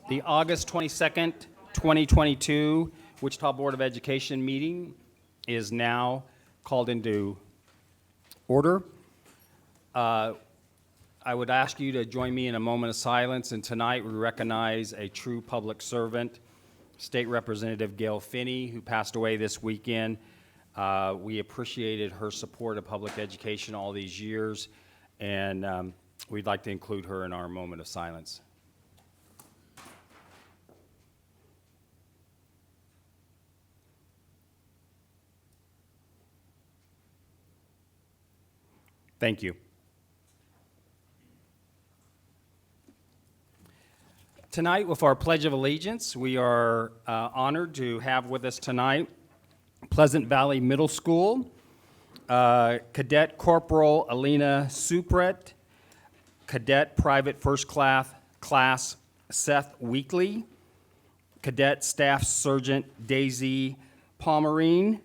The August 22nd, 2022 Wichita Board of Education meeting is now called into order. I would ask you to join me in a moment of silence, and tonight we recognize a true public servant, State Representative Gail Finney, who passed away this weekend. We appreciated her support of public education all these years, and we'd like to include her in our moment of silence. Thank you. Tonight, with our Pledge of Allegiance, we are honored to have with us tonight Pleasant Valley Middle School, Cadet Corporal Alina Supret, Cadet Private First Class Seth Weekly, Cadet Staff Sergeant Daisy Pomerine,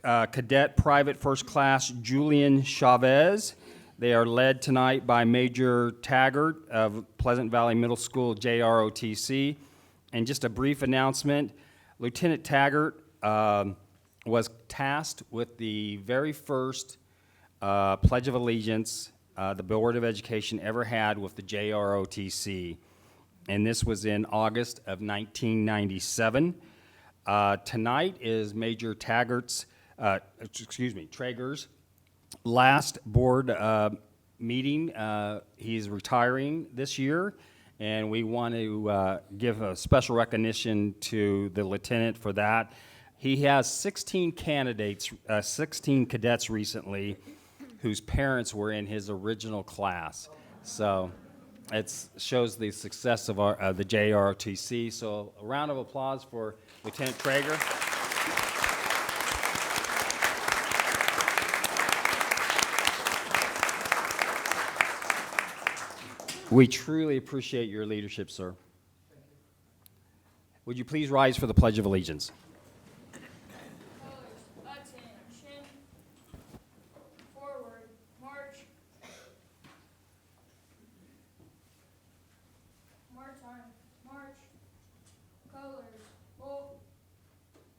Cadet Private First Class Julian Chavez. They are led tonight by Major Taggart of Pleasant Valley Middle School JROTC. And just a brief announcement, Lieutenant Taggart was tasked with the very first Pledge of Allegiance the Board of Education ever had with the JROTC. And this was in August of 1997. Tonight is Major Taggart's Traeger's last board meeting. He's retiring this year, and we want to give a special recognition to the lieutenant for that. He has 16 cadets recently whose parents were in his original class. So it shows the success of the JROTC. So a round of applause for Lieutenant Traeger. We truly appreciate your leadership, sir. Would you please rise for the Pledge of Allegiance? Colors, attention. Forward, march. March on, march. Colors, hold.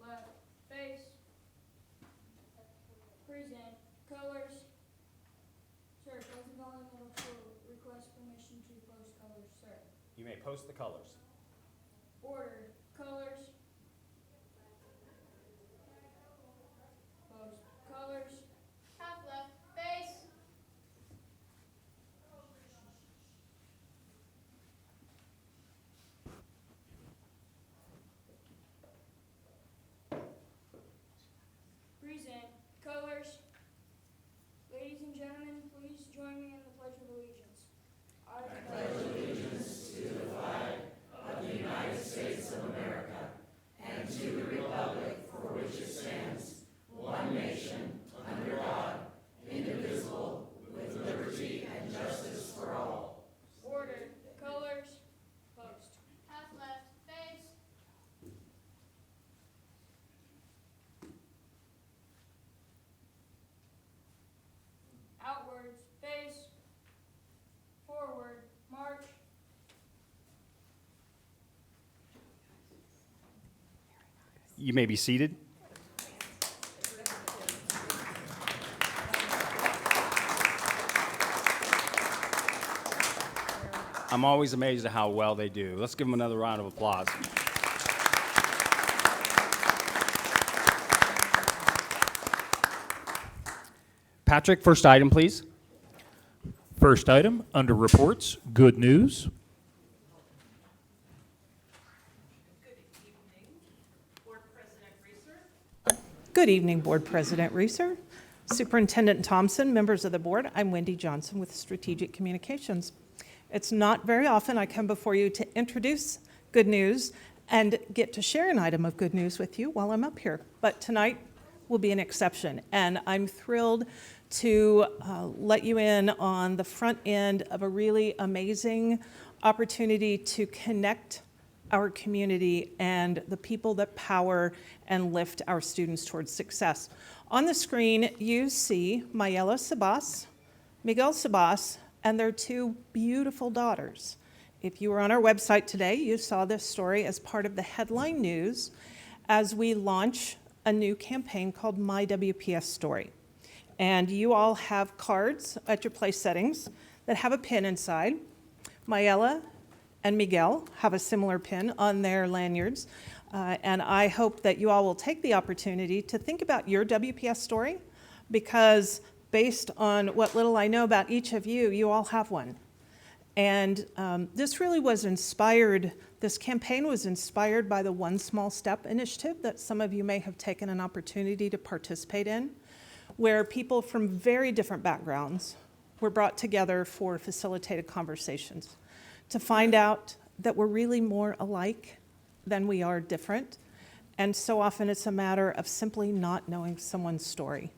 Left, face. Present, colors. Sir, Pleasant Valley Middle School request permission to post colors, sir. You may post the colors. Order, colors. Post, colors. Half left, face. Present, colors. Ladies and gentlemen, please join me in the Pledge of Allegiance. I pledge allegiance to the flag of the United States of America and to the republic for which it stands, one nation, under God, indivisible, with liberty and justice for all. Order, colors, post. Half left, face. Outwards, face. Forward, march. You may be seated. I'm always amazed at how well they do. Let's give them another round of applause. Patrick, first item, please. First item, under reports, good news. Good evening, Board President Reeser, Superintendent Thompson, members of the board. I'm Wendy Johnson with Strategic Communications. It's not very often I come before you to introduce good news and get to share an item of good news with you while I'm up here. But tonight will be an exception, and I'm thrilled to let you in on the front end of a really amazing opportunity to connect our community and the people that power and lift our students towards success. On the screen, you see Mayela Sabas, Miguel Sabas, and their two beautiful daughters if you were on our website today, you saw this story as part of the headline news as we launch a new campaign called My WPS Story. And you all have cards at your place settings that have a pin inside. Mayela and Miguel have a similar pin on their lanyards. And I hope that you all will take the opportunity to think about your WPS story, because based on what little I know about each of you, you all have one. And this really was inspired, this campaign was inspired by the One Small Step initiative that some of you may have taken an opportunity to participate in, where people from very different backgrounds were brought together for facilitated conversations to find out that we're really more alike than we are different. And so often it's a matter of simply not knowing someone's story.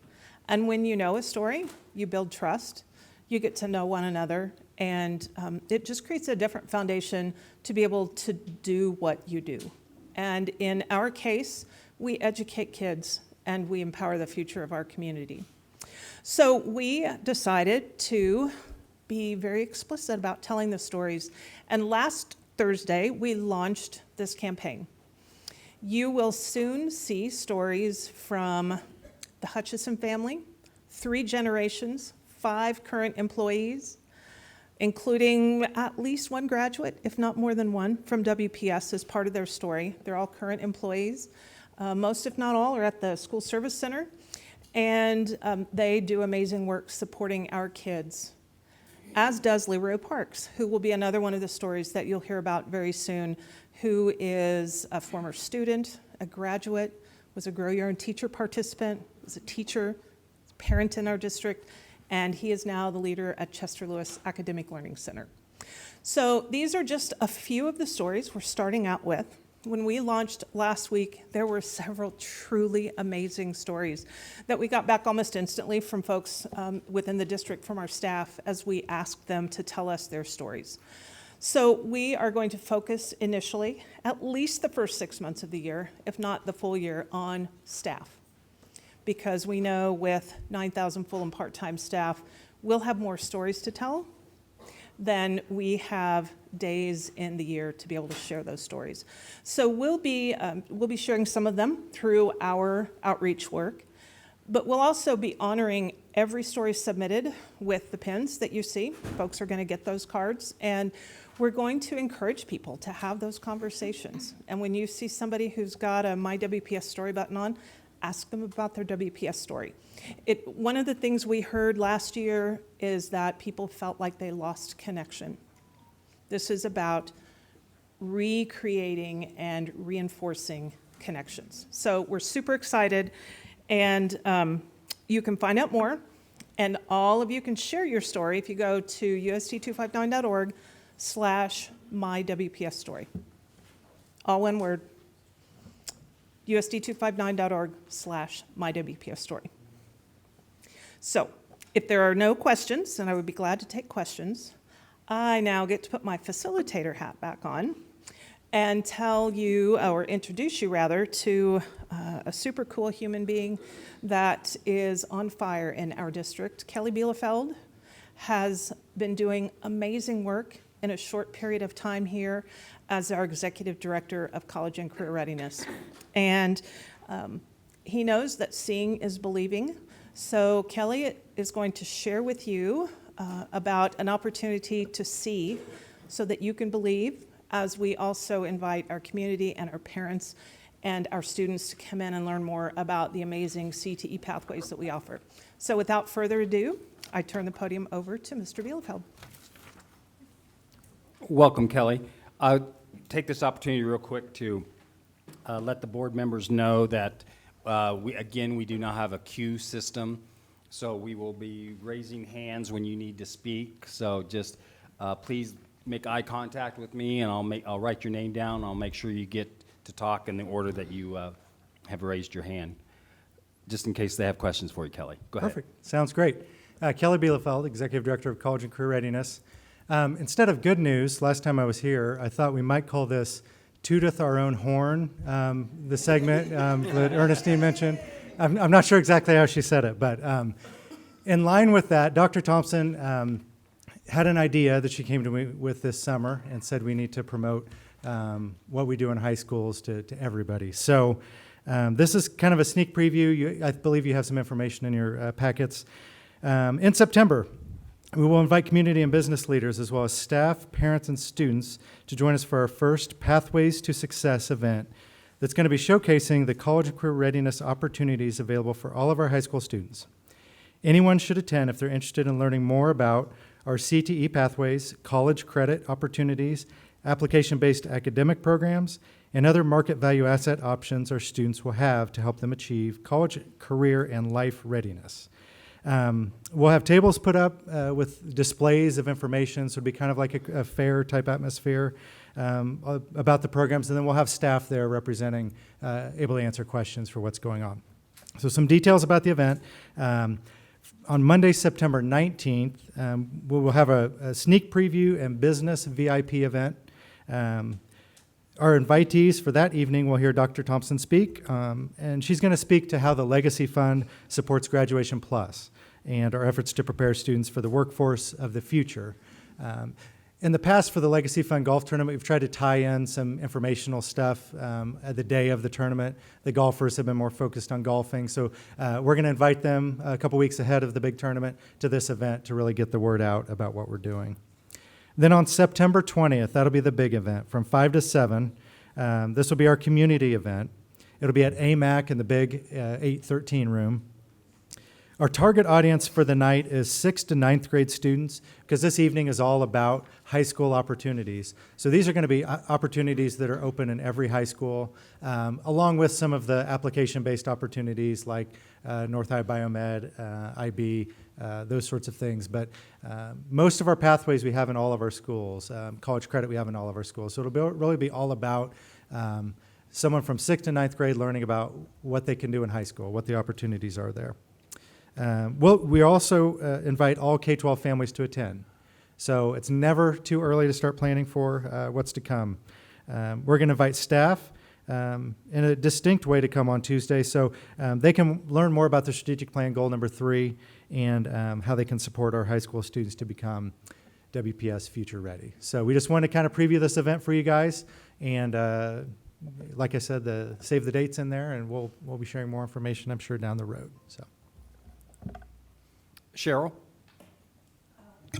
And when you know a story, you build trust, you get to know one another, and it just creates a different foundation to be able to do what you do. And in our case, we educate kids and we empower the future of our community. So we decided to be very explicit about telling the stories. And last Thursday, we launched this campaign. You will soon see stories from the Hutchison family, 3 generations, 5 current employees, including at least 1 graduate, if not more than 1, from WPS as part of their story. They're all current employees. Most, if not all, are at the school service center, and they do amazing work supporting our kids, as does Leroy Parks, who will be another one of the stories that you'll hear about very soon, who is a former student, a graduate, was a Grow Your Own Teacher participant, was a teacher, parent in our district, and he is now the leader at Chester Lewis Academic Learning Center. So these are just a few of the stories we're starting out with. When we launched last week, there were several truly amazing stories that we got back almost instantly from folks within the district, from our staff, as we asked them to tell us their stories. So we are going to focus initially, at least the first 6 months of the year, if not the full year, on staff. Because we know with 9,000 full and part-time staff, we'll have more stories to tell than we have days in the year to be able to share those stories. So we'll be sharing some of them through our outreach work, but we'll also be honoring every story submitted with the pins that you see. Folks are going to get those cards, and we're going to encourage people to have those conversations. And when you see somebody who's got a My WPS Story button on, ask them about their WPS story. One of the things we heard last year is that people felt like they lost connection. This is about recreating and reinforcing connections. So we're super excited, and you can find out more, and all of you can share your story if you go to usd259.org/mywpsstory. All one word. usd259.org/mywpsstory. So, if there are no questions, and I would be glad to take questions, I now get to put my facilitator hat back on and tell you, or introduce you rather, to a super cool human being that is on fire in our district. Kelly Bielefeld has been doing amazing work in a short period of time here as our Executive Director of College and Career Readiness. And he knows that seeing is believing. So Kelly is going to share with you about an opportunity to see so that you can believe, as we also invite our community and our parents and our students to come in and learn more about the amazing CTE pathways that we offer. So without further ado, I turn the podium over to Mr. Bielefeld. Welcome, Kelly. I'll take this opportunity real quick to let the board members know that we do not have a queue system, so we will be raising hands when you need to speak. So just please make eye contact with me, and I'll write your name down. I'll make sure you get to talk in the order that you have raised your hand, just in case they have questions for you, Kelly. Go ahead. Perfect. Sounds great. Kelly Bielefeld, Executive Director of College and Career Readiness. Instead of good news, last time I was here, I thought we might call this Tooteth Our Own Horn, the segment that Ernestine mentioned. I'm not sure exactly how she said it, but in line with that, Dr. Thompson had an idea that she came to me with this summer and said we need to promote what we do in high schools to everybody. So this is kind of a sneak preview. I believe you have some information in your packets. In September, we will invite community and business leaders as well as staff, parents, and students to join us for our first Pathways to Success event that's going to be showcasing the college and career readiness opportunities available for all of our high school students. Anyone should attend if they're interested in learning more about our CTE pathways, college credit opportunities, application-based academic programs, and other market value asset options our students will have to help them achieve college, career, and life readiness. We'll have tables put up with displays of information, so it'll be kind of like a fair type atmosphere about the programs, and then we'll have staff there representing, able to answer questions for what's going on. So some details about the event. On Monday, September 19th, we will have a sneak preview and business VIP event. Our invitees for that evening will hear Dr. Thompson speak, and she's going to speak to how the Legacy Fund supports Graduation Plus and our efforts to prepare students for the workforce of the future. In the past, for the Legacy Fund Golf Tournament, we've tried to tie in some informational stuff at the day of the tournament. The golfers have been more focused on golfing, so we're going to invite them a couple weeks ahead of the big tournament to this event to really get the word out about what we're doing. Then on September 20th, that'll be the big event, from 5 to 7. This will be our community event. It'll be at AMAC in the big 813 room. Our target audience for the night is 6th to 9th grade students, because this evening is all about high school opportunities. So these are going to be opportunities that are open in every high school, along with some of the application-based opportunities like North High Biomed, IB, those sorts of things. But most of our pathways we have in all of our schools. College credit we have in all of our schools. So it'll really be all about someone from 6th to 9th grade learning about what they can do in high school, what the opportunities are there. We also invite all K-12 families to attend. So it's never too early to start planning for what's to come. We're going to invite staff in a distinct way to come on Tuesday, so they can learn more about the strategic plan goal number 3 and how they can support our high school students to become WPS future ready. So we just want to kind of preview this event for you guys, and like I said, save the dates in there, and we'll be sharing more information, I'm sure, down the road. So. Cheryl?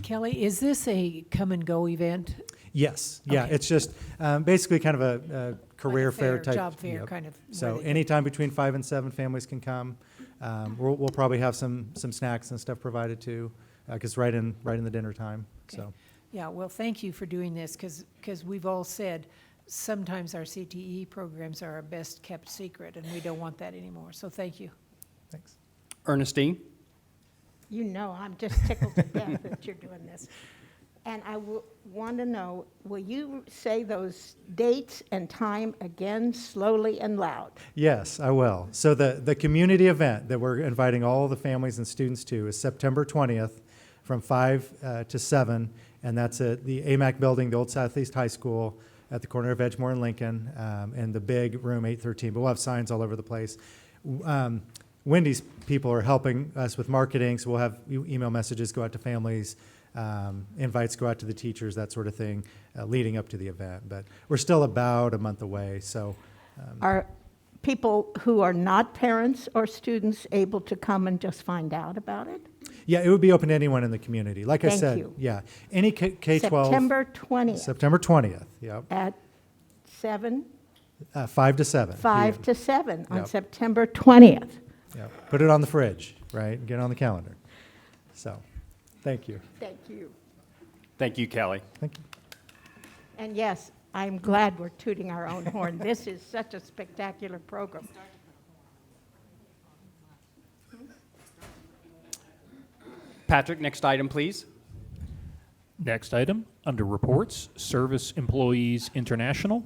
Kelly, is this a come-and-go event? Yes. Yeah, Okay. it's just basically kind of a career Like a fair, fair type. job fair Yep. kind of. So where they anytime between 5 and 7 families can come. We'll probably have some snacks and stuff provided too, because right in the dinner time. Okay. So Yeah, well, thank you for doing this, because we've all said sometimes our CTE programs are our best-kept secret, and we don't want that anymore. So thank you. thanks. Ernestine? You know, I'm just tickled to death that you're doing this. And I want to know, will you say those dates and time again, slowly and loud? Yes, I will. So the community event that we're inviting all the families and students to is September 20th from 5 to 7, and that's at the AMAC building, the old Southeast High School, at the corner of Edgemore and Lincoln, in the big room 813. But we'll have signs all over the place. Wendy's people are helping us with marketing, so we'll have email messages go out to families, invites go out to the teachers, that sort of thing, leading up to the event. But we're still about a month away, so. Are people who are not parents or students able to come and just find out about it? Yeah, it would be open to anyone in the community. Like I Thank said, you. yeah, any K-12. September 20th September 20th, yep, at 7, 5 to 7. 5 p.m. to 7 on Yep. September 20th. Yep. Put it on the fridge, right, and get it on the calendar. So, thank you. Thank you. Thank you, Kelly. Thank you. And yes, I'm glad we're tooting our own horn. This is such a spectacular program. Patrick, next item, please. Next item, under reports, Service Employees International.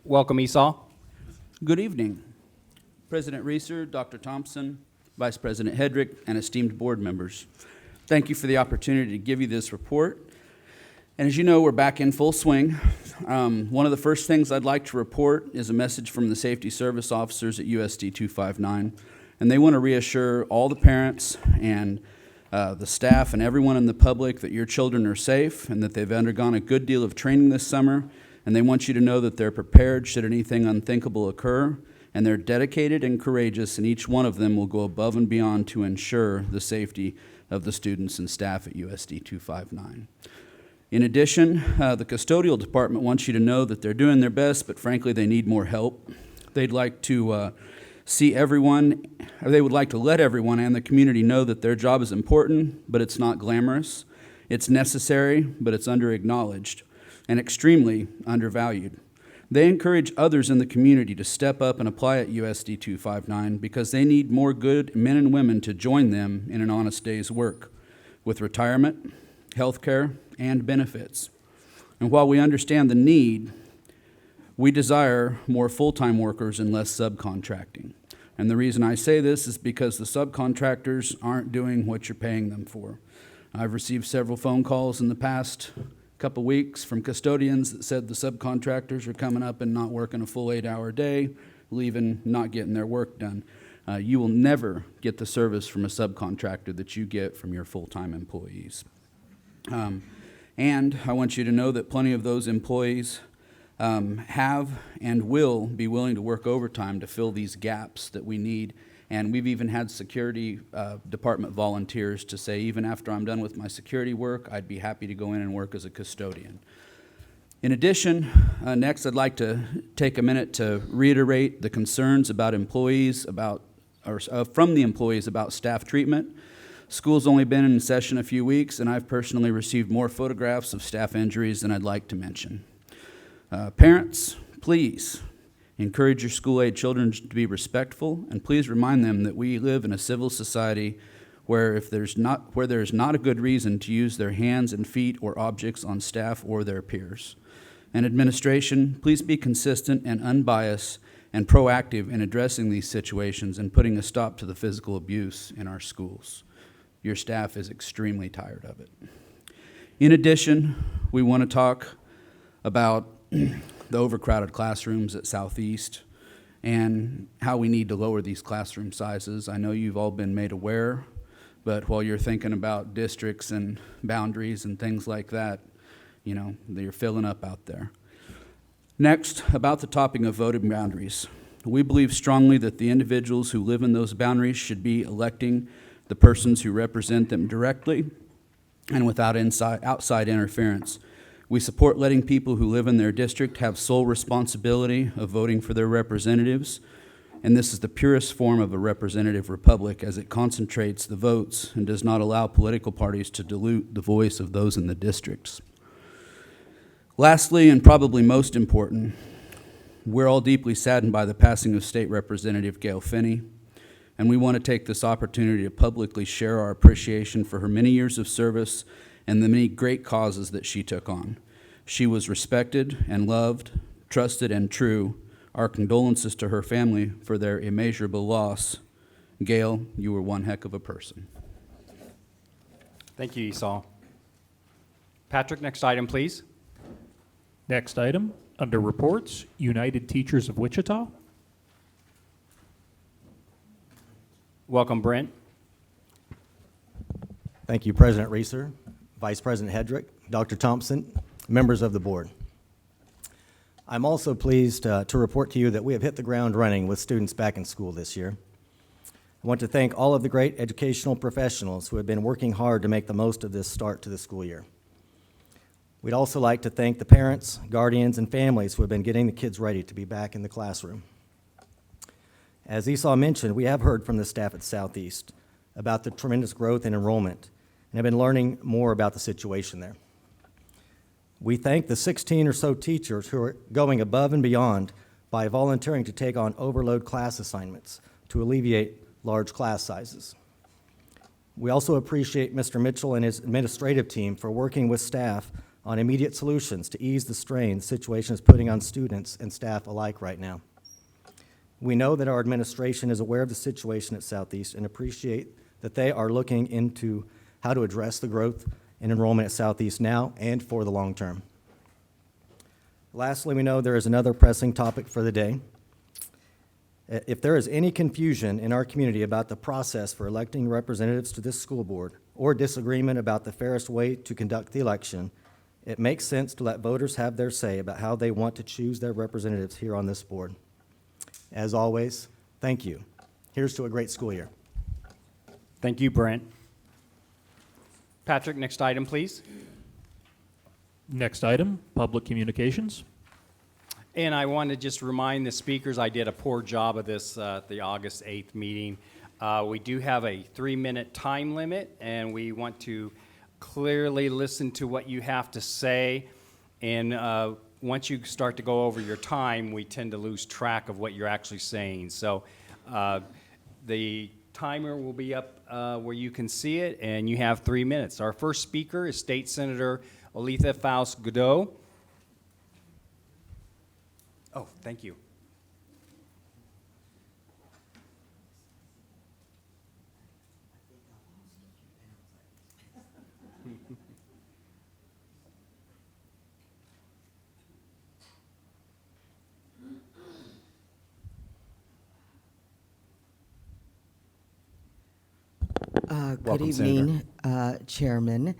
Welcome, Esau. Good evening, President Reeser, Dr. Thompson, Vice President Hedrick, and esteemed board members. Thank you for the opportunity to give you this report. And as you know, we're back in full swing. One of the first things I'd like to report is a message from the safety service officers at USD 259. And they want to reassure all the parents and the staff and everyone in the public that your children are safe and that they've undergone a good deal of training this summer, and they want you to know that they're prepared should anything unthinkable occur, and they're dedicated and courageous, and each one of them will go above and beyond to ensure the safety of the students and staff at USD 259. In addition, the custodial department wants you to know that they're doing their best, but frankly, they need more help. They'd like to see everyone, or they would like to let everyone and the community know that their job is important, but it's not glamorous. It's necessary, but it's under-acknowledged and extremely undervalued. They encourage others in the community to step up and apply at USD 259 because they need more good men and women to join them in an honest day's work with retirement, health care, and benefits. And while we understand the need, we desire more full-time workers and less subcontracting. And the reason I say this is because the subcontractors aren't doing what you're paying them for. I've received several phone calls in the past couple weeks from custodians that said the subcontractors are coming up and not working a full 8-hour day, leaving, not getting their work done. You will never get the service from a subcontractor that you get from your full-time employees. And I want you to know that plenty of those employees have and will be willing to work overtime to fill these gaps that we need. And we've even had security department volunteers to say, even after I'm done with my security work, I'd be happy to go in and work as a custodian. In addition, next I'd like to take a minute to reiterate the concerns about employees, from the employees about staff treatment. School's only been in session a few weeks, and I've personally received more photographs of staff injuries than I'd like to mention. Parents, please encourage your school-age children to be respectful, and please remind them that we live in a civil society where there's not a good reason to use their hands and feet or objects on staff or their peers. And administration, please be consistent and unbiased and proactive in addressing these situations and putting a stop to the physical abuse in our schools. Your staff is extremely tired of it. In addition, we want to talk about the overcrowded classrooms at Southeast and how we need to lower these classroom sizes. I know you've all been made aware, but while you're thinking about districts and boundaries and things like that, you know, you're filling up out there. Next, about the topic of voting boundaries. We believe strongly that the individuals who live in those boundaries should be electing the persons who represent them directly and without outside interference. We support letting people who live in their district have sole responsibility of voting for their representatives, and this is the purest form of a representative republic as it concentrates the votes and does not allow political parties to dilute the voice of those in the districts. Lastly, and probably most important, we're all deeply saddened by the passing of State Representative Gail Finney, and we want to take this opportunity to publicly share our appreciation for her many years of service and the many great causes that she took on. She was respected and loved, trusted and true. Our condolences to her family for their immeasurable loss. Gail, you were one heck of a person. Thank you, Esau. Patrick, next item, please. Next item, under reports, United Teachers of Wichita. Welcome, Brent. Thank you, President Reeser, Vice President Hedrick, Dr. Thompson, members of the board. I'm also pleased to report to you that we have hit the ground running with students back in school this year. I want to thank all of the great educational professionals who have been working hard to make the most of this start to the school year. We'd also like to thank the parents, guardians, and families who have been getting the kids ready to be back in the classroom. As Esau mentioned, we have heard from the staff at Southeast about the tremendous growth in enrollment and have been learning more about the situation there. We thank the 16 or so teachers who are going above and beyond by volunteering to take on overload class assignments to alleviate large class sizes. We also appreciate Mr. Mitchell and his administrative team for working with staff on immediate solutions to ease the strain the situation is putting on students and staff alike right now. We know that our administration is aware of the situation at Southeast and appreciate that they are looking into how to address the growth in enrollment at Southeast now and for the long term. Lastly, we know there is another pressing topic for the day. If there is any confusion in our community about the process for electing representatives to this school board, or disagreement about the fairest way to conduct the election, it makes sense to let voters have their say about how they want to choose their representatives here on this board. As always, thank you. Here's to a great school year. Thank you, Brent. Patrick, next item, please. Next item, public communications. And I want to just remind the speakers, I did a poor job of this at the August 8th meeting. We do have a 3-minute time limit, and we want to clearly listen to what you have to say. And once you start to go over your time, we tend to lose track of what you're actually saying. So the timer will be up where you can see it, and you have 3 minutes. Our first speaker is State Senator Aletha Faust-Godot. Oh, thank you. Good Welcome, evening, Chairman,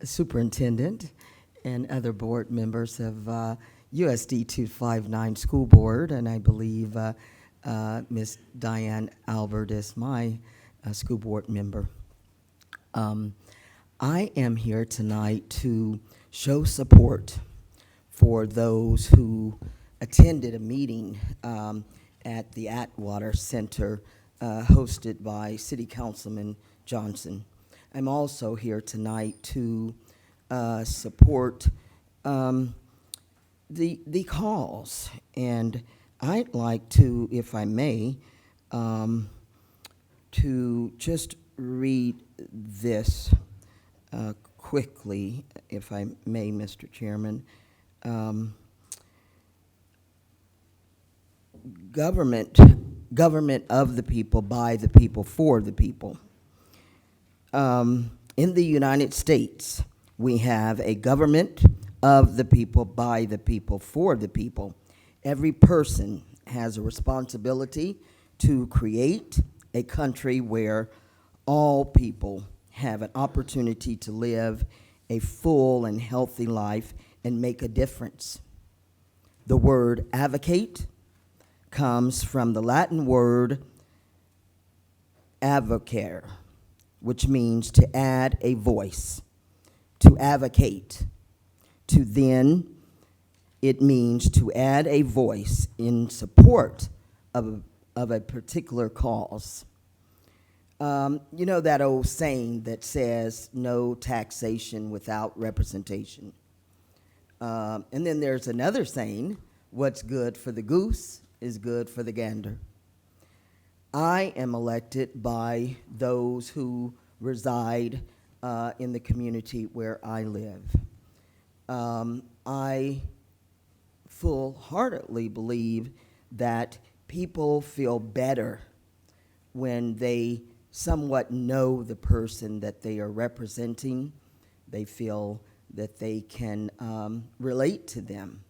Superintendent, and other board members of USD 259 School Board, and I believe Ms. Diane Albert is my school board member. I am here tonight to show support for those who attended a meeting at the Atwater Center hosted by City Councilman Johnson. I'm also here tonight to support the cause, and I'd like to, if I may, to just read this quickly, if I may, Mr. Chairman. Government of the people, by the people, for the people. In the United States, we have a government of the people, by the people, for the people. Every person has a responsibility to create a country where all people have an opportunity to live a full and healthy life and make a difference. The word advocate comes from the Latin word advocare, which means to add a voice, to advocate. To then, it means to add a voice in support of a particular cause. You know that old saying that says, no taxation without representation. And then there's another saying, what's good for the goose is good for the gander. I am elected by those who reside in the community where I live. I full-heartedly believe that people feel better when they somewhat know the person that they are representing. They feel that they can relate to them.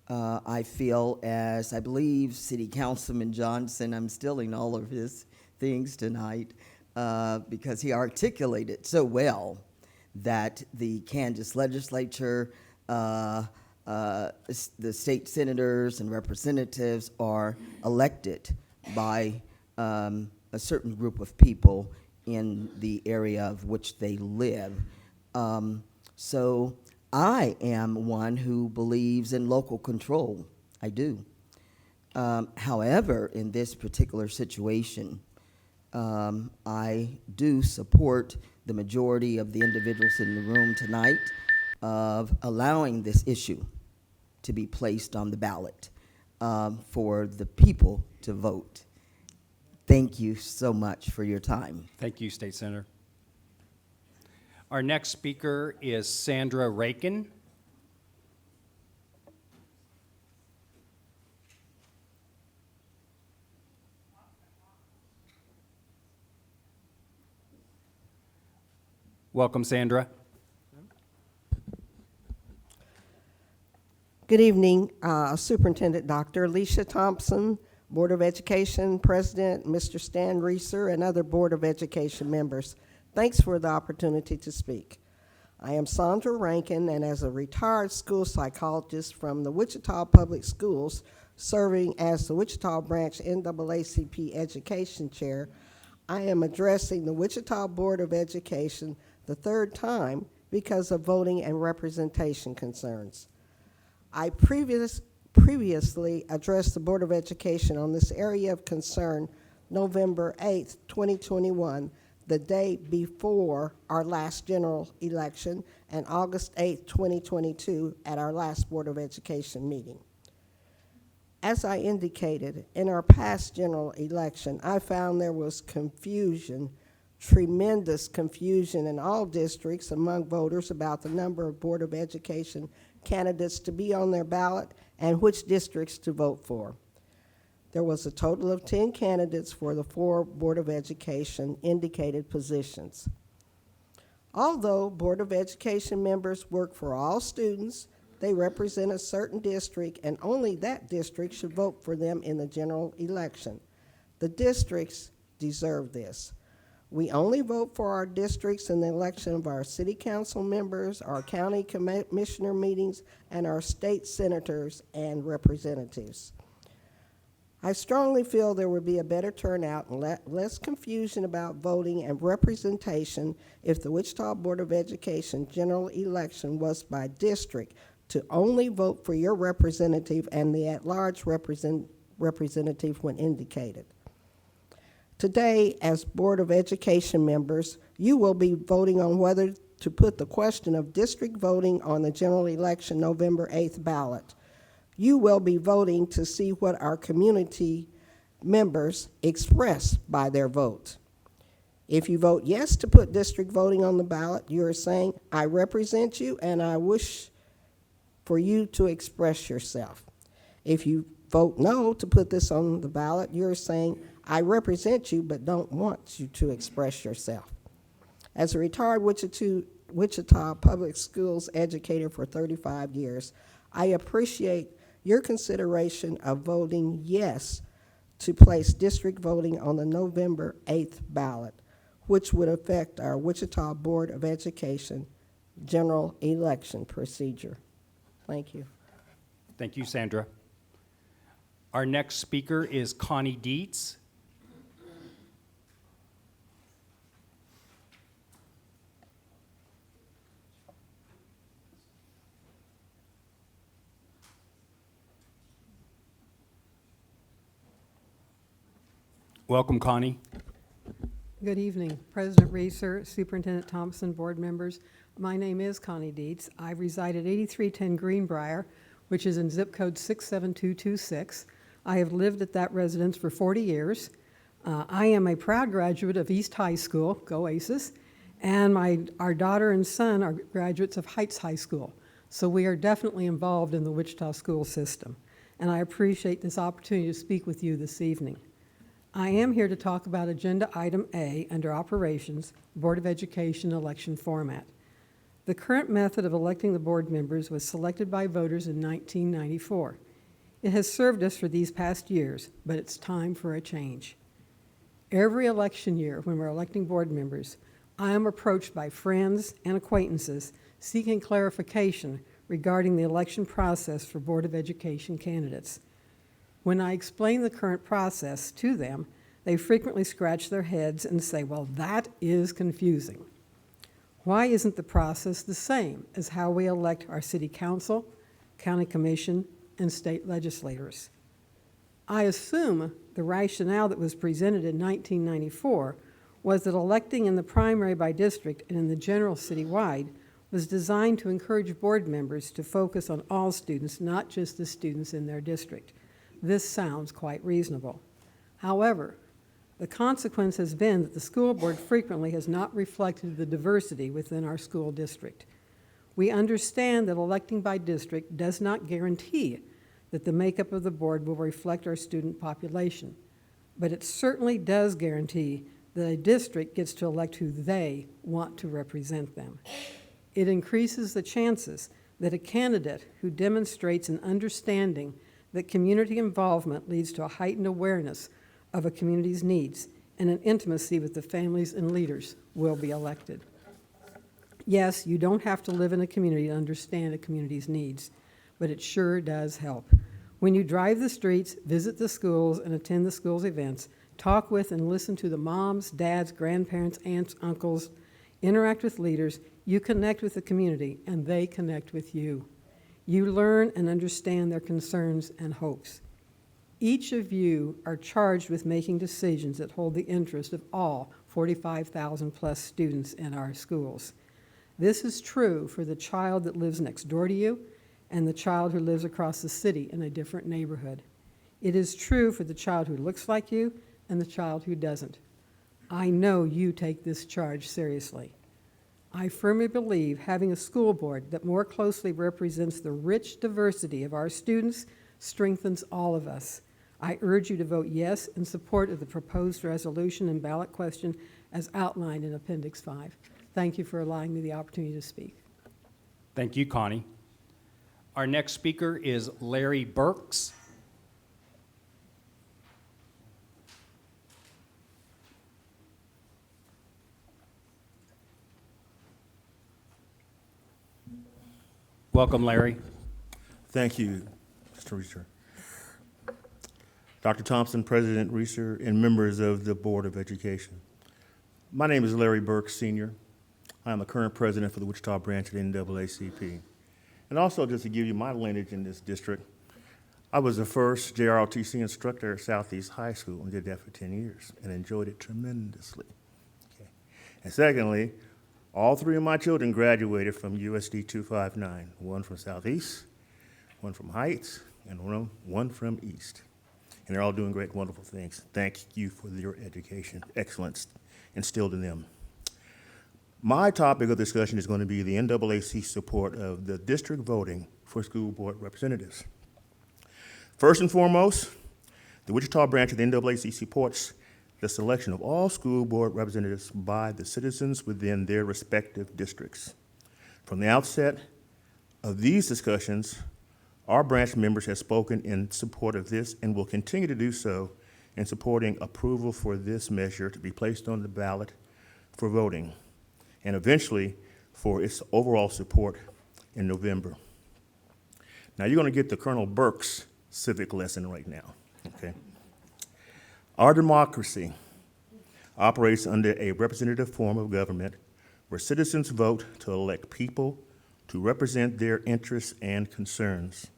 I feel, as I believe City Councilman Johnson, I'm stealing all of his things tonight because he articulated so well that the Kansas legislature, the state senators and representatives are elected by a certain group of people in the area of which they live. So I am one who believes in local control. I do. However, in this particular situation, I do support the majority of the individuals in the room tonight of allowing this issue to be placed on the ballot for the people to vote. Thank you so much for your time. Thank you, State Senator. Our next speaker is Sandra Rakin. Welcome, Sandra. Good evening, Superintendent Dr. Alicia Thompson, Board of Education President, Mr. Stan Reeser, and other Board of Education members. Thanks for the opportunity to speak. I am Sandra Rankin, and as a retired school psychologist from the Wichita Public Schools, serving as the Wichita Branch NAACP Education Chair, I am addressing the Wichita Board of Education the third time because of voting and representation concerns. I previously addressed the Board of Education on this area of concern November 8th, 2021, the day before our last general election, and August 8th, 2022, at our last Board of Education meeting. As I indicated, in our past general election, I found there was confusion, tremendous confusion in all districts among voters about the number of Board of Education candidates to be on their ballot and which districts to vote for. There was a total of 10 candidates for the 4 Board of Education indicated positions. Although Board of Education members work for all students, they represent a certain district, and only that district should vote for them in the general election. The districts deserve this. We only vote for our districts in the election of our city council members, our county commissioner meetings, and our state senators and representatives. I strongly feel there would be a better turnout and less confusion about voting and representation if the Wichita Board of Education general election was by district, to only vote for your representative and the at-large representative when indicated. Today, as Board of Education members, you will be voting on whether to put the question of district voting on the general election November 8th ballot. You will be voting to see what our community members express by their vote. If you vote yes to put district voting on the ballot, you are saying, I represent you and I wish for you to express yourself. If you vote no to put this on the ballot, you're saying, I represent you but don't want you to express yourself. As a retired Wichita Public Schools educator for 35 years, I appreciate your consideration of voting yes to place district voting on the November 8th ballot, which would affect our Wichita Board of Education general election procedure. Thank you. Thank you, Sandra. Our next speaker is Connie Dietz. Welcome, Connie. Good evening, President Reeser, Superintendent Thompson, board members. My name is Connie Dietz. I reside at 8310 Greenbrier, which is in zip code 67226. I have lived at that residence for 40 years. I am a proud graduate of East High School, go Aces, and our daughter and son are graduates of Heights High School. So we are definitely involved in the Wichita school system, and I appreciate this opportunity to speak with you this evening. I am here to talk about Agenda Item A under Operations, Board of Education election format. The current method of electing the board members was selected by voters in 1994. It has served us for these past years, but it's time for a change. Every election year, when we're electing board members, I am approached by friends and acquaintances seeking clarification regarding the election process for Board of Education candidates. When I explain the current process to them, they frequently scratch their heads and say, well, that is confusing. Why isn't the process the same as how we elect our city council, county commission, and state legislators? I assume the rationale that was presented in 1994 was that electing in the primary by district and in the general citywide was designed to encourage board members to focus on all students, not just the students in their district. This sounds quite reasonable. However, the consequence has been that the school board frequently has not reflected the diversity within our school district. We understand that electing by district does not guarantee that the makeup of the board will reflect our student population, but it certainly does guarantee that a district gets to elect who they want to represent them. It increases the chances that a candidate who demonstrates an understanding that community involvement leads to a heightened awareness of a community's needs and an intimacy with the families and leaders will be elected. Yes, you don't have to live in a community to understand a community's needs, but it sure does help. When you drive the streets, visit the schools, and attend the schools' events, talk with and listen to the moms, dads, grandparents, aunts, uncles, interact with leaders, you connect with the community, and they connect with you. You learn and understand their concerns and hopes. Each of you are charged with making decisions that hold the interest of all 45,000 plus students in our schools. This is true for the child that lives next door to you and the child who lives across the city in a different neighborhood. It is true for the child who looks like you and the child who doesn't. I know you take this charge seriously. I firmly believe having a school board that more closely represents the rich diversity of our students strengthens all of us. I urge you to vote yes in support of the proposed resolution and ballot question as outlined in Appendix 5. Thank you for allowing me the opportunity to speak. Thank you, Connie. Our next speaker is Larry Burks. Welcome, Larry. Thank you, Mr. Reeser. Dr. Thompson, President Reeser, and members of the Board of Education. My name is Larry Burks, Sr. I am the current president for the Wichita branch of the NAACP. And also, just to give you my lineage in this district, I was the first JROTC instructor at Southeast High School and did that for 10 years and enjoyed it tremendously. Okay. And secondly, all three of my children graduated from USD 259, one from Southeast, one from Heights, and one from East. And they're all doing great, wonderful things. Thank you for your education, excellence instilled in them. My topic of discussion is going to be the NAACP support of the district voting for school board representatives. First and foremost, the Wichita branch of the NAACP supports the selection of all school board representatives by the citizens within their respective districts. From the outset of these discussions, our branch members have spoken in support of this and will continue to do so in supporting approval for this measure to be placed on the ballot for voting, and eventually for its overall support in November. Now you're going to get the Colonel Burks civic lesson right now, okay? Our democracy operates under a representative form of government where citizens vote to elect people to represent their interests and concerns.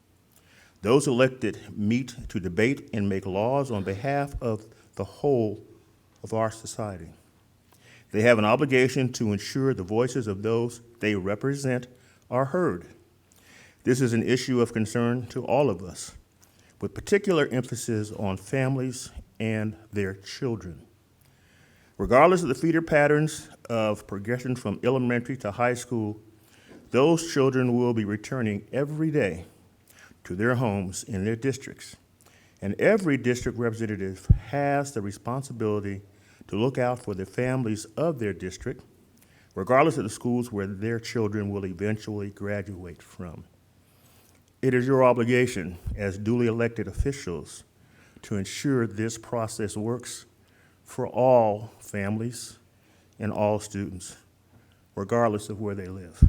Those elected meet to debate and make laws on behalf of the whole of our society. They have an obligation to ensure the voices of those they represent are heard. This is an issue of concern to all of us, with particular emphasis on families and their children. Regardless of the feeder patterns of progression from elementary to high school, those children will be returning every day to their homes in their districts. And every district representative has the responsibility to look out for the families of their district, regardless of the schools where their children will eventually graduate from. It is your obligation as duly elected officials to ensure this process works for all families and all students, regardless of where they live.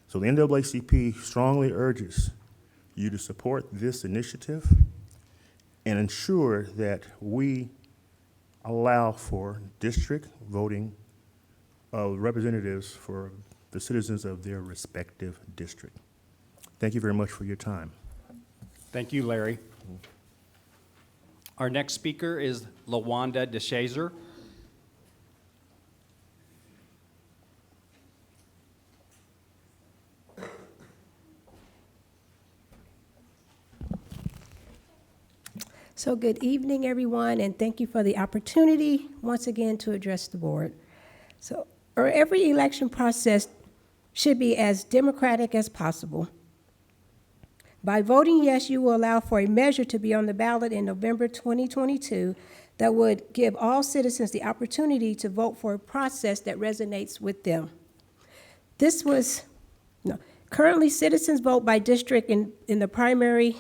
So the NAACP strongly urges you to support this initiative and ensure that we allow for district voting of representatives for the citizens of their respective district. Thank you very much for your time. Thank you, Larry. Our next speaker is Lawanda Deshazer. So good evening, everyone, and thank you for the opportunity once again to address the board. So every election process should be as democratic as possible. By voting yes, you will allow for a measure to be on the ballot in November 2022 that would give all citizens the opportunity to vote for a process that resonates with them. Currently citizens vote by district in the primary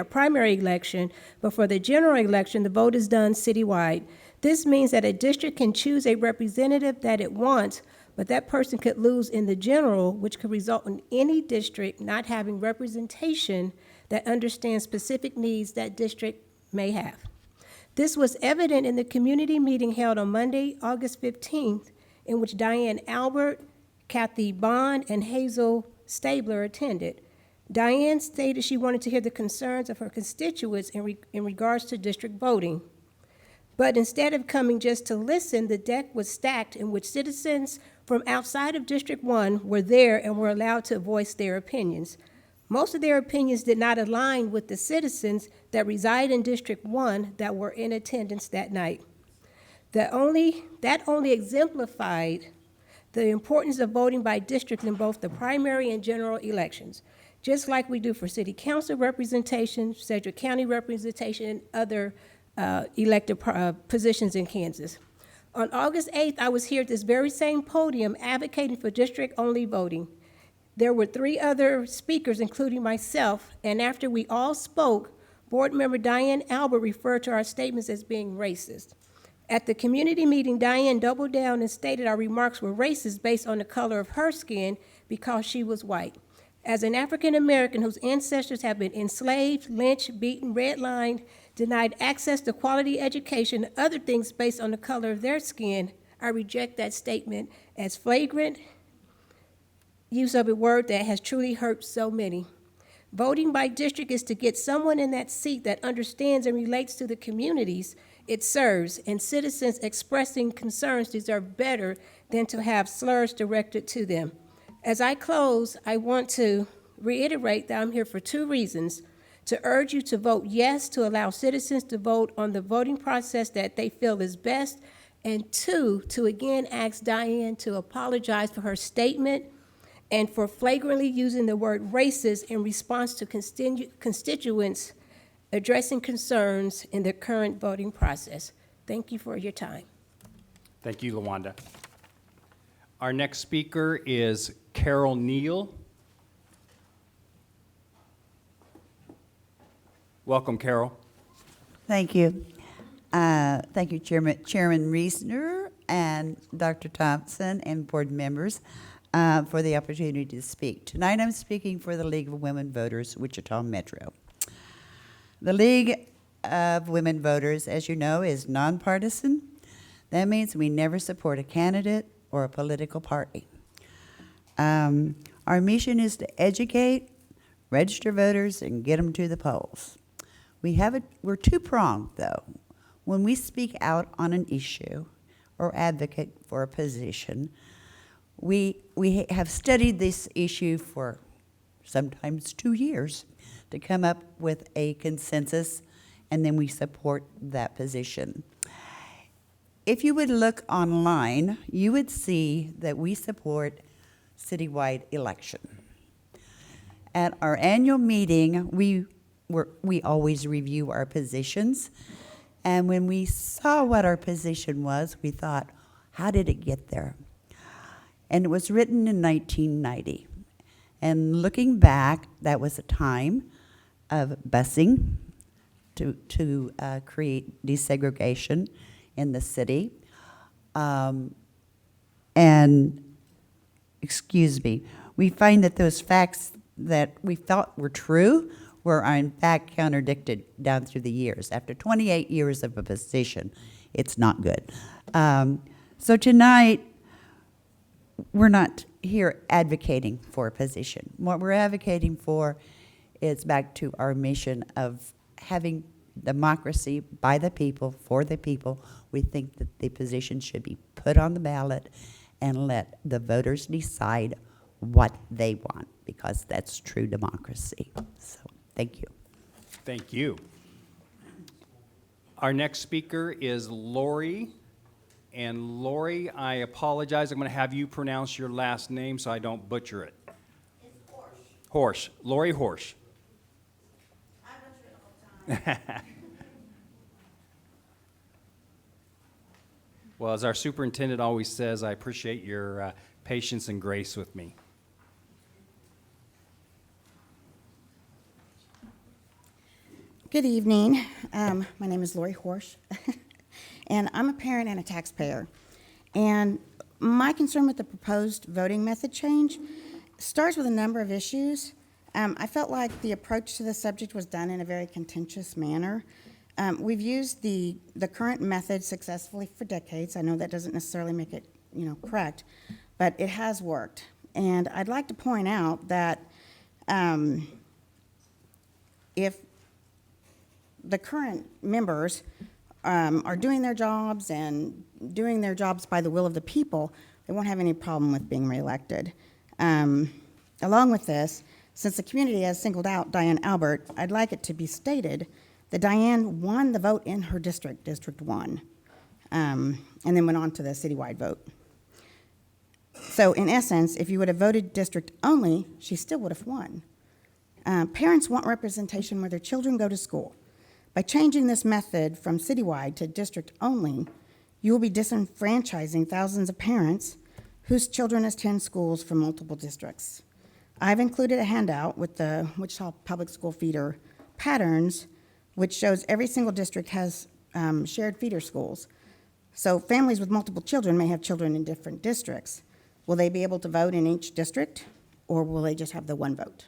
primary election, but for the general election, the vote is done citywide. This means that a district can choose a representative that it wants, but that person could lose in the general, which could result in any district not having representation that understands specific needs that district may have. This was evident in the community meeting held on Monday, August 15th, in which Diane Albert, Kathy Bond, and Hazel Stabler attended. Diane stated she wanted to hear the concerns of her constituents in regards to district voting. But instead of coming just to listen, the deck was stacked in which citizens from outside of District 1 were there and were allowed to voice their opinions. Most of their opinions did not align with the citizens that reside in District 1 that were in attendance that night. That only exemplified the importance of voting by district in both the primary and general elections, just like we do for city council representation, Sedgwick County representation, and other elected positions in Kansas. On August 8th, I was here at this very same podium advocating for district-only voting. There were 3 other speakers, including myself, and after we all spoke, Board Member Diane Albert referred to our statements as being racist. At the community meeting, Diane doubled down and stated our remarks were racist based on the color of her skin because she was white. As an African American whose ancestors have been enslaved, lynched, beaten, redlined, denied access to quality education, and other things based on the color of their skin, I reject that statement as flagrant use of a word that has truly hurt so many. Voting by district is to get someone in that seat that understands and relates to the communities it serves, and citizens expressing concerns deserve better than to have slurs directed to them. As I close, I want to reiterate that I'm here for 2 reasons: to urge you to vote yes to allow citizens to vote on the voting process that they feel is best, and 2, to again ask Diane to apologize for her statement and for flagrantly using the word racist in response to constituents addressing concerns in the current voting process. Thank you for your time. Thank you, Lawanda. Our next speaker is Carol Neal. Welcome, Carol. Thank you. Thank you, Chairman Reesner and Dr. Thompson and board members for the opportunity to speak. Tonight I'm speaking for the League of Women Voters, Wichita Metro. The League of Women Voters, as you know, is nonpartisan. That means we never support a candidate or a political party. Our mission is to educate, register voters, and get them to the polls. We're two-pronged, though. When we speak out on an issue or advocate for a position, we have studied this issue for sometimes 2 years to come up with a consensus, and then we support that position. If you would look online, you would see that we support citywide election. At our annual meeting, we always review our positions, and when we saw what our position was, we thought, how did it get there? And it was written in 1990. And looking back, that was a time of busing to create desegregation in the city. We find that those facts that we thought were true were in fact contradicted down through the years. After 28 years of a position, it's not good. So tonight, we're not here advocating for a position. What we're advocating for is back to our mission of having democracy by the people, for the people. We think that the position should be put on the ballot and let the voters decide what they want, because that's true democracy. So, thank you. Thank you. Our next speaker is Laurie. And Laurie, I apologize. I'm going to have you pronounce your last name so I don't butcher it. It's Horse. Horse. Laurie Horse. I butcher it all the time. Well, as our superintendent always says, I appreciate your patience and grace with me. Good evening. My name is Laurie Horse, and I'm a parent and a taxpayer. And my concern with the proposed voting method change starts with a number of issues. I felt like the approach to the subject was done in a very contentious manner. We've used the current method successfully for decades. I know that doesn't necessarily make it, correct, but it has worked. And I'd like to point out that if the current members are doing their jobs and doing their jobs by the will of the people, they won't have any problem with being reelected. Along with this, since the community has singled out Diane Albert, I'd like it to be stated that Diane won the vote in her district, District 1, and then went on to the citywide vote. So in essence, if you would have voted district only, she still would have won. Parents want representation where their children go to school. By changing this method from citywide to district only, you will be disenfranchising thousands of parents whose children attend schools from multiple districts. I've included a handout with the Wichita Public School feeder patterns, which shows every single district has shared feeder schools. So families with multiple children may have children in different districts. Will they be able to vote in each district, or will they just have the one vote?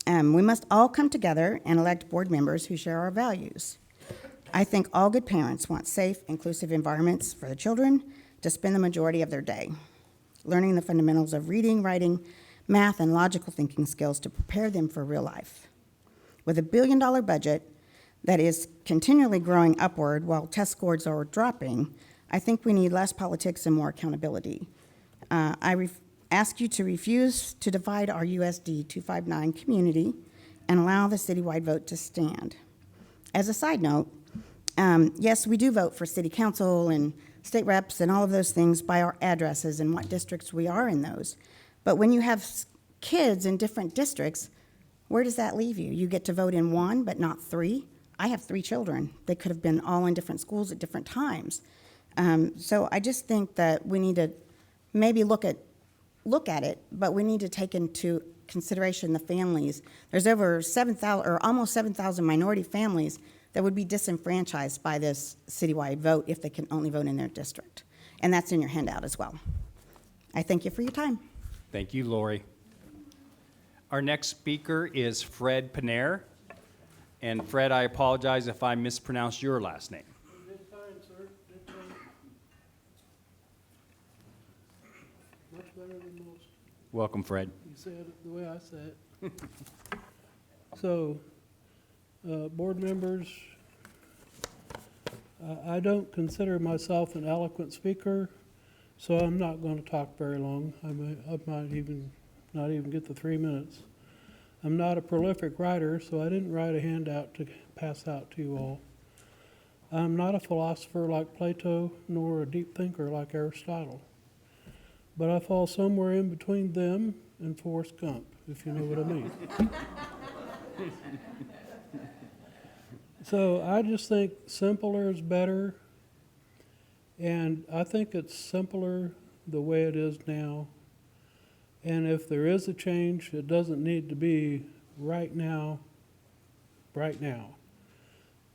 We must all come together and elect board members who share our values. I think all good parents want safe, inclusive environments for the children to spend the majority of their day, learning the fundamentals of reading, writing, math, and logical thinking skills to prepare them for real life. With $1 billion budget that is continually growing upward while test scores are dropping, I think we need less politics and more accountability. I ask you to refuse to divide our USD 259 community and allow the citywide vote to stand. As a side note, yes, we do vote for city council and state reps and all of those things by our addresses and what districts we are in those. But when you have kids in different districts, where does that leave you? You get to vote in one, but not three. I have 3 children. They could have been all in different schools at different times. So I just think that we need to maybe look at it, but we need to take into consideration the families. There's over 7,000 or almost 7,000 minority families that would be disenfranchised by this citywide vote if they can only vote in their district. And that's in your handout as well. I thank you for your time. Thank you, Lori. Our next speaker is Fred Panare. And Fred, I apologize if I mispronounced your last name. You did fine, sir. Did fine. Much better than most. Welcome, Fred. You said it the way I said it. So, board members, I don't consider myself an eloquent speaker, so I'm not going to talk very long. I might even not even get the 3 minutes. I'm not a prolific writer, so I didn't write a handout to pass out to you all. I'm not a philosopher like Plato, nor a deep thinker like Aristotle. But I fall somewhere in between them and Forrest Gump, if you know what I mean. So I just think simpler is better, and I think it's simpler the way it is now. And if there is a change, it doesn't need to be right now.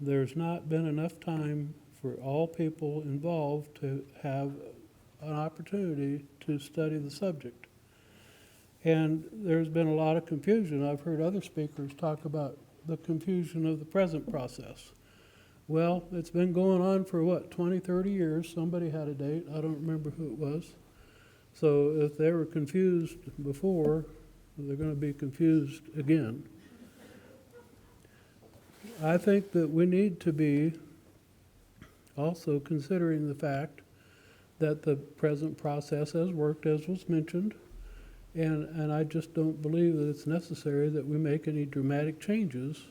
There's not been enough time for all people involved to have an opportunity to study the subject. And there's been a lot of confusion. I've heard other speakers talk about the confusion of the present process. Well, it's been going on for what, 20, 30 years? Somebody had a date. I don't remember who it was. So if they were confused before, they're going to be confused again. I think that we need to be also considering the fact that the present process has worked, as was mentioned, and I just don't believe that it's necessary that we make any dramatic changes.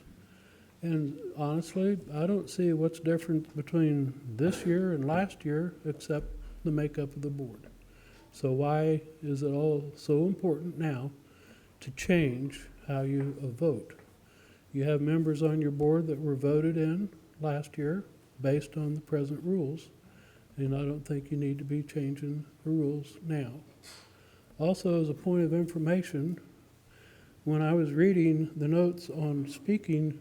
And honestly, I don't see what's different between this year and last year except the makeup of the board. So why is it all so important now to change how you vote? You have members on your board that were voted in last year based on the present rules, and I don't think you need to be changing the rules now. Also, as a point of information, when I was reading the notes on speaking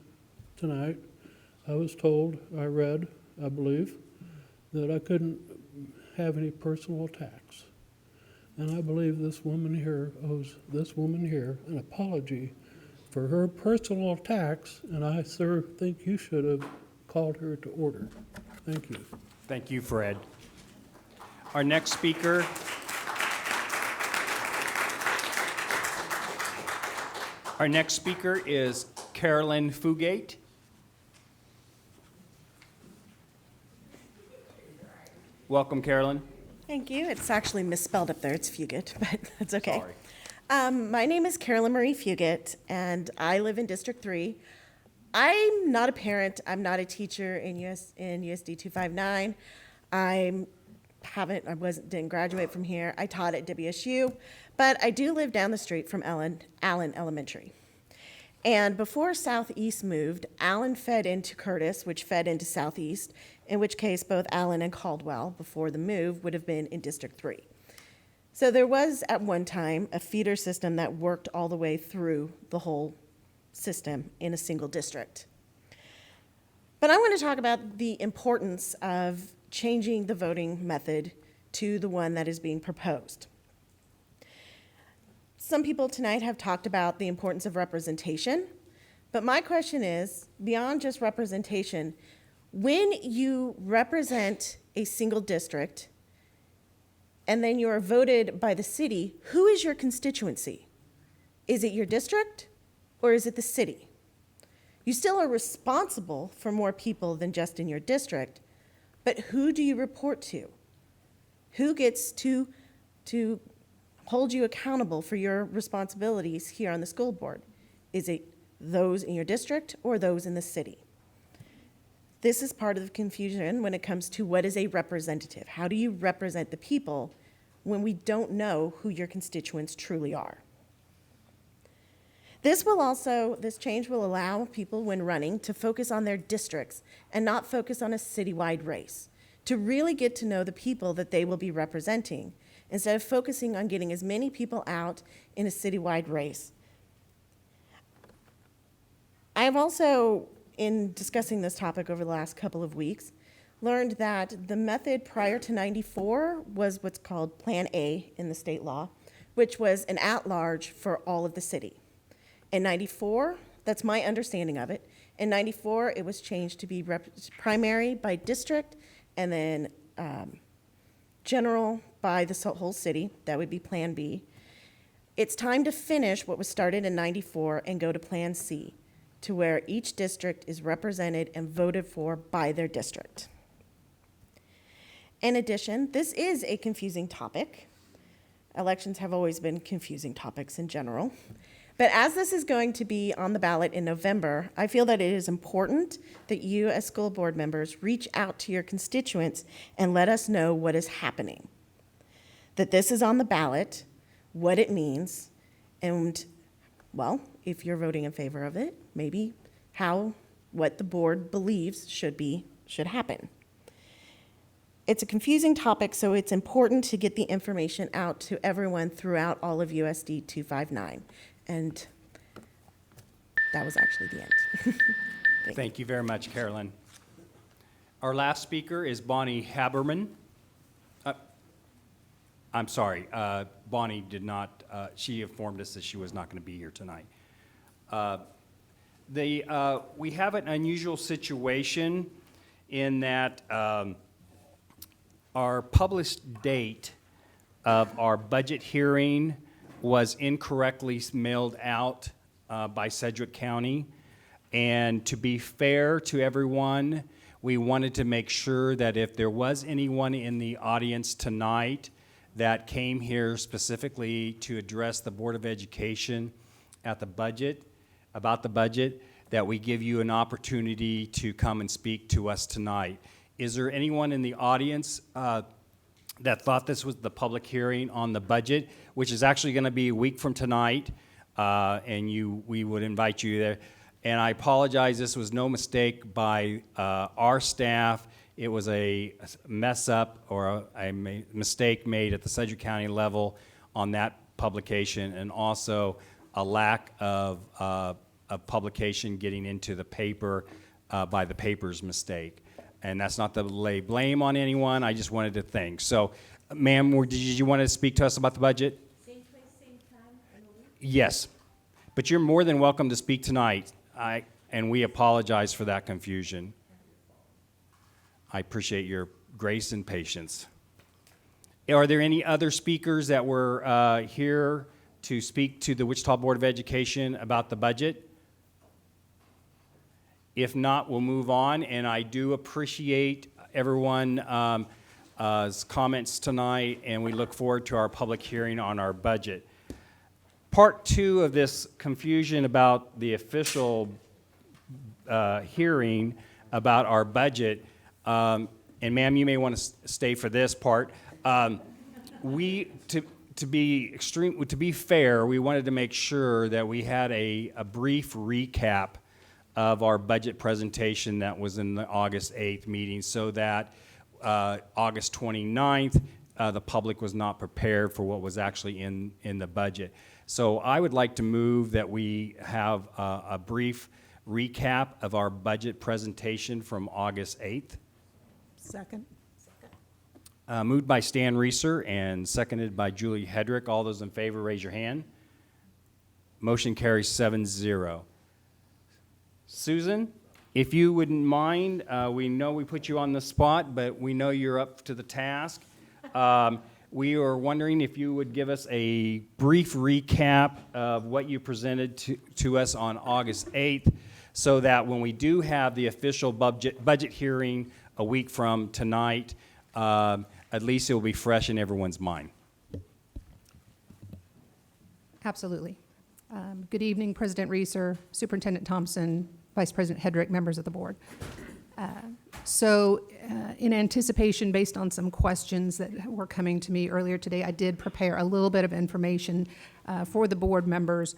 tonight, I was told, I read, I believe, that I couldn't have any personal attacks. And I believe this woman here owes this woman here an apology for her personal attacks, and I, sir, think you should have called her to order. Thank you. Thank you, Fred. Our next speaker is Carolyn Fugate. Welcome, Carolyn. Thank you. It's actually misspelled up there. It's Fugate, but that's okay. Sorry. My name is Carolyn Marie Fugate, and I live in District 3. I'm not a parent. I'm not a teacher in USD 259. Didn't graduate from here. I taught at WSU, but I do live down the street from Allen Elementary. And before Southeast moved, Allen fed into Curtis, which fed into Southeast, in which case both Allen and Caldwell, before the move, would have been in District 3. So there was, at one time, a feeder system that worked all the way through the whole system in a single district. But I want to talk about the importance of changing the voting method to the one that is being proposed. Some people tonight have talked about the importance of representation, but my question is, beyond just representation, when you represent a single district and then you are voted by the city, who is your constituency? Is it your district or is it the city? You still are responsible for more people than just in your district, but who do you report to? Who gets to hold you accountable for your responsibilities here on the school board? Is it those in your district or those in the city? This is part of the confusion when it comes to what is a representative. How do you represent the people when we don't know who your constituents truly are? This change will allow people when running to focus on their districts and not focus on a citywide race, to really get to know the people that they will be representing, instead of focusing on getting as many people out in a citywide race. I have also, in discussing this topic over the last couple of weeks, learned that the method prior to 94 was what's called Plan A in the state law, which was an at-large for all of the city. In 94, that's my understanding of it, in 94 it was changed to be primary by district and then general by the whole city. That would be Plan B. It's time to finish what was started in 94 and go to Plan C, to where each district is represented and voted for by their district. In addition, this is a confusing topic. Elections have always been confusing topics in general. But as this is going to be on the ballot in November, I feel that it is important that you as school board members reach out to your constituents and let us know what is happening. That this is on the ballot, what it means, and, well, if you're voting in favor of it, maybe what the board believes should happen. It's a confusing topic, so it's important to get the information out to everyone throughout all of USD 259. And that was actually the end. Thank you very much, Carolyn. Our last speaker is Bonnie Haberman. I'm sorry, Bonnie did not, she informed us that she was not going to be here tonight. We have an unusual situation in that our published date of our budget hearing was incorrectly mailed out by Sedgwick County. And to be fair to everyone, we wanted to make sure that if there was anyone in the audience tonight that came here specifically to address the Board of Education at the budget, about the budget, that we give you an opportunity to come and speak to us tonight. Is there anyone in the audience that thought this was the public hearing on the budget, which is actually going to be a week from tonight, and we would invite you there. And I apologize, this was no mistake by our staff. It was a mess up or a mistake made at the Sedgwick County level on that publication, and also a lack of of publication getting into the paper by the paper's mistake. And that's not to lay blame on anyone, I just wanted to thank. So, ma'am, did you want to speak to us about the budget? Same place, same time in a week? Yes, but you're more than welcome to speak tonight, and we apologize for that confusion. I appreciate your grace and patience. Are there any other speakers that were here to speak to the Wichita Board of Education about the budget? If not, we'll move on, and I do appreciate everyone's comments tonight, and we look forward to our public hearing on our budget. Part two of this confusion about the official hearing about our budget, and ma'am, you may want to stay for this part. To be fair, we wanted to make sure that we had a brief recap of our budget presentation that was in the August 8th meeting, so that August 29th, the public was not prepared for what was actually in the budget. So I would like to move that we have a brief recap of our budget presentation from August 8th. Second. Moved by Stan Reeser and seconded by Julie Hedrick. All those in favor, raise your hand. Motion carries 7-0. Susan, if you wouldn't mind, we know we put you on the spot, but we know you're up to the task. We are wondering if you would give us a brief recap of what you presented to us on August 8th, so that when we do have the official budget hearing a week from tonight, at least it will be fresh in everyone's mind. Absolutely. Good evening, President Reeser, Superintendent Thompson, Vice President Hedrick, members of the board. In anticipation, based on some questions that were coming to me earlier today, I did prepare a little bit of information for the board members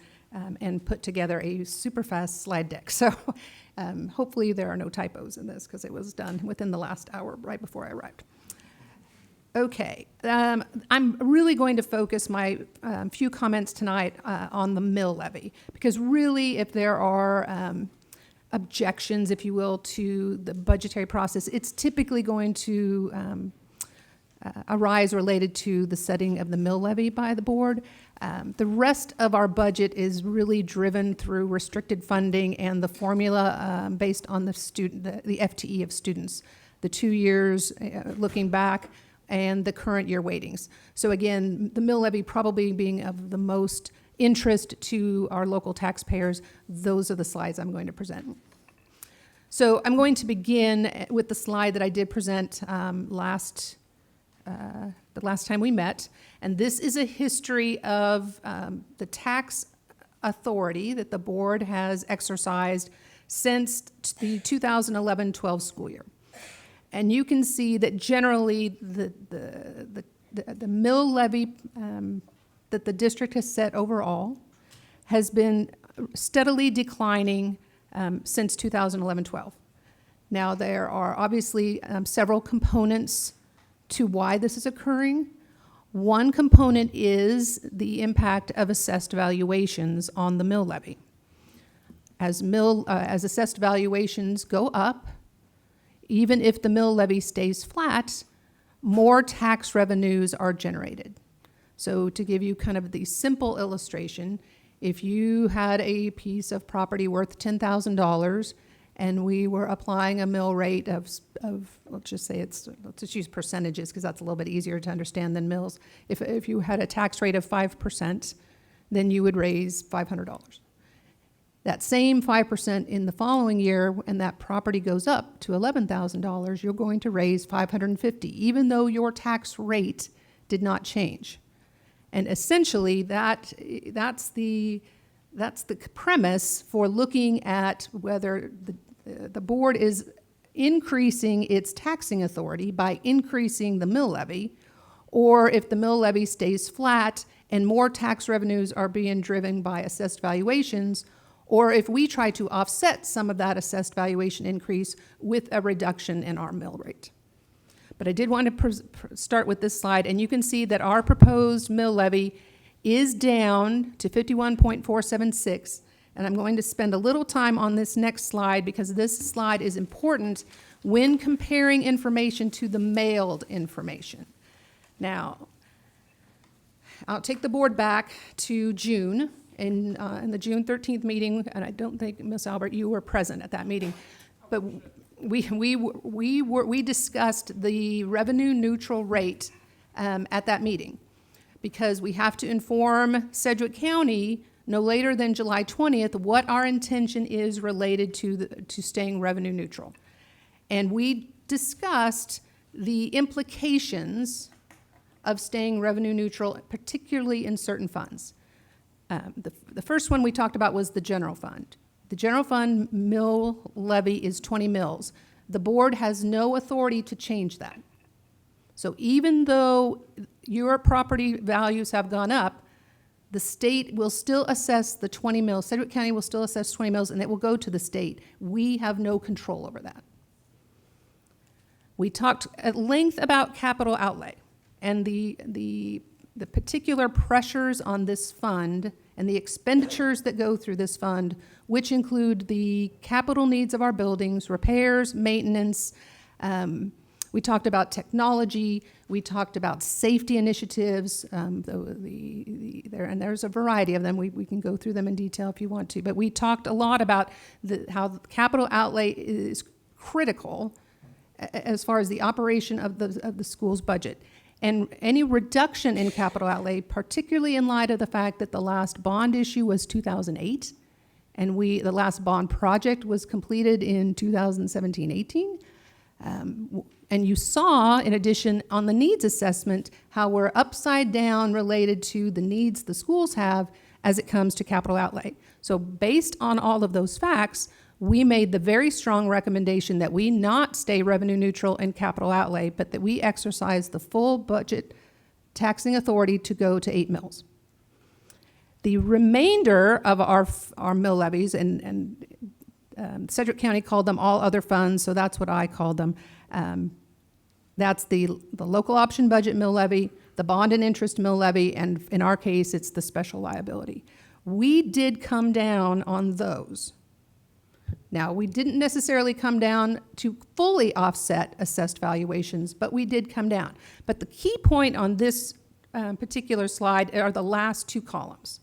and put together a super fast slide deck. So hopefully there are no typos in this, because it was done within the last hour right before I arrived. Okay, I'm really going to focus my few comments tonight on the mill levy, because really, if there are objections, if you will, to the budgetary process, it's typically going to arise related to the setting of the mill levy by the board. The rest of our budget is really driven through restricted funding and the formula based on the FTE of students, the 2 years looking back, and the current year weightings. So again, the mill levy probably being of the most interest to our local taxpayers, those are the slides I'm going to present. So I'm going to begin with the slide that I did present the last time we met, and this is a history of the tax authority that the board has exercised since the 2011-12 school year. And you can see that generally the mill levy that the district has set overall has been steadily declining since 2011-12. Now, there are obviously several components to why this is occurring. One component is the impact of assessed valuations on the mill levy. As assessed valuations go up, even if the mill levy stays flat, more tax revenues are generated. So to give you kind of the simple illustration, if you had a piece of property worth $10,000 and we were applying a mill rate of let's just use percentages, because that's a little bit easier to understand than mills. If you had a tax rate of 5%, then you would raise $500. That same 5% in the following year, and that property goes up to $11,000, you're going to raise $550, even though your tax rate did not change. And essentially, that's the premise for looking at whether the board is increasing its taxing authority by increasing the mill levy, or if the mill levy stays flat and more tax revenues are being driven by assessed valuations, or if we try to offset some of that assessed valuation increase with a reduction in our mill rate. But I did want to start with this slide, and you can see that our proposed mill levy is down to 51.476, And I'm going to spend a little time on this next slide because this slide is important when comparing information to the mailed information. Now, I'll take the board back to June, in the June 13th meeting, and I don't think, Ms. Albert, you were present at that meeting, but we discussed the revenue neutral rate at that meeting because we have to inform Sedgwick County no later than July 20th what our intention is related to staying revenue neutral. And we discussed the implications of staying revenue neutral, particularly in certain funds. The first one we talked about was the general fund. The general fund mill levy is 20 mills. The board has no authority to change that. So even though your property values have gone up, the state will still assess the 20 mills. Sedgwick County will still assess 20 mills, and it will go to the state. We have no control over that. We talked at length about capital outlay and the particular pressures on this fund and the expenditures that go through this fund, which include the capital needs of our buildings, repairs, maintenance. We talked about technology. We talked about safety initiatives. And there's a variety of them. We can go through them in detail if you want to. But we talked a lot about how the capital outlay is critical as far as the operation of the school's budget. And any reduction in capital outlay, particularly in light of the fact that the last bond issue was 2008, and the last bond project was completed in 2017-18. And you saw, in addition, on the needs assessment, how we're upside down related to the needs the schools have as it comes to capital outlay. So based on all of those facts, we made the very strong recommendation that we not stay revenue neutral in capital outlay, but that we exercise the full budget taxing authority to go to 8 mills. The remainder of our mill levies, and Sedgwick County called them all other funds, so that's what I called them. That's the local option budget mill levy, the bond and interest mill levy, and in our case, it's the special liability. We did come down on those. Now, we didn't necessarily come down to fully offset assessed valuations, but we did come down. But the key point on this particular slide are the last 2 columns.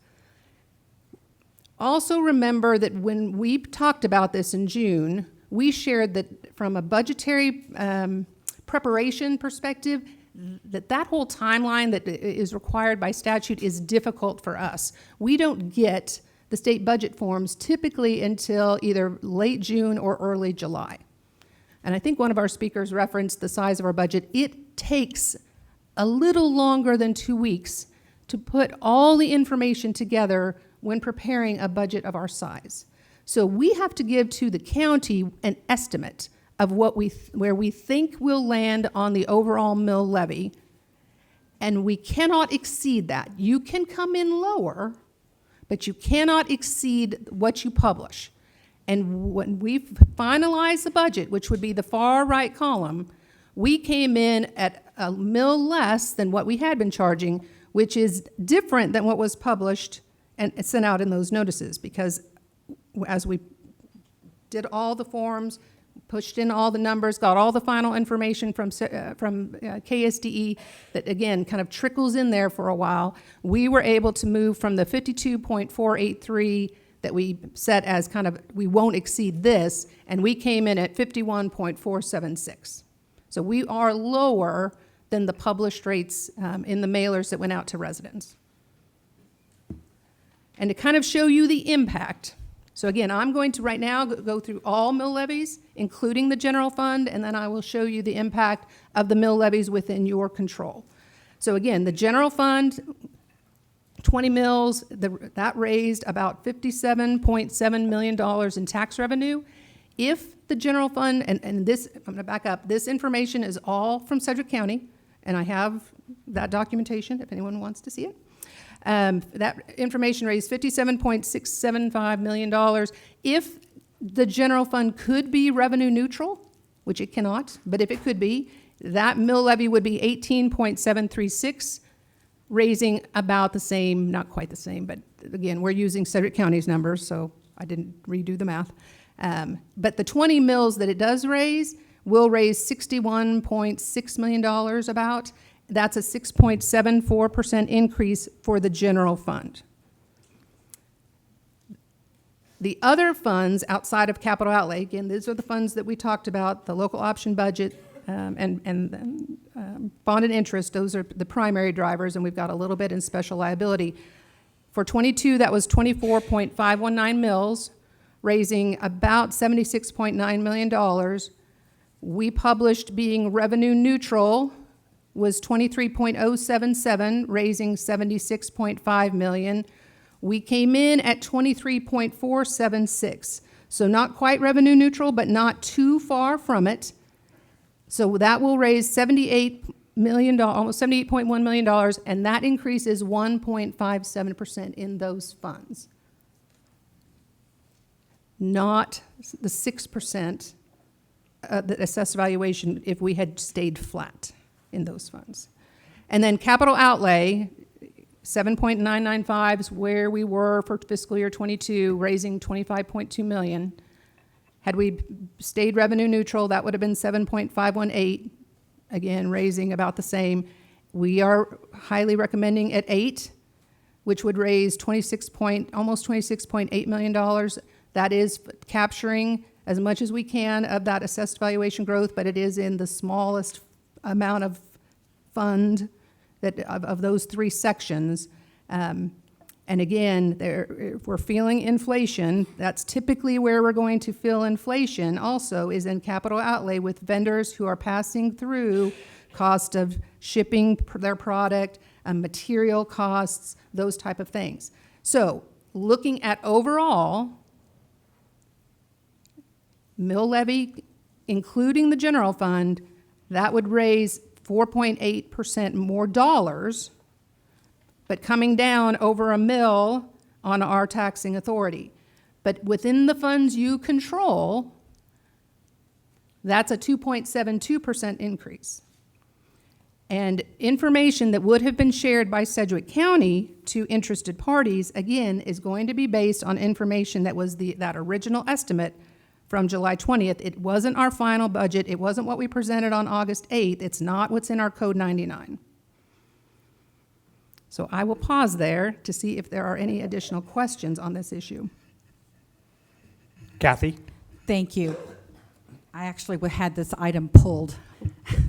Also remember that when we talked about this in June, we shared that from a budgetary preparation perspective, that whole timeline that is required by statute is difficult for us. We don't get the state budget forms typically until either late June or early July. And I think one of our speakers referenced the size of our budget. It takes a little longer than 2 weeks to put all the information together when preparing a budget of our size. So we have to give to the county an estimate of where we think we'll land on the overall mill levy, and we cannot exceed that. You can come in lower, but you cannot exceed what you publish. And when we finalized the budget, which would be the far right column, we came in at a mill less than what we had been charging, which is different than what was published and sent out in those notices, because as we did all the forms, pushed in all the numbers, got all the final information from KSDE that, again, kind of trickles in there for a while, we were able to move from the 52.483 that we set as kind of, we won't exceed this, and we came in at 51.476. So we are lower than the published rates in the mailers that went out to residents. And to kind of show you the impact, so again, I'm going to right now go through all mill levies, including the general fund, and then I will show you the impact of the mill levies within your control. So again, the general fund, 20 mills, that raised about $57.7 million in tax revenue. If the general fund, and this, I'm going to back up, this information is all from Sedgwick County, and I have that documentation if anyone wants to see it. That information raised $57.675 million. If the general fund could be revenue neutral, which it cannot, but if it could be, that mill levy would be 18.736, raising about the same, not quite the same, but again, we're using Sedgwick County's numbers, so I didn't redo the math. But the 20 mills that it does raise will raise $61.6 million about. That's a 6.74% increase for the general fund. The other funds outside of capital outlay, again, these are the funds that we talked about, the local option budget and bond and interest, those are the primary drivers, and we've got a little bit in special liability. For 22, that was 24.519 mills, raising about $76.9 million. We published being revenue neutral was 23.077, raising 76.5 million. We came in at 23.476, so not quite revenue neutral, but not too far from it. So that will raise $78 million, almost $78.1 million, and that increase is 1.57% in those funds. Not the 6% the assessed valuation if we had stayed flat in those funds. And then capital outlay, 7.995 is where we were for fiscal year 22, raising 25.2 million. Had we stayed revenue neutral, that would have been 7.518, again, raising about the same. We are highly recommending at 8, which would raise almost $26.8 million. That is capturing as much as we can of that assessed valuation growth, but it is in the smallest amount of fund that of those three sections. And again, if we're feeling inflation, that's typically where we're going to feel inflation also is in capital outlay with vendors who are passing through cost of shipping their product, material costs, those type of things. So looking at overall, mill levy, including the general fund, that would raise 4.8% more dollars, but coming down over a mill on our taxing authority. But within the funds you control, that's a 2.72% increase. And information that would have been shared by Sedgwick County to interested parties, again, is going to be based on information that was that original estimate from July 20th. It wasn't our final budget. It wasn't what we presented on August 8th. It's not what's in our Code 99. So I will pause there to see if there are any additional questions on this issue. Kathy? Thank you. I actually had this item pulled,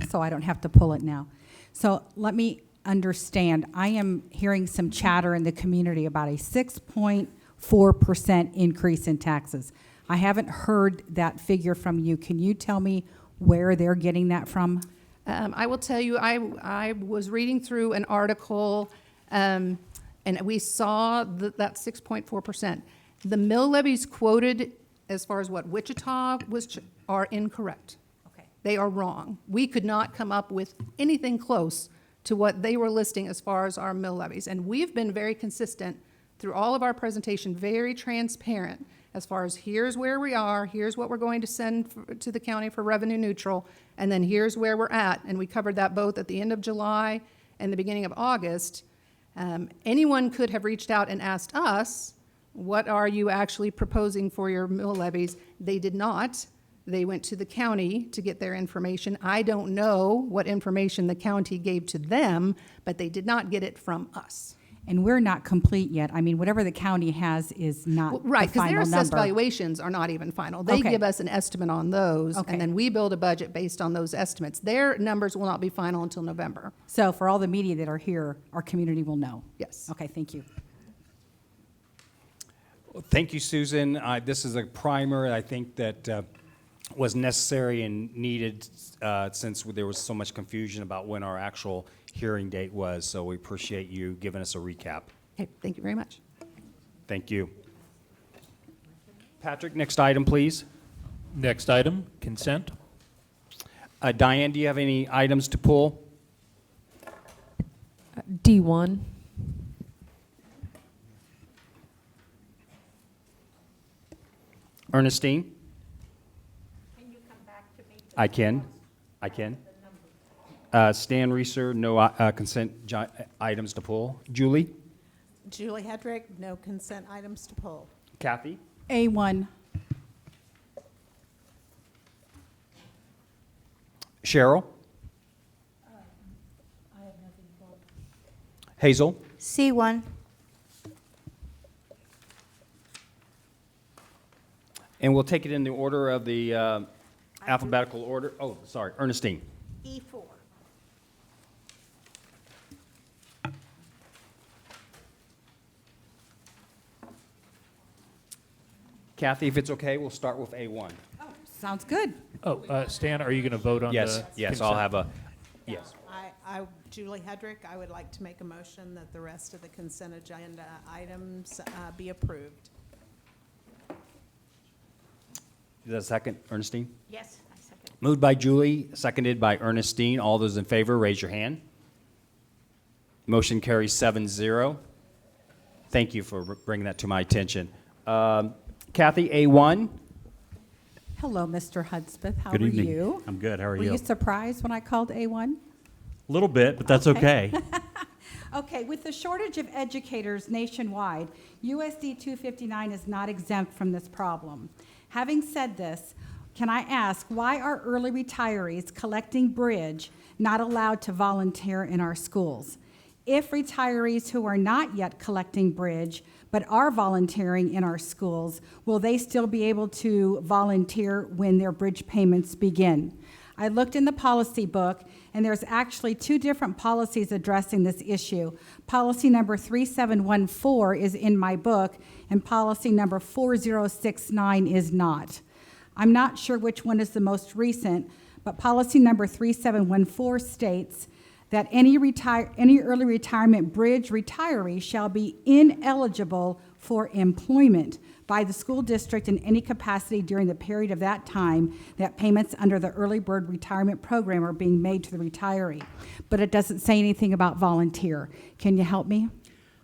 so I don't have to pull it now. So let me understand. I am hearing some chatter in the community about a 6.4% increase in taxes. I haven't heard that figure from you. Can you tell me where they're getting that from? I will tell you, I was reading through an article, and we saw that 6.4%. The mill levies quoted as far as what Wichita are incorrect. Okay. They are wrong. We could not come up with anything close to what they were listing as far as our mill levies. And we've been very consistent through all of our presentation, very transparent as far as here's where we are, here's what we're going to send to the county for revenue neutral, and then here's where we're at. And we covered that both at the end of July and the beginning of August. Anyone could have reached out and asked us, what are you actually proposing for your mill levies? They did not. They went to the county to get their information. I don't know what information the county gave to them, but they did not get it from us. And we're not complete yet. I mean, whatever the county has is not right, the final because their assessed number. valuations are not even final. They give us an estimate on those, and then we build a budget based on those estimates. Their numbers will not be final until November. So for all the media that are here, our community will know. Yes. Okay, thank you. Well, thank you, Susan. This is a primer I think that was necessary and needed since there was so much confusion about when our actual hearing date was. So we appreciate you giving us a recap. Okay, thank you very much. Thank you. Patrick, next item, please. Next item, consent. Diane, do you have any items to pull? D1. Ernestine? Can you come back to me? I can. Stan Reeser, no consent items to pull. Julie? Julie Hedrick, no consent items to pull. Kathy? A1. Cheryl? Hazel? C1. And we'll take it in the order of the alphabetical order. Oh, sorry, Ernestine. E4. Kathy, if it's okay, we'll start with A1. Sounds good. Oh, Stan, are you going to vote on Yes, the yes, I'll consent? have a, yes. Julie Hedrick, I would like to make a motion that the rest of the consent agenda items be approved. Is that a second, Ernestine? Yes, I second. Moved by Julie, seconded by Ernestine. All those in favor, raise your hand. Motion carries 7-0. Thank you for bringing that to my attention. Kathy, A1. Hello, Mr. Hudspeth. How Good are evening. you? I'm good. How are Were you? you surprised when I called A1? A little bit, but that's okay. Okay, with the shortage of educators nationwide, USD 259 is not exempt from this problem. Having said this, can I ask, why are early retirees collecting bridge not allowed to volunteer in our schools? If retirees who are not yet collecting bridge but are volunteering in our schools, will they still be able to volunteer when their bridge payments begin? I looked in the policy book, and there's actually two different policies addressing this issue. Policy number 3714 is in my book, and policy number 4069 is not. I'm not sure which one is the most recent, but policy number 3714 states that any early retirement bridge retiree shall be ineligible for employment by the school district in any capacity during the period of that time that payments under the early bird retirement program are being made to the retiree. But it doesn't say anything about volunteer. Can you help me?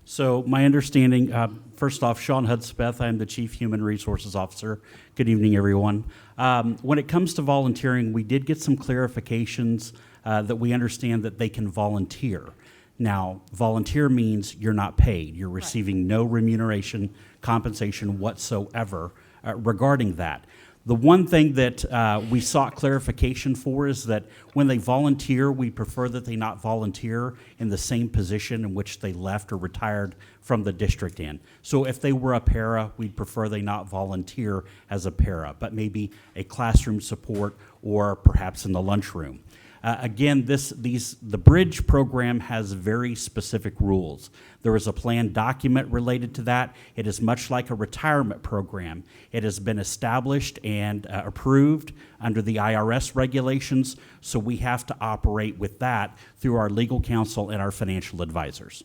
So my understanding, first off, Sean Hudspeth, I'm the Chief Human Resources Officer. Good evening, everyone. When it comes to volunteering, we did get some clarifications that we understand that they can volunteer. Now, volunteer means you're not paid. You're receiving no remuneration, compensation whatsoever regarding that. The one thing that we sought clarification for is that when they volunteer, we prefer that they not volunteer in the same position in which they left or retired from the district in. So if they were a para, we'd prefer they not volunteer as a para, but maybe a classroom support or perhaps in the lunchroom. Again, the bridge program has very specific rules. There is a planned document related to that. It is much like a retirement program. It has been established and approved under the IRS regulations, so we have to operate with that through our legal counsel and our financial advisors.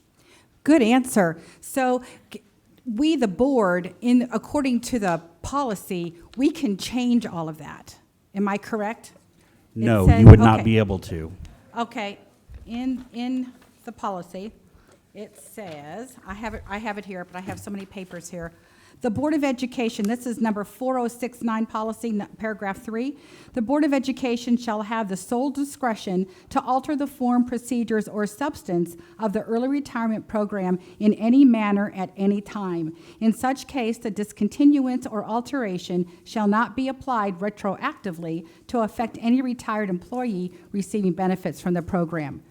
Good answer. So we, the board, according to the policy, we can change all of that. Am I correct? No, says- you would not okay. be able to. Okay, in the policy, it says, I have it here, but I have so many papers here. The Board of Education, this is number 4069 policy, paragraph 3. The Board of Education shall have the sole discretion to alter the form, procedures, or substance of the early retirement program in any manner at any time. In such case, the discontinuance or alteration shall not be applied retroactively to affect any retired employee receiving benefits from the program.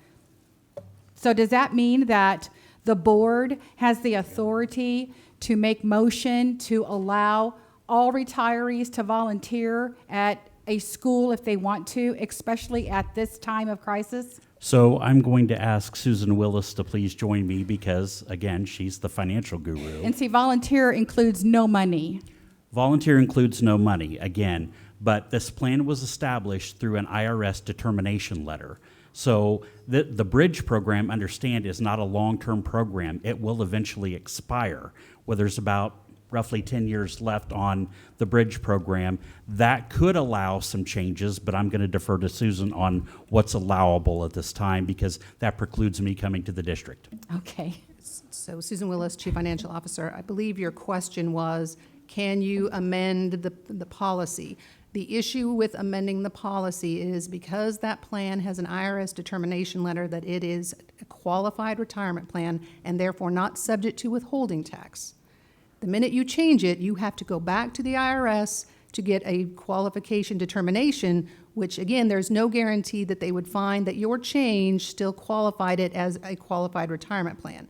So does that mean that the board has the authority to make motion to allow all retirees to volunteer at a school if they want to, especially at this time of crisis? So I'm going to ask Susan Willis to please join me because, again, she's the financial guru. And see, volunteer includes no money. Volunteer includes no money, again, but this plan was established through an IRS determination letter. So the bridge program, understand, is not a long-term program. It will eventually expire. Well, there's about roughly 10 years left on the bridge program. That could allow some changes, but I'm going to defer to Susan on what's allowable at this time because that precludes me coming to the district. Okay. So Susan Willis, Chief Financial Officer, I believe your question was, can you amend the policy? The issue with amending the policy is because that plan has an IRS determination letter that it is a qualified retirement plan and therefore not subject to withholding tax. The minute you change it, you have to go back to the IRS to get a qualification determination, which again, there's no guarantee that they would find that your change still qualified it as a qualified retirement plan.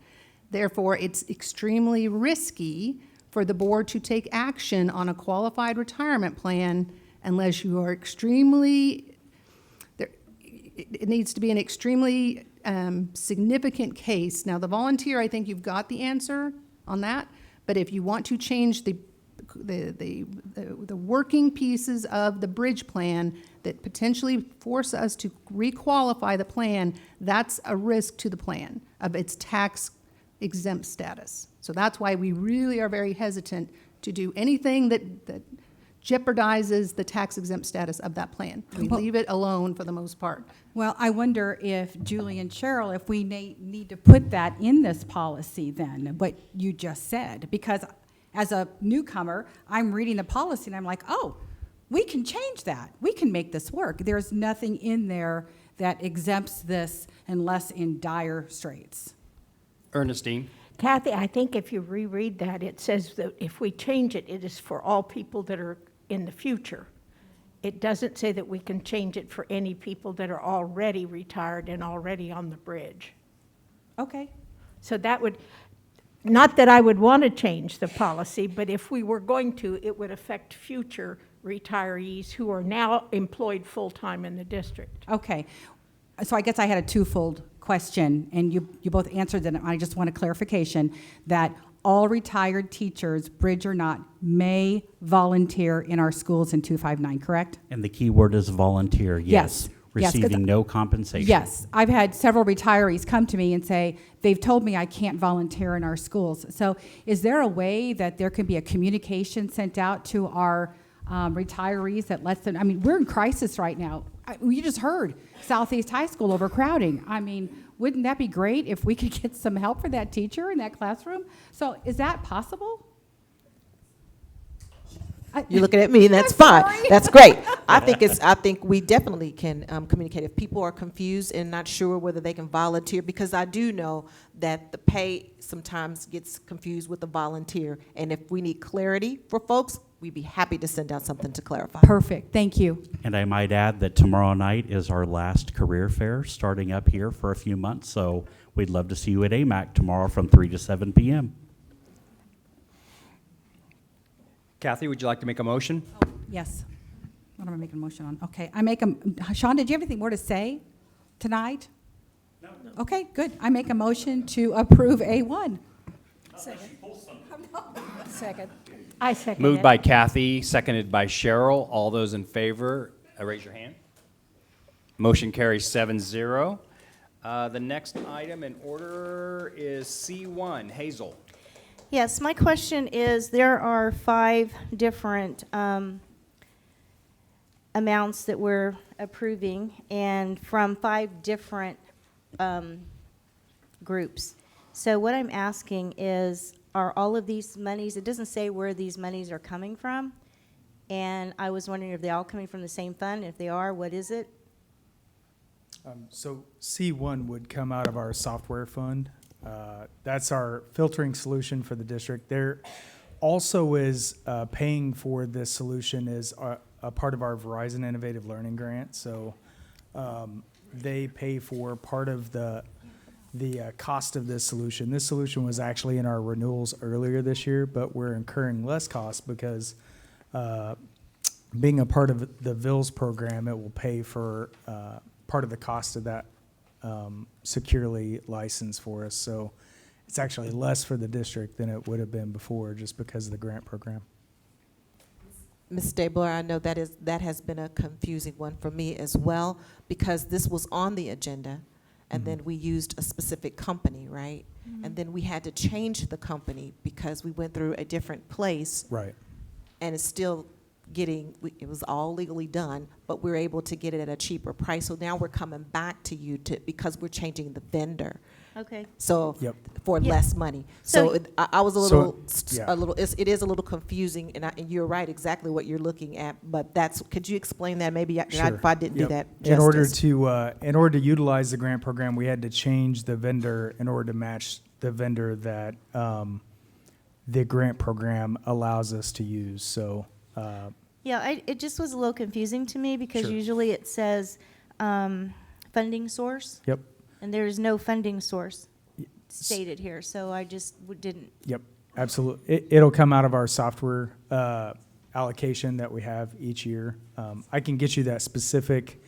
Therefore, it's extremely risky for the board to take action on a qualified retirement plan unless you are it needs to be an extremely significant case. Now, the volunteer, I think you've got the answer on that, but if you want to change the working pieces of the bridge plan that potentially force us to requalify the plan, that's a risk to the plan of its tax exempt status. So that's why we really are very hesitant to do anything that jeopardizes the tax exempt status of that plan. We leave it alone for the most part. Well, I wonder if Julie and Cheryl, if we need to put that in this policy then, what you just said, because as a newcomer, I'm reading the policy and I'm like, oh, we can change that. We can make this work. There's nothing in there that exempts this unless in dire straits. Ernestine? Kathy, I think if you reread that, it says that if we change it, it is for all people that are in the future. It doesn't say that we can change it for any people that are already retired and already on the bridge. Okay. So that would, not that I would want to change the policy, but if we were going to, it would affect future retirees who are now employed full-time in the district. Okay. So I guess I had a twofold question, and you both answered it. I just want a clarification that all retired teachers, bridge or not, may volunteer in our schools in 259, correct? And the key word is volunteer, yes. Yes, 'cause Receiving no compensation. Yes, I've had several retirees come to me and say, they've told me I can't volunteer in our schools. So is there a way that there can be a communication sent out to our retirees that lets them, I mean, we're in crisis right now. We just heard Southeast High School overcrowding. I mean, wouldn't that be great if we could get some help for that teacher in that classroom? So is that possible? You're looking at me, and that's I'm fine. sorry. That's great. I think we definitely can communicate. If people are confused and not sure whether they can volunteer, because I do know that the pay sometimes gets confused with the volunteer. And if we need clarity for folks, we'd be happy to send out something to clarify. Perfect. Thank you. And I might add that tomorrow night is our last career fair starting up here for a few months. So we'd love to see you at AMAC tomorrow from 3 to 7 p.m. Kathy, would you like to make a motion? Yes. What am I making a motion on? Okay, Sean, did you have anything more to say tonight? No. Okay, good. I make a motion to approve A1. Second. Second. I second Moved it. by Kathy, seconded by Cheryl. All those in favor, raise your hand. Motion carries 7-0. The next item in order is C1. Hazel. Yes, my question is, there are 5 different amounts that we're approving, and from 5 different groups. So what I'm asking is, are all of these monies, it doesn't say where these monies are coming from, and I was wondering if they're all coming from the same fund. If they are, what is it? So C1 would come out of our software fund. That's our filtering solution for the district. There also is paying for this solution is a part of our Verizon Innovative Learning Grant. So they pay for part of the cost of this solution. This solution was actually in our renewals earlier this year, but we're incurring less cost because being a part of the VILS program, it will pay for part of the cost of that securely licensed for us. So it's actually less for the district than it would have been before just because of the grant program. Ms. Stabler, I know that has been a confusing one for me as well, because this was on the agenda, and then we used a specific company, right? And then we had to change the company because we went through a different place. Right. And it's still it was all legally done, but we're able to get it at a cheaper price. So now we're coming back to you because we're changing the vendor. Okay. So Yep. for Yeah. less money. So- So I was yeah. it is a little confusing, and you're right, exactly what you're looking at. But could you explain that? Maybe if I didn't do Yep. that In order justice. to utilize the grant program, we had to change the vendor in order to match the vendor that the grant program allows us to use. So, Yeah, it just was a little confusing to me because Sure. usually it says funding source. yep, And there is no funding source stated here, so I just didn't. yep, absolutely. It'll come out of our software allocation that we have each year. I can get you that specific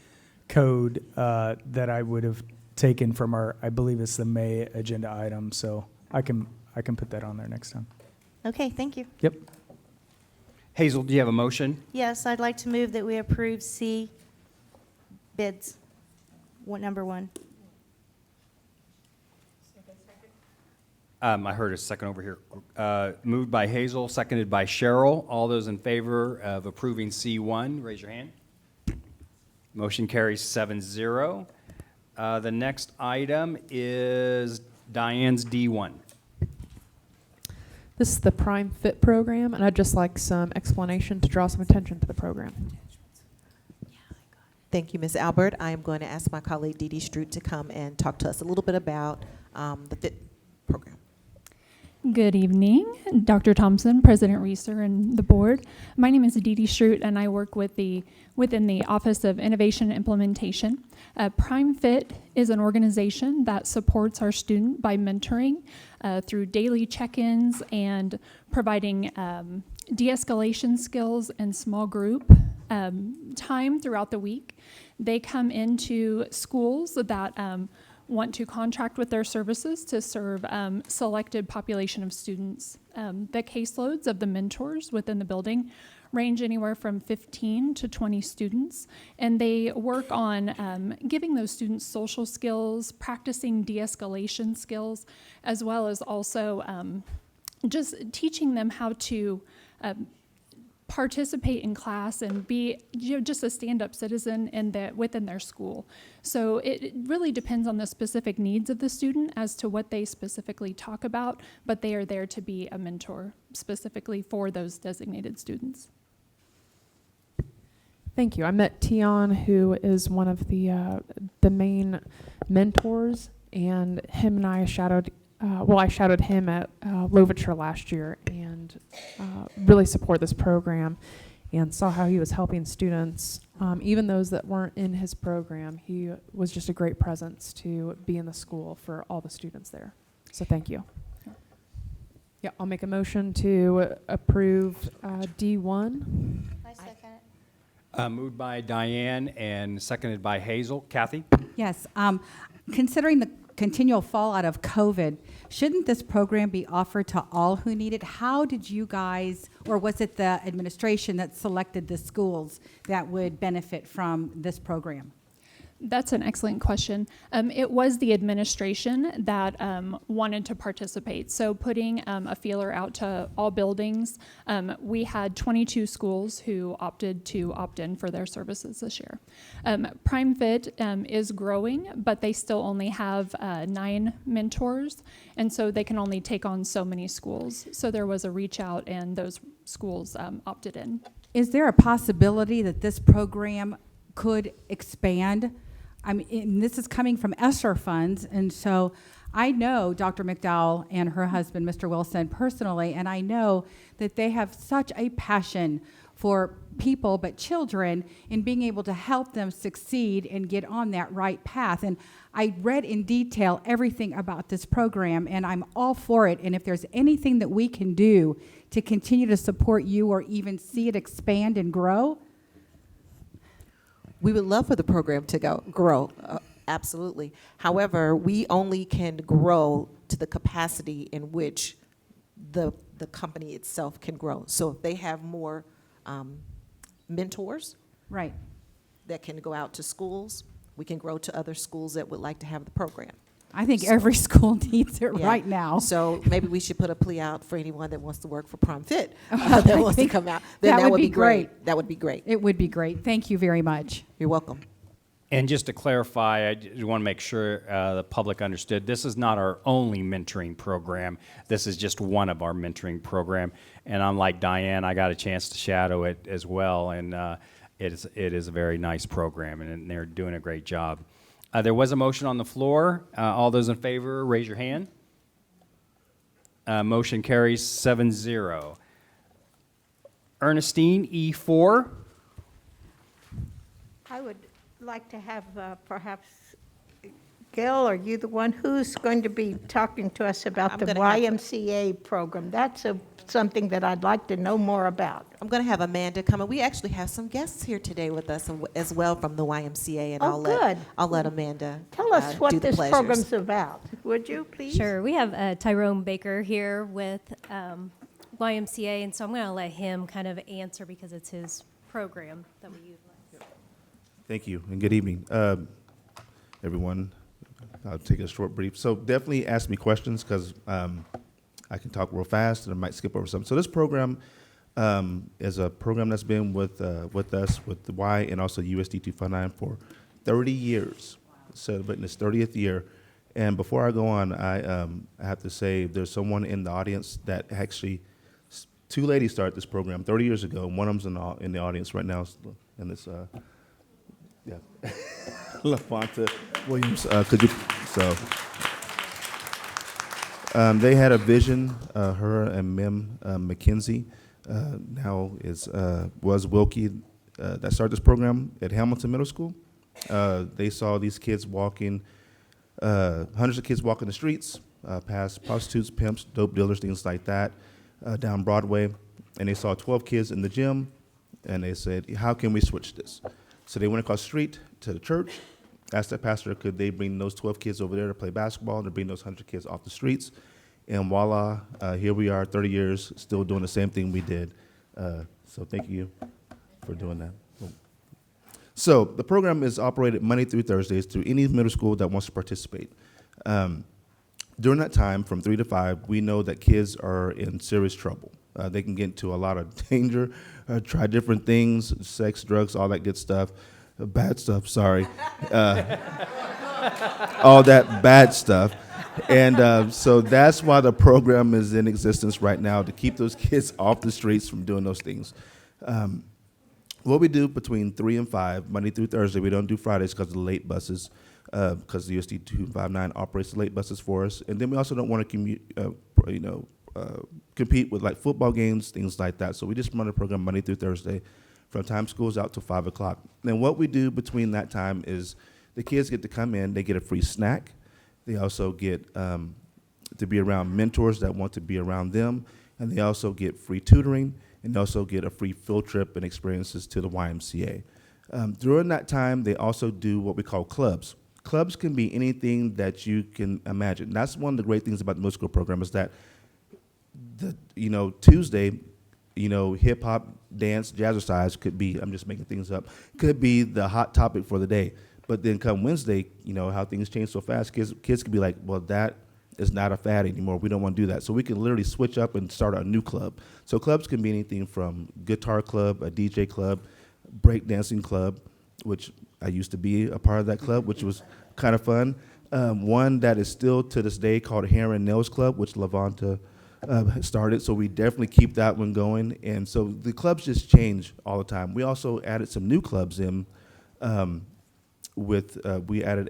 code that I would have taken from our, I believe it's the May agenda item, so I can put that on there next time. Okay, thank you. Yep. Hazel, do you have a motion? Yes, I'd like to move that we approve C bids, number 1. I heard a second over here. Moved by Hazel, seconded by Cheryl. All those in favor of approving C1, raise your hand. Motion carries 7-0. The next item is Diane's D1. This is the Prime Fit program, and I'd just like some explanation to draw some attention to the program. Thank you, Ms. Albert. I am going to ask my colleague Dee Dee Stroot to come and talk to us a little bit about the FIT program. Good evening, Dr. Thompson, President Reeser, and the board. My name is Dee Dee Stroot, and I work within the Office of Innovation and Implementation. Prime Fit is an organization that supports our student by mentoring through daily check-ins and providing de-escalation skills and small group time throughout the week. They come into schools that want to contract with their services to serve selected population of students. The caseloads of the mentors within the building range anywhere from 15 to 20 students, and they work on giving those students social skills, practicing de-escalation skills, as well as also just teaching them how to participate in class and be just a stand-up citizen within their school. So it really depends on the specific needs of the student as to what they specifically talk about, but they are there to be a mentor specifically for those designated students. Thank you. I met Tion, who is one of the main mentors, and him and I shadowed. I shadowed him at Loviture last year, and really support this program, and saw how he was helping students, even those that weren't in his program. He was just a great presence to be in the school for all the students there. So thank you. Yeah, I'll make a motion to approve D1. I second it. Moved by Diane and seconded by Hazel. Kathy? Yes. Considering the continual fallout of COVID, shouldn't this program be offered to all who need it? How did you guys, or was it the administration that selected the schools that would benefit from this program? That's an excellent question. It was the administration that wanted to participate. So putting a feeler out to all buildings, we had 22 schools who opted to opt in for their services this year. Prime Fit is growing, but they still only have 9 mentors, and so they can only take on so many schools. So there was a reach out, and those schools opted in. Is there a possibility that this program could expand? I mean, and this is coming from ESSER funds, and so I know Dr. McDowell and her husband, Mr. Wilson, personally, and I know that they have such a passion for people, but children, in being able to help them succeed and get on that right path. And I read in detail everything about this program, and I'm all for it. And if there's anything that we can do to continue to support you or even see it expand and grow, We would love for the program to grow, absolutely. However, we only can grow to the capacity in which the company itself can grow. So if they have more mentors, right, that can go out to schools, we can grow to other schools that would like to have the program. I think every school needs it Yeah. right now. So maybe we should put a plea out for anyone that wants to work for Prime Fit, that wants to come out. Then that would be great. That would be great. It would be great. Thank you very much. You're welcome. And just to clarify, I just want to make sure the public understood, this is not our only mentoring program. This is just one of our mentoring program. And unlike Diane, I got a chance to shadow it as well, and it is a very nice program, and they're doing a great job. There was a motion on the floor. All those in favor, raise your hand. Motion carries 7-0. Ernestine, E4. I would like to have perhaps Gil, are you the one who's going to be talking to us about I'm the gonna have- YMCA program? That's something that I'd like to know more about. I'm going to have Amanda come, and we actually have some guests here today with us as well from the YMCA, and Oh, good. I'll let Amanda Tell us do what the this pleasures. program's about, would you, please? Sure. We have Tyrone Baker here with YMCA, and so I'm going to let him kind of answer because it's his program that we utilize. Thank you, and good evening, everyone. I'll take a short brief. So definitely ask me questions, because I can talk real fast and I might skip over something. So this program is a program that's been with us, with the Y and also USD 259 for 30 years, celebrating its 30th year. And before I go on, I have to say there's someone in the audience that actually, two ladies started this program 30 years ago, and one of them's in the audience right now, and it's yeah, Lawanda Williams. Could you? So they had a vision. Her and Mim McKenzie now was Wilkie that started this program at Hamilton Middle School. They saw these kids walking, hundreds of kids walking the streets, past prostitutes, pimps, dope dealers, things like that, down Broadway, and they saw 12 kids in the gym, and they said, "How can we switch this?" So they went across the street to the church, asked that pastor, could they bring those 12 kids over there to play basketball and to bring those 100 kids off the streets? And voila, here we are, 30 years, still doing the same thing we did. So thank you for doing that. So the program is operated Monday through Thursdays through any middle school that wants to participate. During that time, from 3 to 5, we know that kids are in serious trouble. They can get into a lot of danger, try different things, sex, drugs, all that good stuff. Bad stuff, sorry. All that bad stuff. And so that's why the program is in existence right now, to keep those kids off the streets from doing those things. What we do between 3 and 5, Monday through Thursday, we don't do Fridays because of the late buses, because the USD 259 operates the late buses for us. And then we also don't want to compete with like football games, things like that. So we just run the program Monday through Thursday from time school's out to 5 o'clock. And what we do between that time is the kids get to come in, they get a free snack. They also get to be around mentors that want to be around them. And they also get free tutoring, and they also get a free field trip and experiences to the YMCA. During that time, they also do what we call clubs. Clubs can be anything that you can imagine. That's one of the great things about the middle school program, is that Tuesday, hip hop, dance, jazzercise could be, I'm just making things up, could be the hot topic for the day. But then come Wednesday, how things change so fast, kids could be like, well, that is not a fad anymore. We don't want to do that. So we can literally switch up and start a new club. So clubs can be anything from guitar club, a DJ club, breakdancing club, which I used to be a part of that club, which was kind of fun. One that is still to this day called Hair and Nails Club, which Lawanda started. So we definitely keep that one going. And so the clubs just change all the time. We also added some new clubs in. We added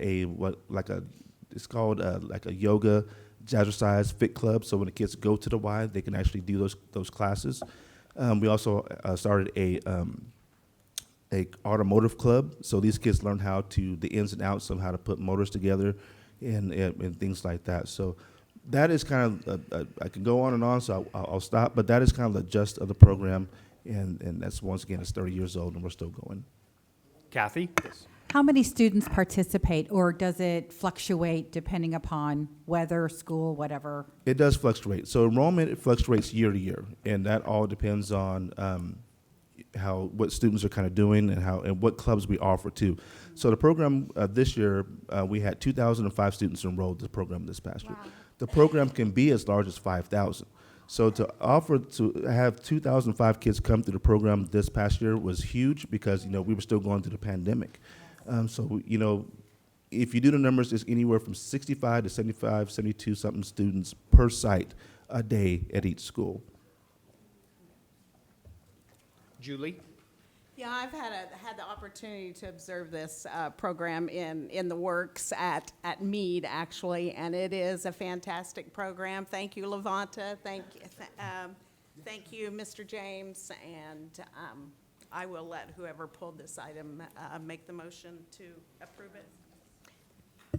it's called like a yoga, jazzercise fit club. So when the kids go to the Y, they can actually do those classes. We also started a automotive club. So these kids learn the ins and outs of how to put motors together and things like that. So that is kind of, I can go on, so I'll stop, but that is kind of the gist of the program. And that's, once again, it's 30 years old and we're still going. Kathy? Yes. How many students participate, or does it fluctuate depending upon weather, school, whatever? It does fluctuate. So enrollment, it fluctuates year to year, and that all depends on what students are kind of doing and what clubs we offer too. So the program this year, we had 2,005 students enrolled in the program this past year. The program can be as large as 5,000. So to have 2,005 kids come through the program this past year was huge, because we were still going through the pandemic. So if you do the numbers, it's anywhere from 65 to 75, 72 something students per site a day at each school. Julie? Yeah, I've had the opportunity to observe this program in the works at Meade, actually, and it is a fantastic program. Thank you, Levanta. Thank you, Mr. James, and I will let whoever pulled this item make the motion to approve it.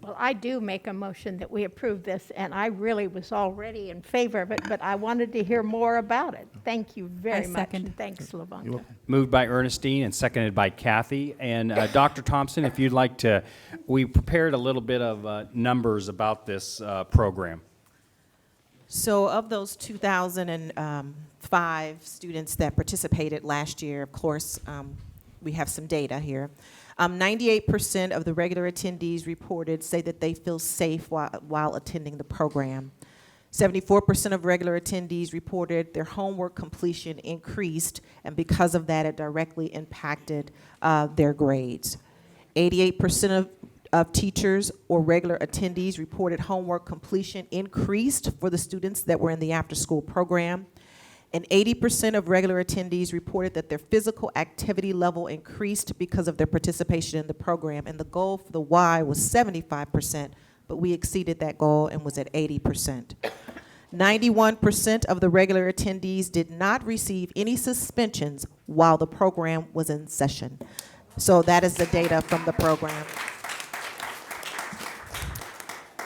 Well, I do make a motion that we approve this, and I really was already in favor of it, but I wanted to hear more about it. Thanks, second. and thanks, Levanta. Moved by Ernestine and seconded by Kathy. And Dr. Thompson, if you'd like to, we prepared a little bit of numbers about this program. So of those 2,005 students that participated last year, of course, we have some data here. 98% of the regular attendees reported say that they feel safe while attending the program. 74% of regular attendees reported their homework completion increased, and because of that, it directly impacted their grades. 88% of teachers or regular attendees reported homework completion increased for the students that were in the after-school program. And 80% of regular attendees reported that their physical activity level increased because of their participation in the program. And the goal for the Y was 75%, but we exceeded that goal and was at 80%. 91% of the regular attendees did not receive any suspensions while the program was in session. So that is the data from the program.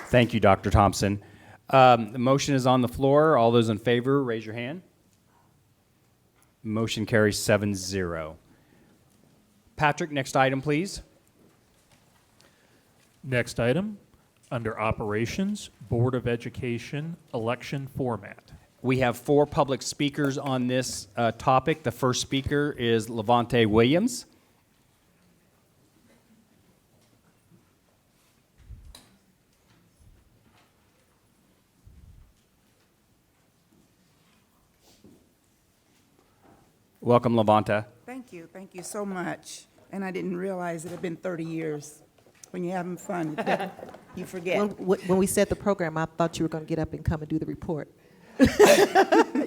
Thank you, Dr. Thompson. The motion is on the floor. All those in favor, raise your hand. Motion carries 7-0. Patrick, next item, please. Next item, under Operations, Board of Education, election format. We have 4 public speakers on this topic. The first speaker is Levante Williams. Welcome, Levanta. Thank you so much. And I didn't realize it had been 30 years. When you're having fun, you forget. When we said the program, I thought you were going to get up and come and do the report.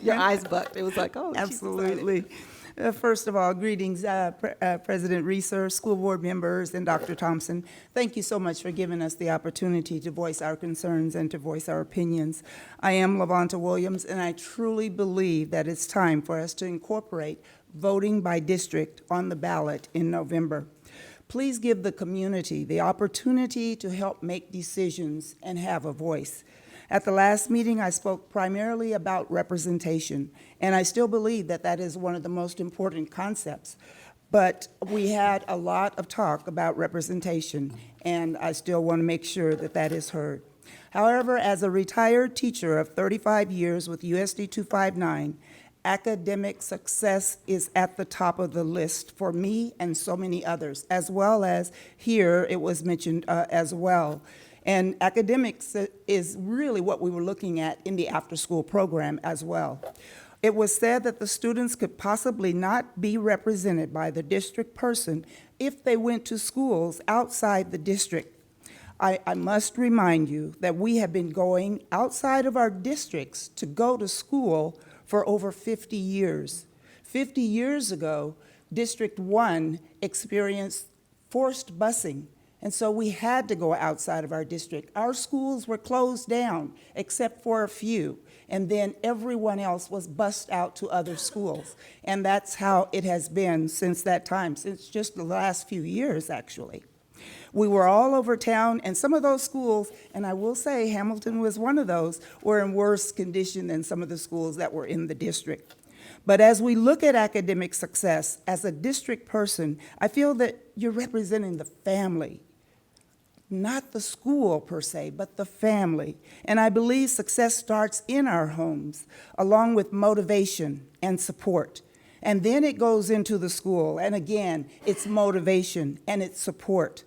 Your eyes bucked. It was like, oh, absolutely. First of all, greetings, President Reeser, school board members, and Dr. Thompson. Thank you so much for giving us the opportunity to voice our concerns and to voice our opinions. I am Lawanda Williams, and I truly believe that it's time for us to incorporate voting by district on the ballot in November. Please give the community the opportunity to help make decisions and have a voice. At the last meeting, I spoke primarily about representation, and I still believe that that is one of the most important concepts. But we had a lot of talk about representation, and I still want to make sure that that is heard. However, as a retired teacher of 35 years with USD 259, academic success is at the top of the list for me and so many others, as well as here it was mentioned as well. And academics is really what we were looking at in the after-school program as well. It was said that the students could possibly not be represented by the district person if they went to schools outside the district. I must remind you that we have been going outside of our districts to go to school for over 50 years. 50 years ago, District 1 experienced forced busing. And so we had to go outside of our district. Our schools were closed down, except for a few. And then everyone else was bused out to other schools. And that's how it has been since that time, since just the last few years, actually. We were all over town, and some of those schools, and I will say Hamilton was one of those, were in worse condition than some of the schools that were in the district. But as we look at academic success, as a district person, I feel that you're representing the family. Not the school per se, but the family. And I believe success starts in our homes, along with motivation and support. And then it goes into the school. And again, it's motivation and it's support.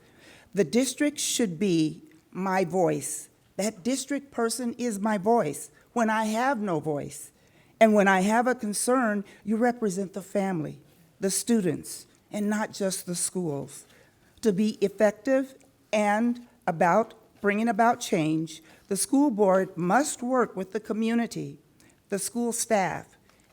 The district should be my voice. That district person is my voice when I have no voice. And when I have a concern, you represent the family, the students, and not just the schools. To be effective and about bringing about change, the school board must work with the community, the school staff,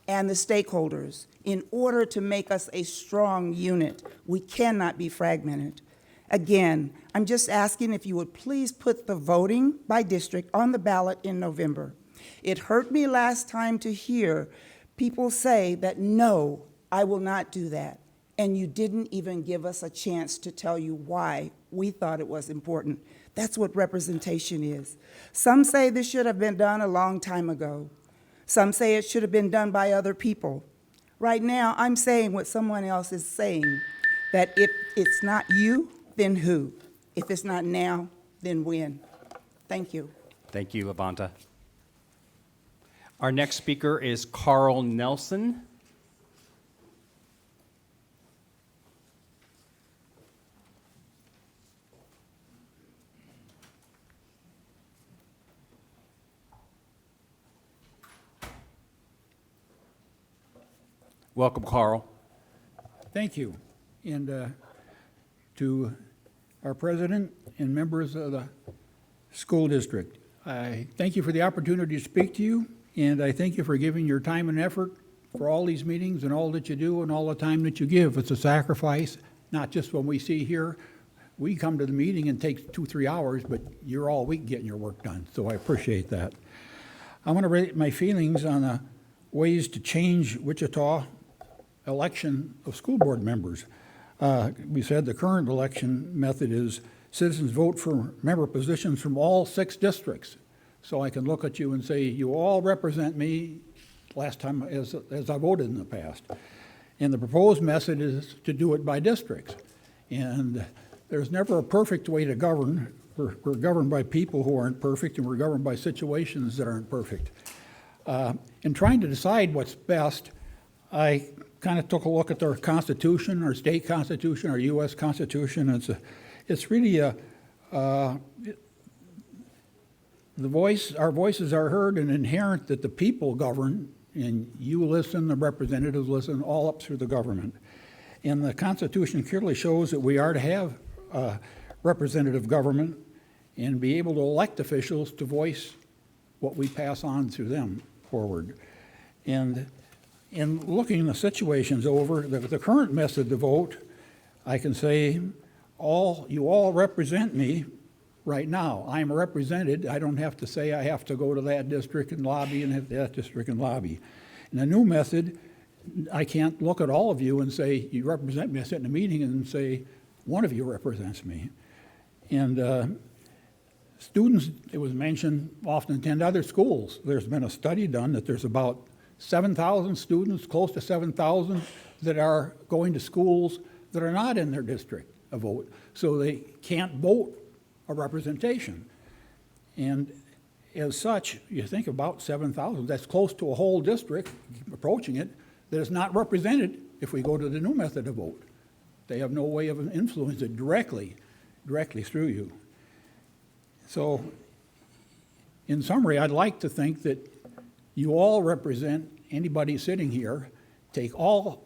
and the stakeholders in order to make us a strong unit. We cannot be fragmented. Again, I'm just asking if you would please put the voting by district on the ballot in November. It hurt me last time to hear people say that, no, I will not do that. And you didn't even give us a chance to tell you why we thought it was important. That's what representation is. Some say this should have been done a long time ago. Some say it should have been done by other people. Right now, I'm saying what someone else is saying, that if it's not you, then who? If it's not now, then when? Thank you. Thank you, Levanta. Our next speaker is Carl Nelson. Welcome, Carl. Thank you. And to our president and members of the school district, I thank you for the opportunity to speak to you, and I thank you for giving your time and effort for all these meetings and all that you do and all the time that you give. It's a sacrifice, not just when we see here. We come to the meeting and it takes 2-3 hours, but you're all week getting your work done, so I appreciate that. I want to rate my feelings on the ways to change Wichita election of school board members. We said the current election method is citizens vote for member positions from all 6 districts. So I can look at you and say, you all represent me last time as I voted in the past. And the proposed method is to do it by districts. And there's never a perfect way to govern. We're governed by people who aren't perfect, and we're governed by situations that aren't perfect. In trying to decide what's best, I kind of took a look at our Constitution, our state Constitution, our U.S. Constitution. It's really our voices are heard and inherent that the people govern, and you listen, the representatives listen, all up through the government. And the Constitution clearly shows that we are to have representative government and be able to elect officials to voice what we pass on through them forward. And in looking the situations over, the current method to vote, I can say, you all represent me right now. I'm represented. I don't have to say I have to go to that district and lobby and have that district and lobby. In the new method, I can't look at all of you and say, you represent me. I sit in a meeting and say, one of you represents me. And students, it was mentioned, often attend other schools. There's been a study done that there's about 7,000 students, close to 7,000, that are going to schools that are not in their district a vote. So they can't vote a representation. And as such, you think about 7,000, that's close to a whole district, approaching it, that is not represented if we go to the new method of vote. They have no way of influencing it directly through you. So, in summary, I'd like to think that you all represent anybody sitting here. Take all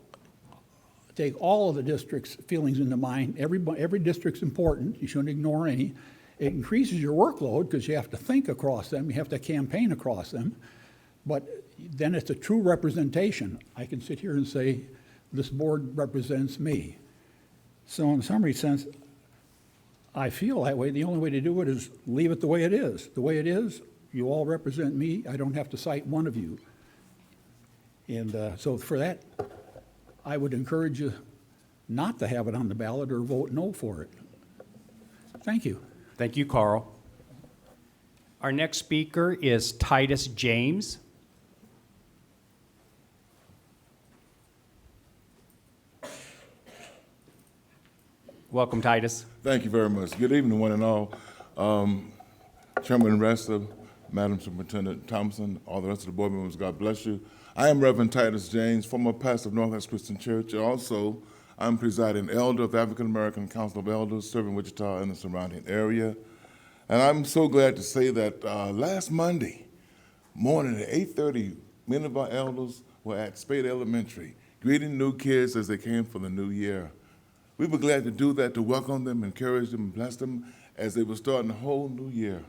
of the district's feelings into mind. Every district's important. You shouldn't ignore any. It increases your workload because you have to think across them. You have to campaign across them. But then it's a true representation. I can sit here and say, this board represents me. So in summary sense, I feel that way. The only way to do it is leave it the way it is. The way it is, you all represent me. I don't have to cite one of you. And so for that, I would encourage you not to have it on the ballot or vote no for it. Thank you. Thank you, Carl. Our next speaker is Titus James. Welcome, Titus. Thank you very much. Good evening, one and all. Chairman Resta, Madam Superintendent Thompson, all the rest of the board members, God bless you. I am Reverend Titus James, former pastor of Northwest Christian Church. Also, I'm presiding elder of the African American Council of Elders, serving Wichita and the surrounding area. And I'm so glad to say that last Monday morning at 8:30, many of our elders were at Spade Elementary, greeting new kids as they came for the new year. We were glad to do that, to welcome them, encourage them, and bless them as they were starting a whole new year.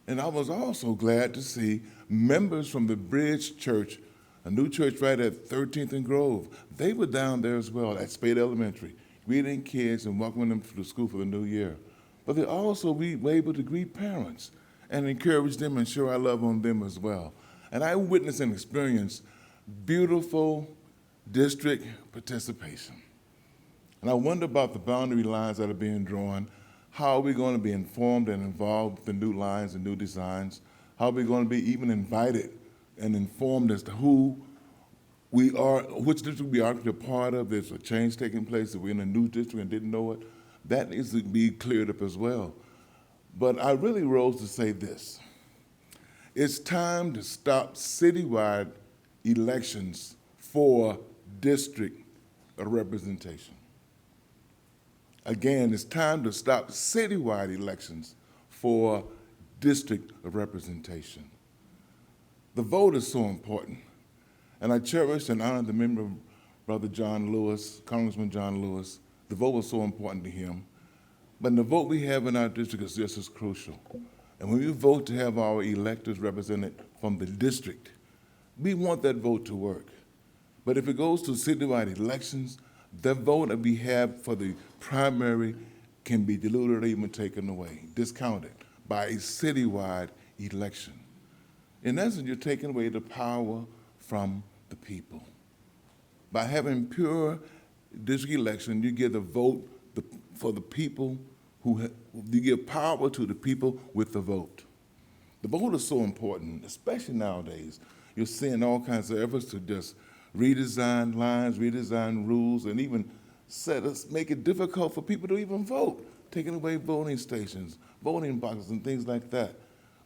And I was also glad to see members from the Bridge Church a new church right at 13th and Grove. They were down there as well at Spade Elementary, greeting kids and welcoming them to the school for the new year. But they also were able to greet parents and encourage them and show our love on them as well. And I witnessed and experienced beautiful district participation. And I wonder about the boundary lines that are being drawn. How are we going to be informed and involved with the new lines and new designs? How are we going to be even invited and informed as to who we are, which district we are a part of? There's a change taking place, that we're in a new district and didn't know it. That needs to be cleared up as well. But I really rose to say this. It's time to stop citywide elections for district representation. Again, it's time to stop citywide elections for district representation. The vote is so important, and I cherish and honor the memory of Brother John Lewis, Congressman John Lewis. The vote was so important to him, but the vote we have in our district is just as crucial. And when we vote to have our electors represented from the district, we want that vote to work. But if it goes to citywide elections, the vote that we have for the primary can be diluted or even taken away, discounted by a citywide election. In essence, you're taking away the power from the people. By having pure district election, you give the vote for the people you give power to the people with the vote. The vote is so important, especially nowadays. You're seeing all kinds of efforts to just redesign lines, redesign rules, and even make it difficult for people to even vote, taking away voting stations, voting boxes, and things like that.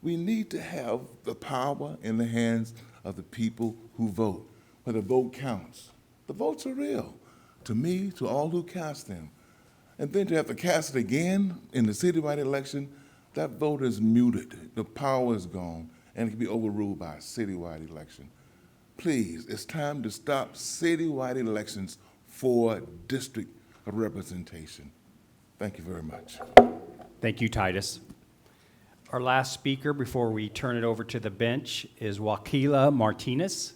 We need to have the power in the hands of the people who vote, where the vote counts. The votes are real, to me, to all who cast them. And then to have to cast it again in the citywide election, that vote is muted. The power is gone, and it can be overruled by a citywide election. Please, it's time to stop citywide elections for district representation. Thank you very much. Thank you, Titus. Our last speaker before we turn it over to the bench is Wakila Martinez.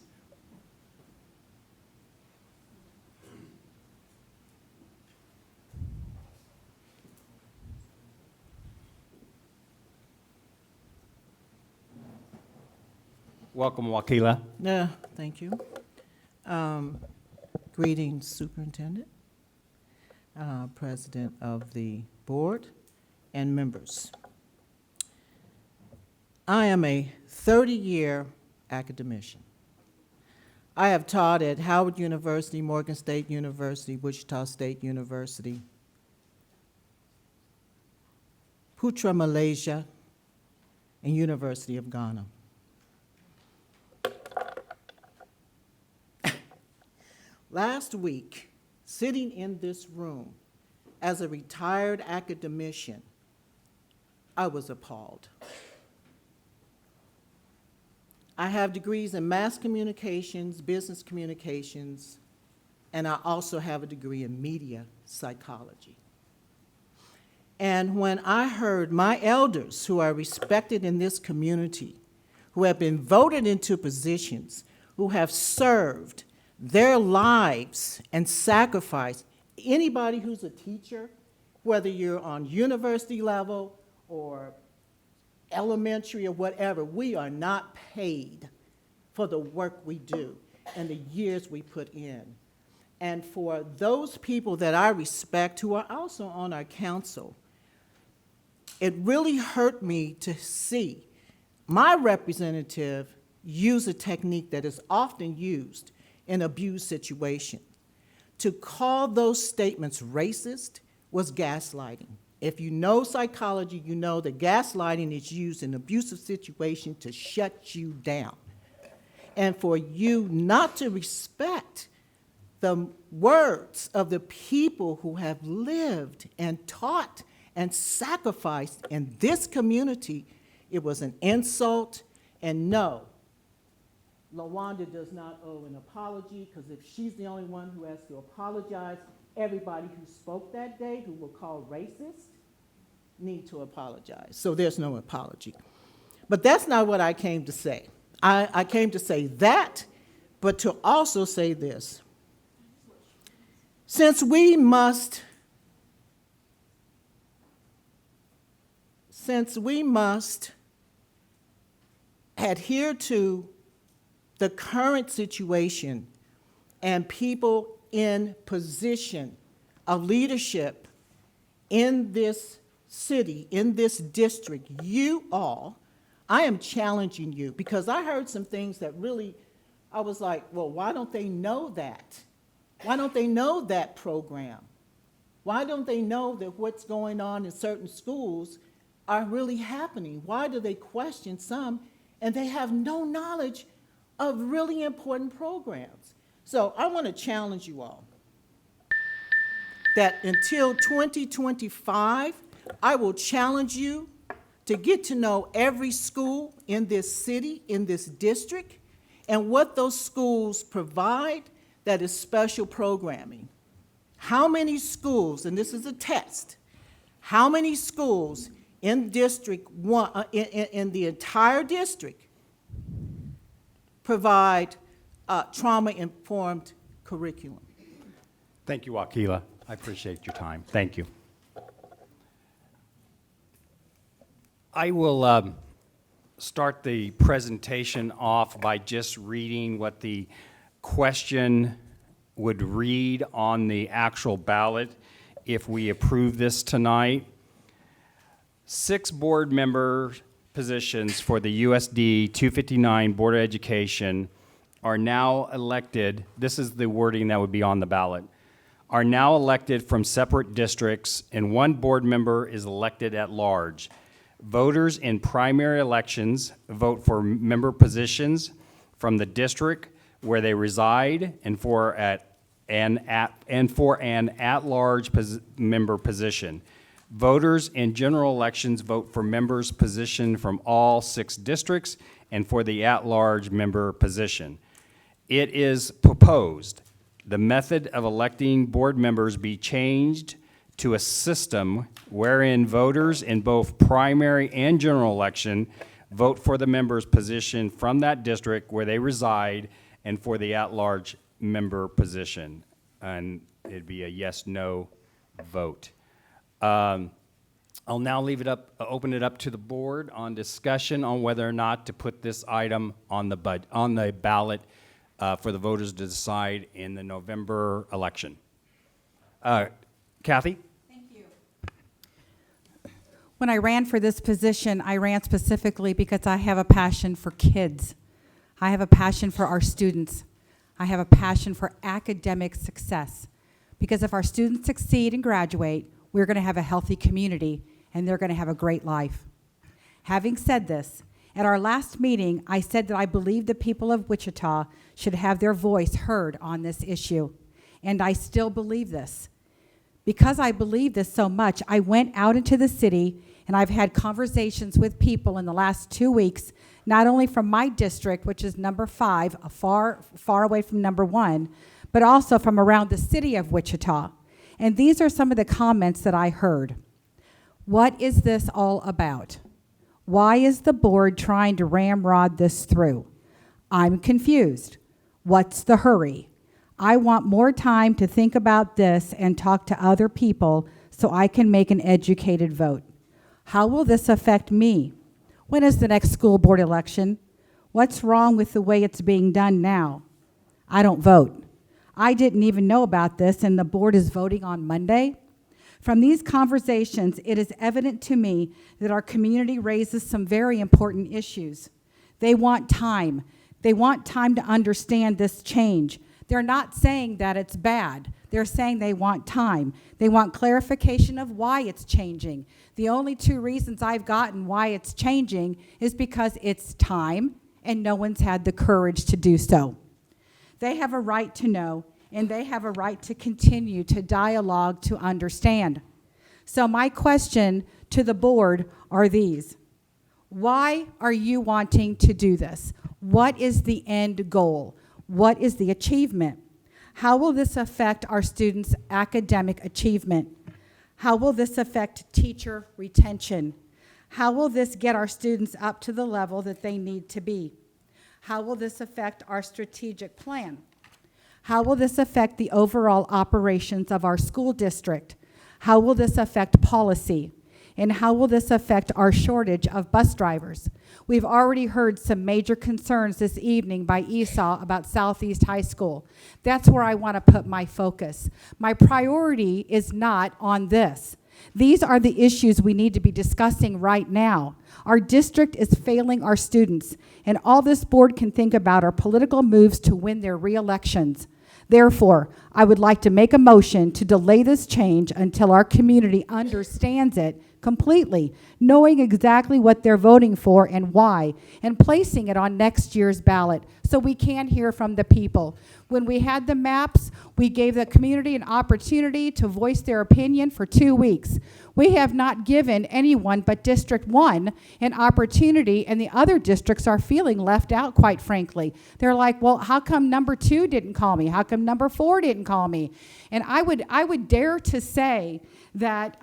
Welcome, Wakila. Thank you. Greetings, Superintendent, President of the Board, and members. I am a 30-year academician. I have taught at Howard University, Morgan State University, Wichita State University, Putra, Malaysia, and University of Ghana. Last week, sitting in this room as a retired academician, I was appalled. I have degrees in mass communications, business communications, and I also have a degree in media psychology. And when I heard my elders, who are respected in this community, who have been voted into positions, who have served their lives and sacrificed, anybody who's a teacher, whether you're on university level or elementary or whatever, we are not paid for the work we do and the years we put in. And for those people that I respect who are also on our council, it really hurt me to see my representative use a technique that is often used in abuse situations. To call those statements racist was gaslighting. If you know psychology, you know that gaslighting is used in abusive situations to shut you down. And for you not to respect the words of the people who have lived and taught and sacrificed in this community, it was an insult. And no, Lawanda does not owe an apology, because if she's the only one who has to apologize, everybody who spoke that day, who were called racist, need to apologize. So there's no apology. But that's not what I came to say. I came to say that but to also say this. Since we must adhere to the current situation and people in position of leadership in this city, in this district, you all, I am challenging you, because I heard some things that really, I was like, well, why don't they know that? Why don't they know that program? Why don't they know that what's going on in certain schools are really happening? Why do they question some and they have no knowledge of really important programs? So I want to challenge you all that until 2025, I will challenge you to get to know every school in this city, in this district, and what those schools provide that is special programming. How many schools, and this is a test, how many schools in District 1, in the entire district, provide trauma-informed curriculum? Thank you, Wakila. I appreciate your time. Thank you. I will start the presentation off by just reading what the question would read on the actual ballot if we approve this tonight. 6 board member positions for the USD 259 Board of Education are now elected. This is the wording that would be on the ballot. Are now elected from separate districts, and 1 board member is elected at large. Voters in primary elections vote for member positions from the district where they reside and for an at-large member position. Voters in general elections vote for members' position from all 6 districts and for the at-large member position. It is proposed the method of electing board members be changed to a system wherein voters in both primary and general election vote for the member's position from that district where they reside and for the at-large member position. And it'd be a yes/no vote. I'll now leave it up, open it up to the board on discussion on whether or not to put this item on the ballot for the voters to decide in the November election. Kathy? When I ran for this position, I ran specifically because I have a passion for kids. I have a passion for our students. I have a passion for academic success. Because if our students succeed and graduate, we're going to have a healthy community, and they're going to have a great life. Having said this, at our last meeting, I said that I believe the people of Wichita should have their voice heard on this issue, and I still believe this. Because I believe this so much, I went out into the city, and I've had conversations with people in the last 2 weeks, not only from my district, which is number 5, far away from number 1, but also from around the city of Wichita. And these are some of the comments that I heard. What is this all about? Why is the board trying to ramrod this through? I'm confused. What's the hurry? I want more time to think about this and talk to other people so I can make an educated vote. How will this affect me? When is the next school board election? What's wrong with the way it's being done now? I don't vote. I didn't even know about this, and the board is voting on Monday. From these conversations, it is evident to me that our community raises some very important issues. They want time. They want time to understand this change. They're not saying that it's bad. They're saying they want time. They want clarification of why it's changing. The only 2 reasons I've gotten why it's changing is because it's time and no one's had the courage to do so. They have a right to know, and they have a right to continue to dialogue to understand. So my question to the board are these. Why are you wanting to do this? What is the end goal? What is the achievement? How will this affect our students' academic achievement? How will this affect teacher retention? How will this get our students up to the level that they need to be? How will this affect our strategic plan? How will this affect the overall operations of our school district? How will this affect policy? And how will this affect our shortage of bus drivers? We've already heard some major concerns this evening by Esau about Southeast High School. That's where I want to put my focus. My priority is not on this. These are the issues we need to be discussing right now. Our district is failing our students, and all this board can think about are political moves to win their re-elections. Therefore, I would like to make a motion to delay this change until our community understands it completely, knowing exactly what they're voting for and why, and placing it on next year's ballot so we can hear from the people. When we had the maps, we gave the community an opportunity to voice their opinion for 2 weeks. We have not given anyone but District 1 an opportunity, and the other districts are feeling left out, quite frankly. They're like, well, how come number 2 didn't call me? How come number 4 didn't call me? And I would dare to say that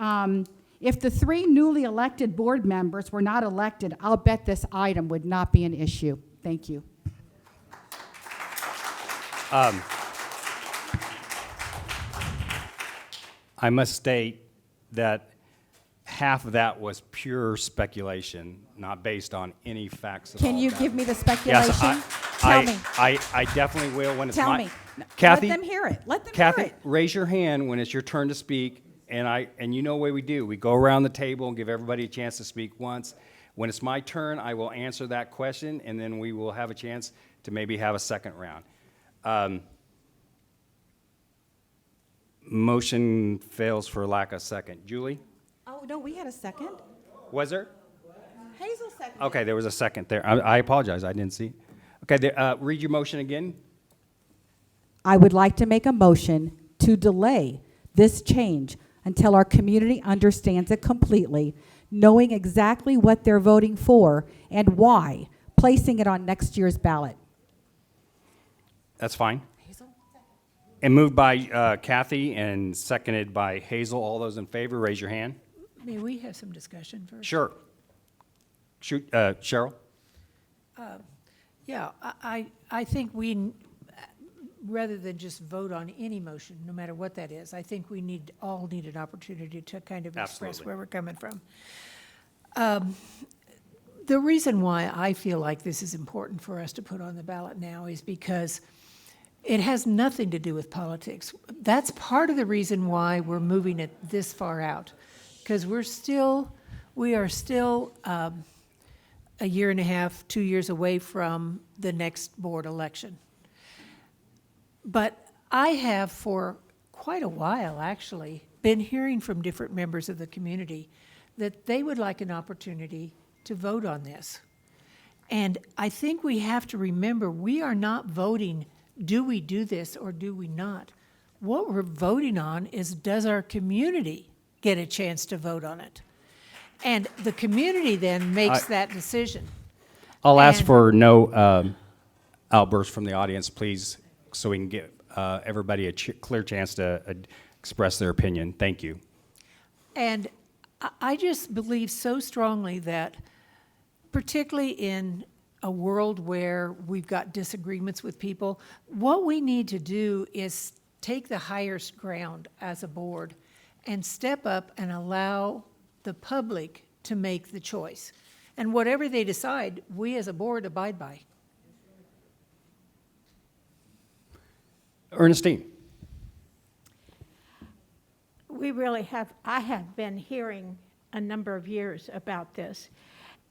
if the 3 newly elected board members were not elected, I'll bet this item would not be an issue. Thank you. I must state that half of that was pure speculation, not based on any facts at all. Can you give me the speculation? Yes, Tell me. I definitely will when it's Tell my... me. No, Kathy, let them hear it. Let them Kathy, hear it. raise your hand when it's your turn to speak, and you know what we do. We go around the table and give everybody a chance to speak once. When it's my turn, I will answer that question, and then we will have a chance to maybe have a second round. Motion fails for lack of second. Julie? Oh, no, we had a second. Was there? Hazel seconded. Okay, there was a second there. I apologize, I didn't see. Okay, read your motion again. I would like to make a motion to delay this change until our community understands it completely, knowing exactly what they're voting for and why, placing it on next year's ballot. That's fine. And moved by Kathy and seconded by Hazel. All those in favor, raise your hand. May we have some discussion first? Sure. Shoot, Cheryl? Yeah, I think we, rather than just vote on any motion, no matter what that is, I think we all need an opportunity to kind of express Absolutely. where we're coming from. The reason why I feel like this is important for us to put on the ballot now is because it has nothing to do with politics. That's part of the reason why we're moving it this far out, because we are still a year and a half, 2 years away from the next board election. But I have for quite a while, actually, been hearing from different members of the community that they would like an opportunity to vote on this. And I think we have to remember, we are not voting, do we do this or do we not? What we're voting on is, does our community get a chance to vote on it? And the community then makes that decision. I'll ask for no outbursts from the audience, please, so we can give everybody a clear chance to express their opinion. Thank you. And I just believe so strongly that, particularly in a world where we've got disagreements with people, what we need to do is take the highest ground as a board and step up and allow the public to make the choice. And whatever they decide, we as a board abide by. Ernestine. We really have, I have been hearing a number of years about this.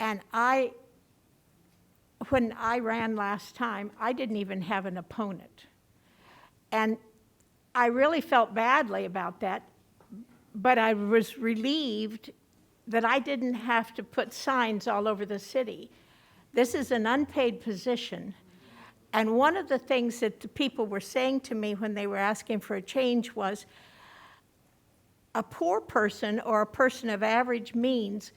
And when I ran last time, I didn't even have an opponent. And I really felt badly about that, but I was relieved that I didn't have to put signs all over the city. This is an unpaid position. And one of the things that the people were saying to me when they were asking for a change was, a poor person or a person of average means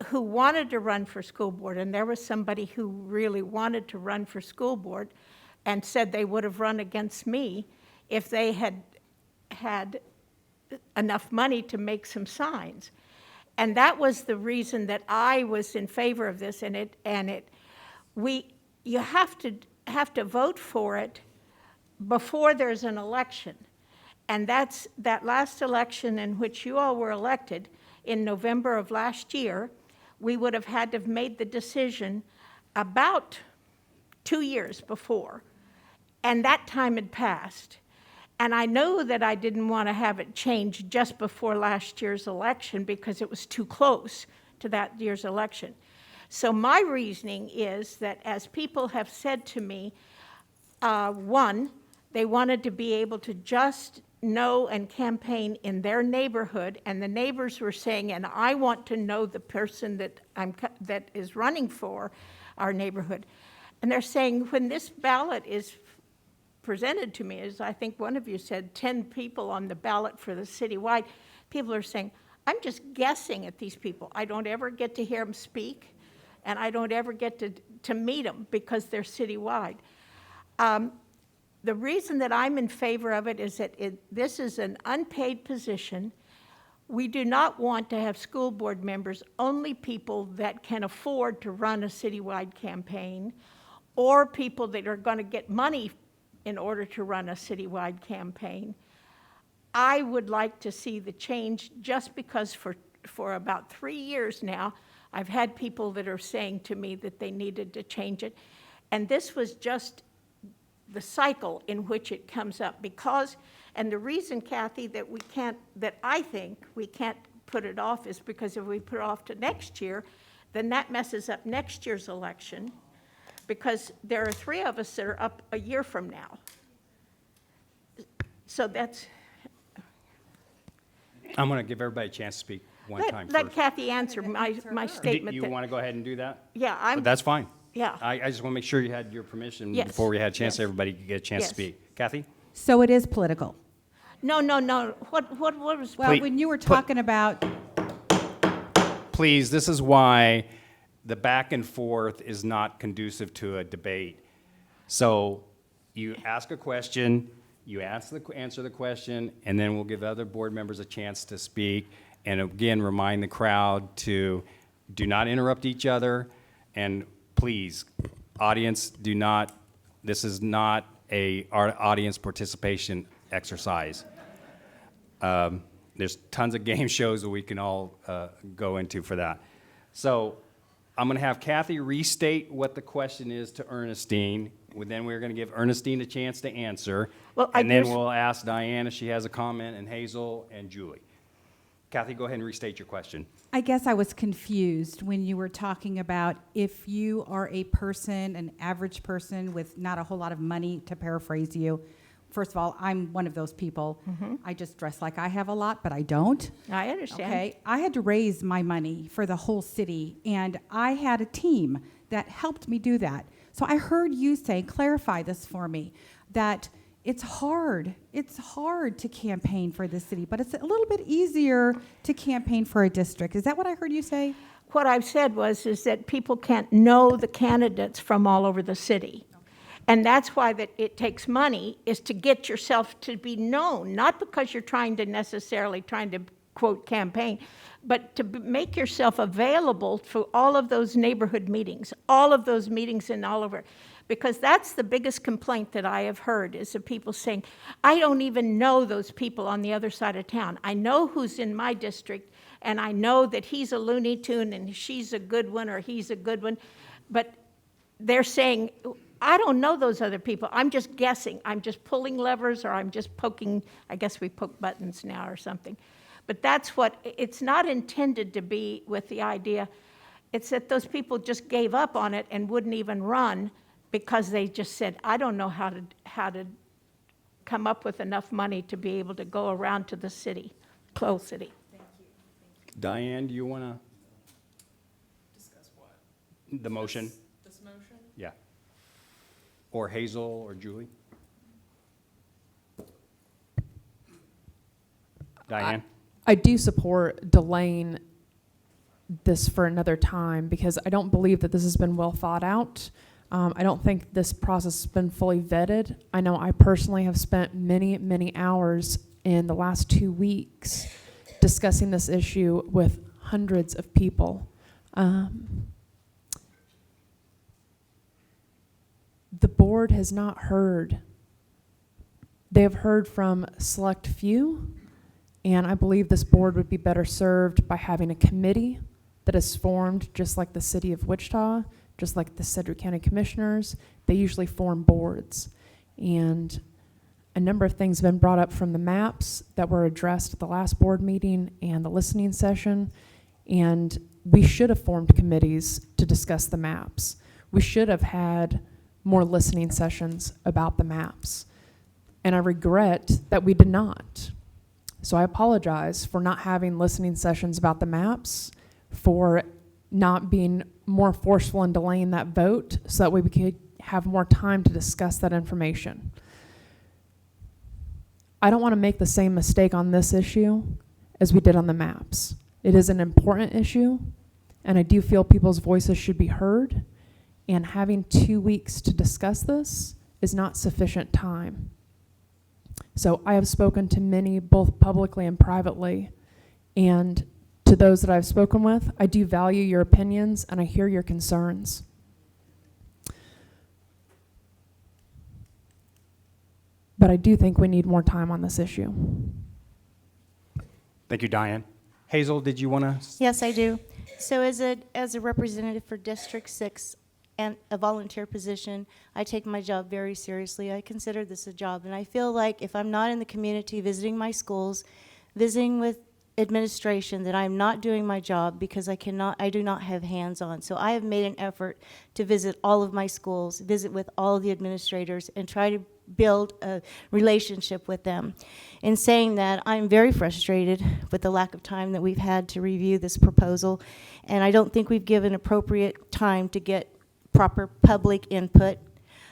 who wanted to run for school board, and there was somebody who really wanted to run for school board and said they would have run against me if they had had enough money to make some signs. And that was the reason that I was in favor of this, you have to vote for it before there's an election. And that's that last election in which you all were elected in November of last year, we would have had to have made the decision about 2 years before. And that time had passed. And I know that I didn't want to have it changed just before last year's election because it was too close to that year's election. So my reasoning is that as people have said to me, one, they wanted to be able to just know and campaign in their neighborhood, and the neighbors were saying, and I want to know the person that is running for our neighborhood. And they're saying, when this ballot is presented to me, as I think one of you said, 10 people on the ballot for the citywide, people are saying, I'm just guessing at these people. I don't ever get to hear them speak, and I don't ever get to meet them because they're citywide. The reason that I'm in favor of it is that this is an unpaid position. We do not want to have school board members, only people that can afford to run a citywide campaign, or people that are going to get money in order to run a citywide campaign. I would like to see the change just because for about 3 years now, I've had people that are saying to me that they needed to change it. And this was just the cycle in which it comes up because, and the reason, Kathy, that I think we can't put it off is because if we put it off to next year, then that messes up next year's election because there are 3 of us that are up a year from now. So that's. I'm going to give everybody a chance to speak one time Let first. Kathy answer my statement. You want to go ahead and do that? Yeah, But that's fine. Yeah. I just want to make sure you had your permission Yes. before we had a chance, Yes. everybody could get a chance Yes. to speak. Kathy? So it is political. No. What was? Well, Please- when you were put- talking about, Please, this is why the back and forth is not conducive to a debate. So you ask a question, you answer the question, and then we'll give other board members a chance to speak. And again, remind the crowd to do not interrupt each other. And please, audience, this is not our audience participation exercise. There's tons of game shows that we can all go into for that. So I'm going to have Kathy restate what the question is to Ernestine. Then we're going to give Ernestine a chance to answer. Well, and then we'll ask Diane if she has a comment, and Hazel and Julie. Kathy, go ahead and restate your question. I guess I was confused when you were talking about if you are a person, an average person with not a whole lot of money, to paraphrase you. First of all, I'm one of those people. I just dress like I have a lot, but I don't. I understand. Okay, I had to raise my money for the whole city, and I had a team that helped me do that. So I heard you say, clarify this for me, that it's hard to campaign for the city, but it's a little bit easier to campaign for a district. Is that what I heard you say? What I've said is that people can't know the candidates from all over the city. And that's why that it takes money, is to get yourself to be known, not because you're trying to, quote, campaign, but to make yourself available for all of those neighborhood meetings, all of those meetings and all over. Because that's the biggest complaint that I have heard, is of people saying, I don't even know those people on the other side of town. I know who's in my district, and I know that he's a Looney Tune, and she's a good one, or he's a good one. But they're saying, I don't know those other people. I'm just guessing. I'm just pulling levers, or I'm just poking, I guess we poke buttons now or something. But that's what, it's not intended to be with the idea. It's that those people just gave up on it and wouldn't even run because they just said, I don't know how to come up with enough money to be able to go around to the city, Close City. Thank you. Diane, do you want to? Discuss what? The motion? This motion? Yeah. Or Hazel or Julie? Diane? I do support delaying this for another time because I don't believe that this has been well thought out. I don't think this process has been fully vetted. I know I personally have spent many, many hours in the last 2 weeks discussing this issue with hundreds of people. the board has not heard. They have heard from select few, and I believe this board would be better served by having a committee that is formed just like the city of Wichita, just like the Sedgwick County Commissioners. They usually form boards. And a number of things have been brought up from the maps that were addressed at the last board meeting and the listening session. And we should have formed committees to discuss the maps. We should have had more listening sessions about the maps. And I regret that we did not. So I apologize for not having listening sessions about the maps, for not being more forceful in delaying that vote so that way we could have more time to discuss that information. I don't want to make the same mistake on this issue as we did on the maps. It is an important issue, and I do feel people's voices should be heard, and having 2 weeks to discuss this is not sufficient time. So I have spoken to many, both publicly and privately, and to those that I've spoken with, I do value your opinions and I hear your concerns. But I do think we need more time on this issue. Thank you, Diane. Hazel, did you want to? Yes, I do. So as a representative for District 6 and a volunteer position, I take my job very seriously. I consider this a job, and I feel like if I'm not in the community visiting my schools, visiting with administration, that I'm not doing my job because I do not have hands-on. So I have made an effort to visit all of my schools, visit with all of the administrators, and try to build a relationship with them. In saying that, I'm very frustrated with the lack of time that we've had to review this proposal, and I don't think we've given appropriate time to get proper public input.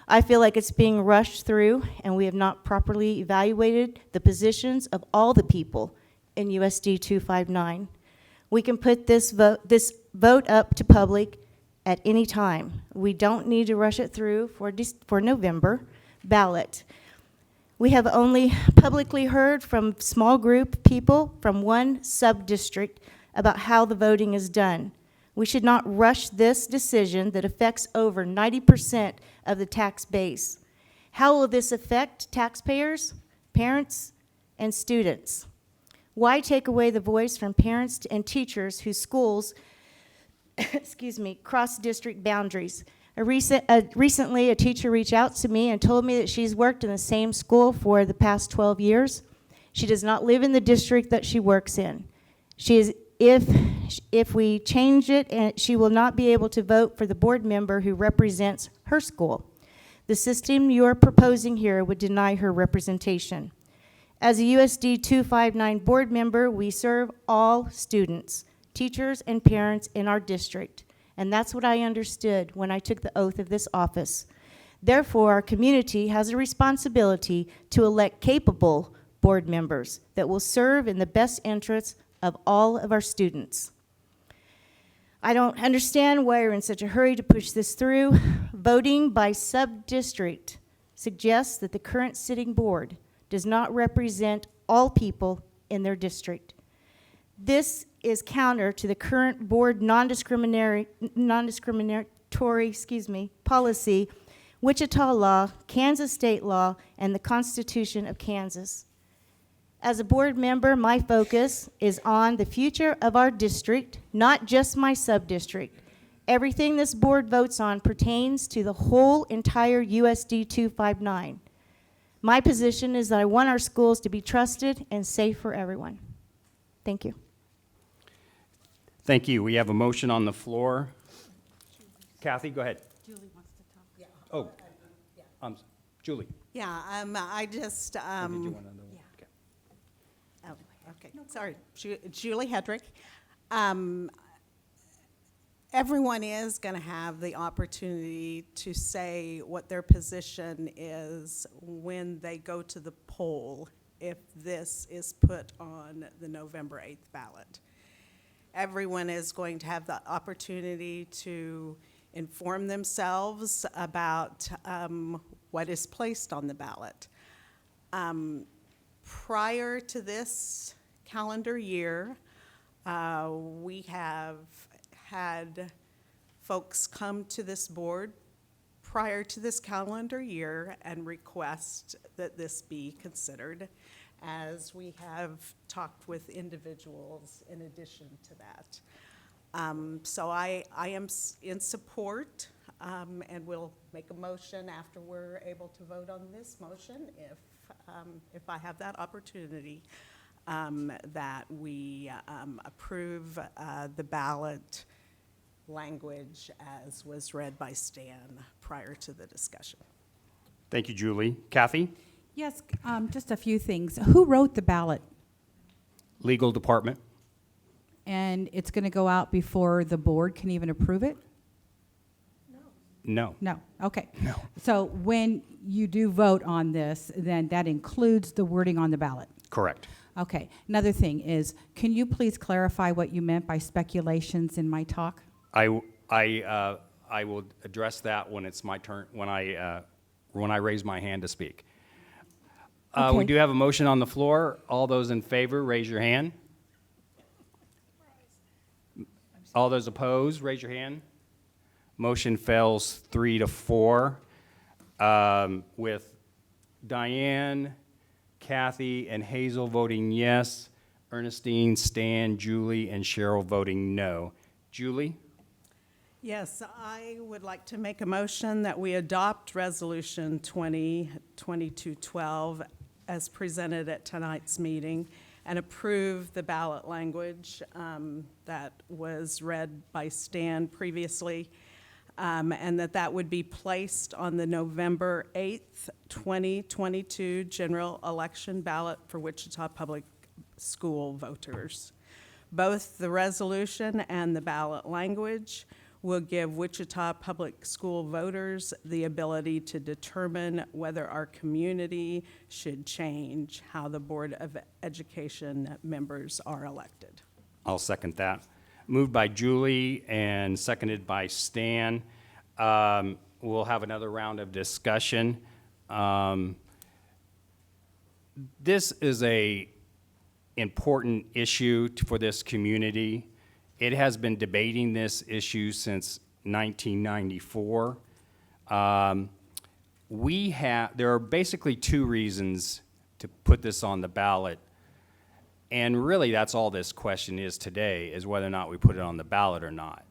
I feel like it's being rushed through, and we have not properly evaluated the positions of all the people in USD 259. We can put this vote up to public at any time. We don't need to rush it through for November ballot. We have only publicly heard from small group people from one sub-district about how the voting is done. We should not rush this decision that affects over 90% of the tax base. How will this affect taxpayers, parents, and students? Why take away the voice from parents and teachers whose schools cross district boundaries? Recently, a teacher reached out to me and told me that she's worked in the same school for the past 12 years. She does not live in the district that she works in. If we change it, she will not be able to vote for the board member who represents her school. The system you are proposing here would deny her representation. As a USD 259 board member, we serve all students, teachers, and parents in our district. And that's what I understood when I took the oath of this office. Therefore, our community has a responsibility to elect capable board members that will serve in the best interests of all of our students. I don't understand why we're in such a hurry to push this through. Voting by sub-district suggests that the current sitting board does not represent all people in their district. This is counter to the current board non-discriminatory policy, Wichita law, Kansas state law, and the Constitution of Kansas. As a board member, my focus is on the future of our district, not just my sub-district. Everything this board votes on pertains to the whole entire USD 259. My position is that I want our schools to be trusted and safe for everyone. Thank you. Thank you. We have a motion on the floor. Kathy, go ahead. Julie wants to talk. Oh, Julie. Yeah, I just, Did you want to know? oh, okay, sorry, Julie Hedrick. Everyone is going to have the opportunity to say what their position is when they go to the poll if this is put on the November 8th ballot. Everyone is going to have the opportunity to inform themselves about what is placed on the ballot. Prior to this calendar year, we have had folks come to this board prior to this calendar year and request that this be considered, as we have talked with individuals in addition to that. So I am in support, and we'll make a motion after we're able to vote on this motion, if I have that opportunity, that we approve the ballot language as was read by Stan prior to the discussion. Thank you, Julie. Kathy? Yes, just a few things. Who wrote the ballot? Legal Department? And it's going to go out before the board can even approve it? No. No, okay. No. So when you do vote on this, then that includes the wording on the ballot? Correct. Okay. Another thing is, can you please clarify what you meant by speculations in my talk? I will address that when it's my turn, when I raise my hand to speak. We Okay. do have a motion on the floor. All those in favor, raise your hand. All those opposed, raise your hand. Motion fails 3-4, with Diane, Kathy, and Hazel voting yes, Ernestine, Stan, Julie, and Cheryl voting no. Julie? Yes, I would like to make a motion that we adopt Resolution 2022-12 as presented at tonight's meeting and approve the ballot language that was read by Stan previously, and that would be placed on the November 8th, 2022 general election ballot for Wichita Public School voters. Both the resolution and the ballot language will give Wichita Public School voters the ability to determine whether our community should change how the Board of Education members are elected. I'll second that. Moved by Julie and seconded by Stan. We'll have another round of discussion. This is a important issue for this community. It has been debating this issue since 1994. There are basically two reasons to put this on the ballot. And really, that's all this question is today, is whether or not we put it on the ballot or not.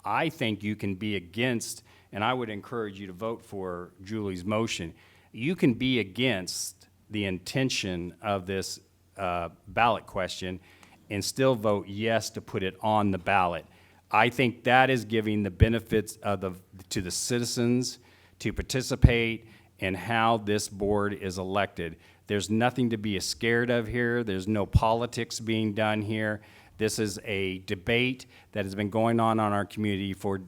I think you can be against, and I would encourage you to vote for Julie's motion. You can be against the intention of this ballot question and still vote yes to put it on the ballot. I think that is giving the benefits to the citizens to participate in how this board is elected. There's nothing to be scared of here. There's no politics being done here. This is a debate that has been going on our community for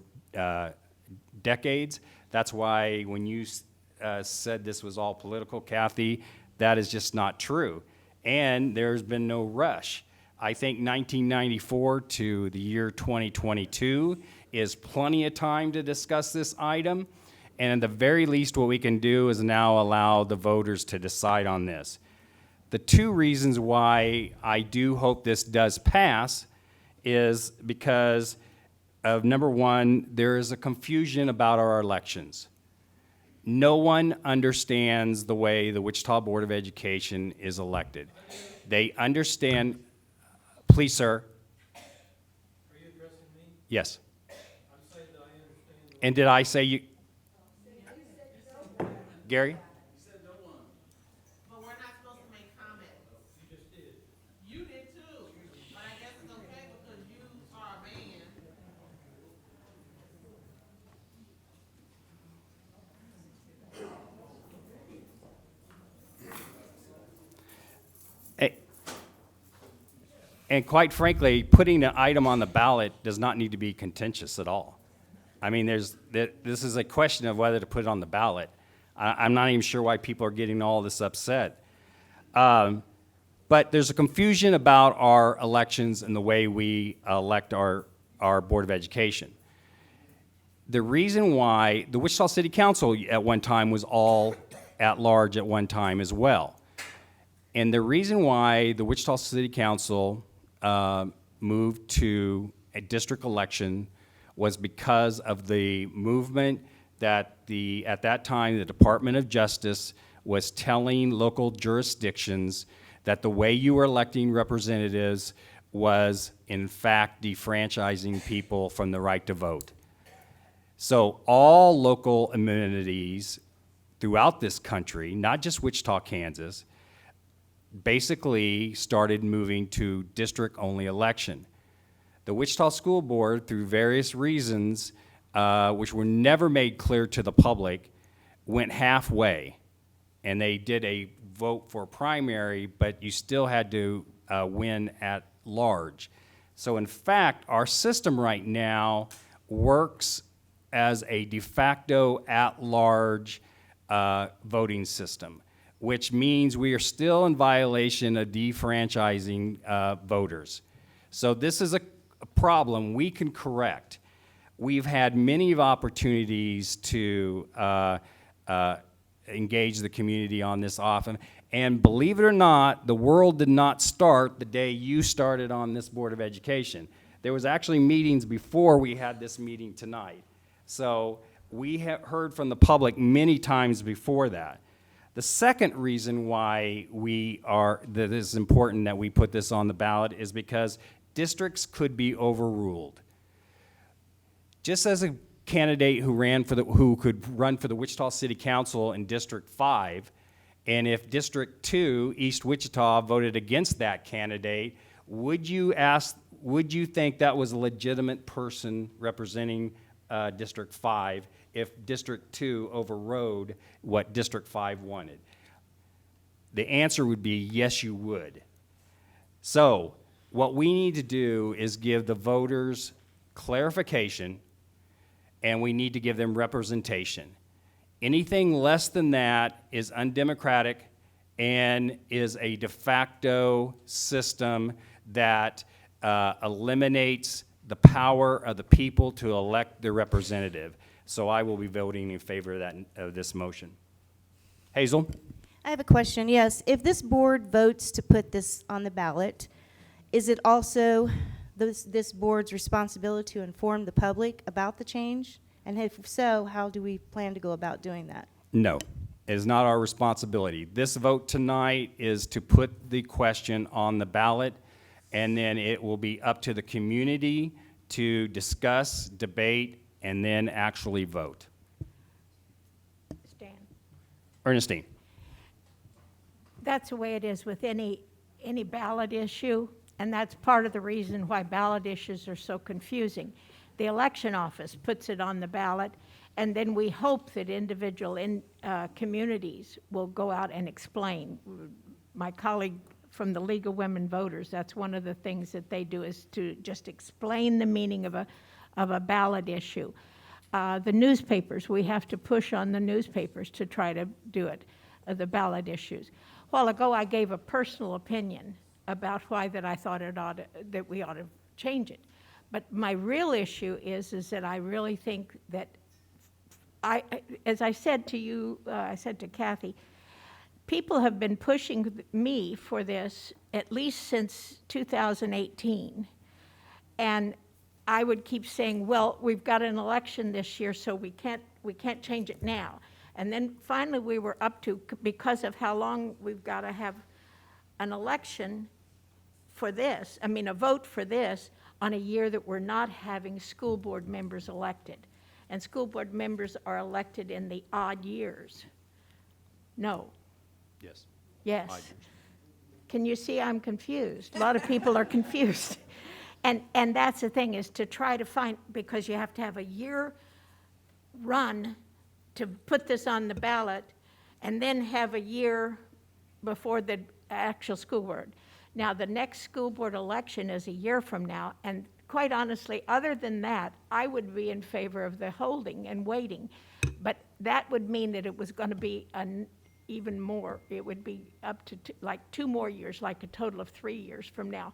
decades. That's why when you said this was all political, Kathy, that is just not true. And there's been no rush. I think 1994 to the year 2022 is plenty of time to discuss this item. And at the very least, what we can do is now allow the voters to decide on this. The two reasons why I do hope this does pass is because of, number one, there is a confusion about our elections. No one understands the way the Wichita Board of Education is elected. They understand. Please, sir. Are you addressing me? Yes. I'm saying that I understand. And did I say you? Gary? But we're not supposed to make comments. You just did. You did too, but I guess it's okay because you are a man. And quite frankly, putting an item on the ballot does not need to be contentious at all. I mean, this is a question of whether to put it on the ballot. I'm not even sure why people are getting all this upset. But there's a confusion about our elections and the way we elect our Board of Education. The reason why the Wichita City Council at one time was all at large at one time as well. And the reason why the Wichita City Council moved to a district election was because of the movement that at that time, the Department of Justice was telling local jurisdictions that the way you were electing representatives was, in fact, defranchising people from the right to vote. So all local amenities throughout this country, not just Wichita, Kansas, basically started moving to district-only election. The Wichita School Board, through various reasons, which were never made clear to the public, went halfway. And they did a vote for primary, but you still had to win at large. So in fact, our system right now works as a de facto at-large voting system, which means we are still in violation of defranchising voters. So this is a problem we can correct. We've had many opportunities to engage the community on this often, and believe it or not, the world did not start the day you started on this Board of Education. There was actually meetings before we had this meeting tonight. So we have heard from the public many times before that. The second reason why that it's important that we put this on the ballot is because districts could be overruled. Just as a candidate who could run for the Wichita City Council in District 5, and if District 2, East Wichita, voted against that candidate, would you think that was a legitimate person representing District 5 if District 2 overrode what District 5 wanted? The answer would be yes, you would. So what we need to do is give the voters clarification, and we need to give them representation. Anything less than that is undemocratic and is a de facto system that eliminates the power of the people to elect their representative. So I will be voting in favor of this motion. Hazel? I have a question. Yes, if this board votes to put this on the ballot, is it also this board's responsibility to inform the public about the change? And if so, how do we plan to go about doing that? No, it is not our responsibility. This vote tonight is to put the question on the ballot, and then it will be up to the community to discuss, debate, and then actually vote. Stan. Ernestine. That's the way it is with any ballot issue, and that's part of the reason why ballot issues are so confusing. The election office puts it on the ballot, and then we hope that individual communities will go out and explain. My colleague from the League of Women Voters, that's one of the things that they do, is to just explain the meaning of a ballot issue. The newspapers, we have to push on the newspapers to try to do it, the ballot issues. A while ago, I gave a personal opinion about why that I thought that we ought to change it. But my real issue is that I really think that as I said to you, I said to Kathy, people have been pushing me for this at least since 2018. And I would keep saying, well, we've got an election this year, so we can't change it now. And then finally we were up to, because of how long we've got to have an election for this, a vote for this, on a year that we're not having school board members elected. And school board members are elected in the odd years. No. Yes. Yes. Odd years. Can you see I'm confused? A lot of people are confused. And that's the thing, is to try to find, because you have to have a year run to put this on the ballot, and then have a year before the actual school board. Now, the next school board election is a year from now, and quite honestly, other than that, I would be in favor of the holding and waiting. But that would mean that it was going to be even more. It would be up to like 2 more years, like a total of 3 years from now.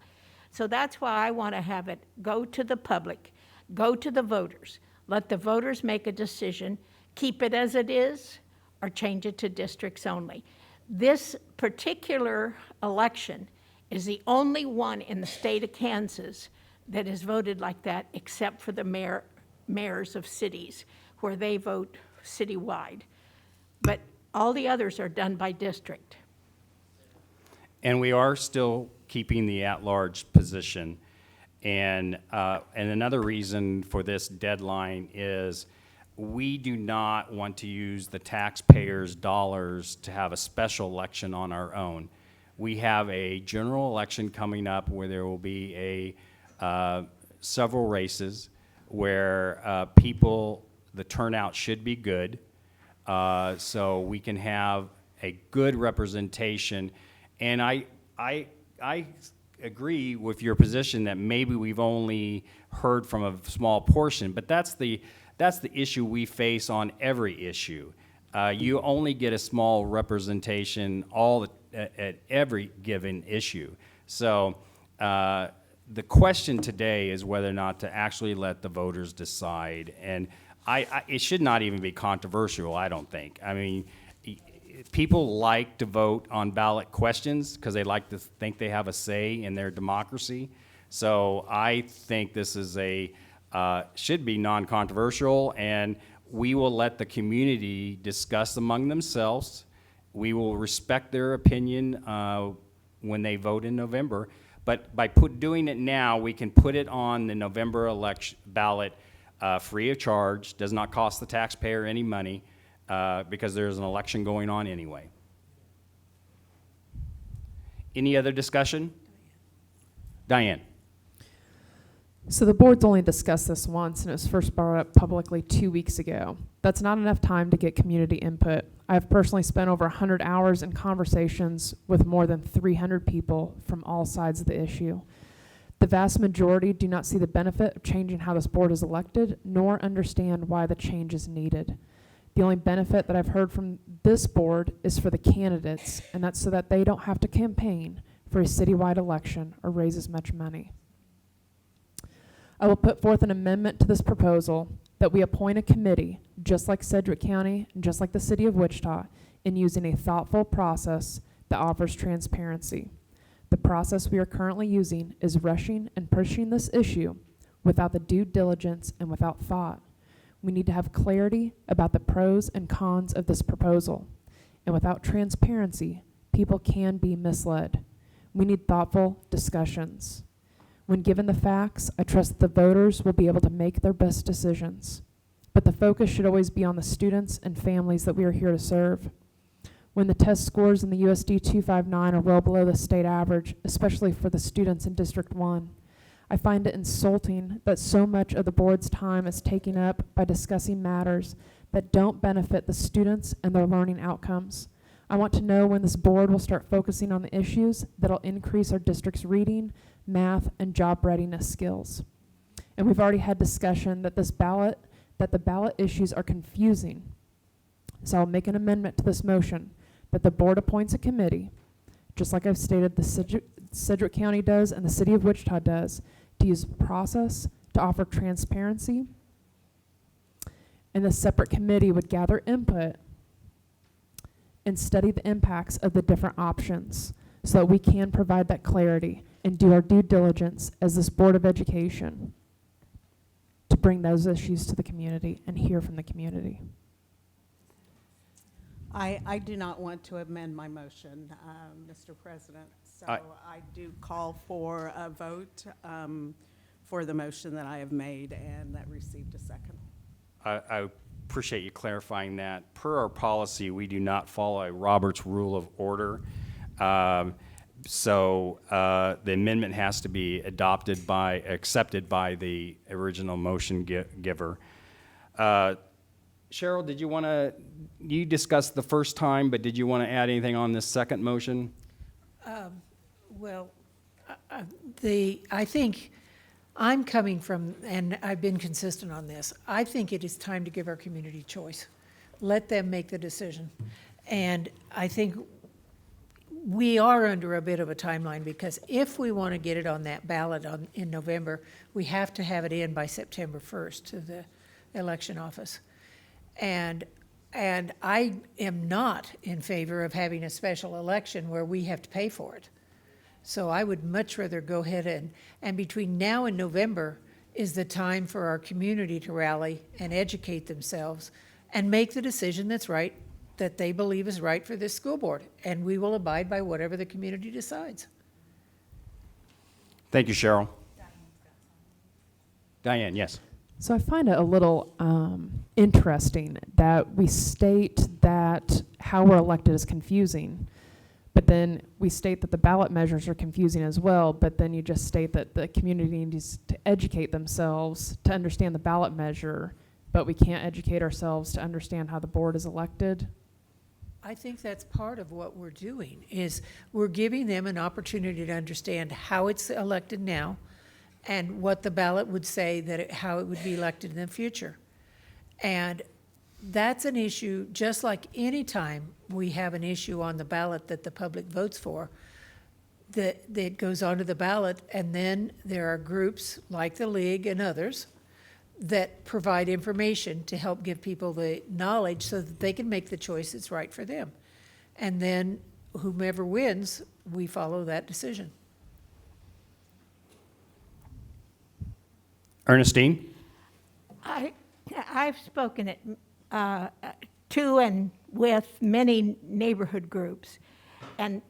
So that's why I want to have it go to the public, go to the voters. Let the voters make a decision, keep it as it is, or change it to districts only. This particular election is the only one in the state of Kansas that is voted like that, except for the mayors of cities, where they vote citywide. But all the others are done by district. And we are still keeping the at-large position. And another reason for this deadline is we do not want to use the taxpayers' dollars to have a special election on our own. We have a general election coming up where there will be several races where the turnout should be good, so we can have a good representation. And I agree with your position that maybe we've only heard from a small portion, but that's the issue we face on every issue. You only get a small representation at every given issue. So the question today is whether or not to actually let the voters decide. And it should not even be controversial, I don't think. I mean, people like to vote on ballot questions because they like to think they have a say in their democracy. So I think this is should be non-controversial, and we will let the community discuss among themselves. We will respect their opinion when they vote in November. But by doing it now, we can put it on the November election ballot free of charge, does not cost the taxpayer any money, because there's an election going on anyway. Any other discussion? Diane. So the board's only discussed this once, and it was first brought up publicly 2 weeks ago. That's not enough time to get community input. I've personally spent over 100 hours in conversations with more than 300 people from all sides of the issue. The vast majority do not see the benefit of changing how this board is elected, nor understand why the change is needed. The only benefit that I've heard from this board is for the candidates, and that's so that they don't have to campaign for a citywide election or raise as much money. I will put forth an amendment to this proposal that we appoint a committee, just like Sedgwick County and just like the city of Wichita, in using a thoughtful process that offers transparency. The process we are currently using is rushing and pushing this issue without the due diligence and without thought. We need to have clarity about the pros and cons of this proposal. And without transparency, people can be misled. We need thoughtful discussions. When given the facts, I trust that the voters will be able to make their best decisions. But the focus should always be on the students and families that we are here to serve. When the test scores in the USD 259 are well below the state average, especially for the students in District 1, I find it insulting that so much of the board's time is taken up by discussing matters that don't benefit the students and their learning outcomes. I want to know when this board will start focusing on the issues that'll increase our district's reading, math, and job readiness skills. And we've already had discussion that the ballot issues are confusing. So I'll make an amendment to this motion that the board appoints a committee, just like I've stated the Sedgwick County does and the city of Wichita does, to use a process to offer transparency. And the separate committee would gather input and study the impacts of the different options so that we can provide that clarity and do our due diligence as this Board of Education to bring those issues to the community and hear from the community. I do not want to amend my motion, Mr. President, so I do call for a vote for the motion that I have made and that received a second. I appreciate you clarifying that. Per our policy, we do not follow a Robert's Rule of Order. So the amendment has to be accepted by the original motion giver. Cheryl, you discussed the first time, but did you want to add anything on this second motion? I think I'm coming from, and I've been consistent on this, I think it is time to give our community choice. Let them make the decision. And I think we are under a bit of a timeline because if we want to get it on that ballot in November, we have to have it in by September 1st to the election office. And I am not in favor of having a special election where we have to pay for it. So I would much rather go ahead and between now and November is the time for our community to rally and educate themselves and make the decision that's right, that they believe is right for this school board. And we will abide by whatever the community decides. Thank you, Cheryl. Diane, yes. So I find it a little interesting that we state that how we're elected is confusing, but then we state that the ballot measures are confusing as well, but then you just state that the community needs to educate themselves to understand the ballot measure, but we can't educate ourselves to understand how the board is elected. I think that's part of what we're doing, is we're giving them an opportunity to understand how it's elected now and what the ballot would say, how it would be elected in the future. And that's an issue, just like any time we have an issue on the ballot that the public votes for, that goes onto the ballot, and then there are groups like the League and others that provide information to help give people the knowledge so that they can make the choice that's right for them. And then whomever wins, we follow that decision. Ernestine? I've spoken to and with many neighborhood groups, and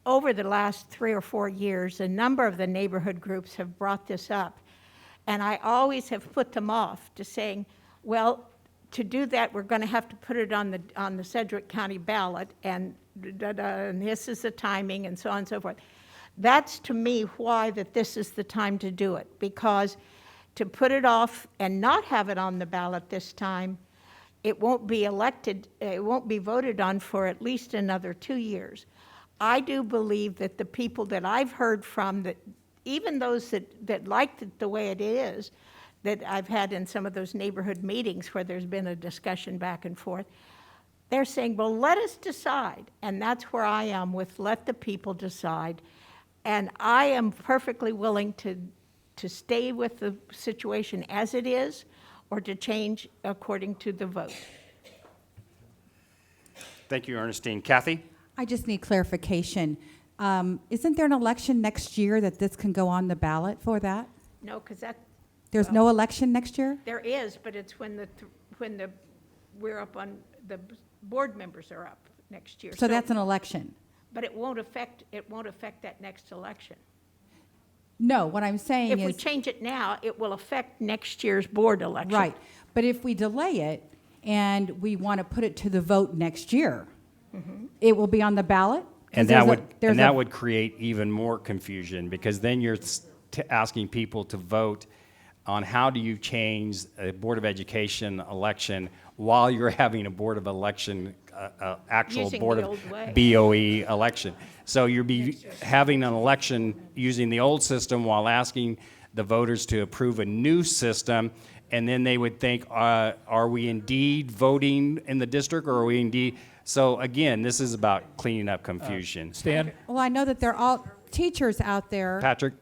over the last 3 or 4 years, a number of the neighborhood groups have brought this up, and I always have put them off to saying, well, to do that, we're going to have to put it on the Sedgwick County ballot, and this is the timing, and so on and so forth. That's, to me, why that this is the time to do it, because to put it off and not have it on the ballot this time, it won't be elected, it won't be voted on for at least another 2 years. I do believe that the people that I've heard from, that even those that liked it the way it is, that I've had in some of those neighborhood meetings where there's been a discussion back and forth, they're saying, well, let us decide. And that's where I am with let the people decide. And I am perfectly willing to stay with the situation as it is, or to change according to the vote. Thank you, Ernestine. Kathy? I just need clarification. Isn't there an election next year that this can go on the ballot for that? No, because that. There's no election next year? There is, but it's when we're up on, the board members are up next year. So that's an election? But it won't affect that next election. No, what I'm saying is. If we change it now, it will affect next year's board election. Right, but if we delay it and we want to put it to the vote next year, it will be on the ballot? And that would create even more confusion, because then you're asking people to vote on how do you change a Board of Education election while you're having a Board of Election, actual Using Board the of old way. BOE election. So you'll be having an election using the old system while asking the voters to approve a new system, and then they would think, are we indeed voting in the district, or are we indeed? So again, this is about cleaning up confusion. Stan? Well, I know that there are all teachers out there. Patrick?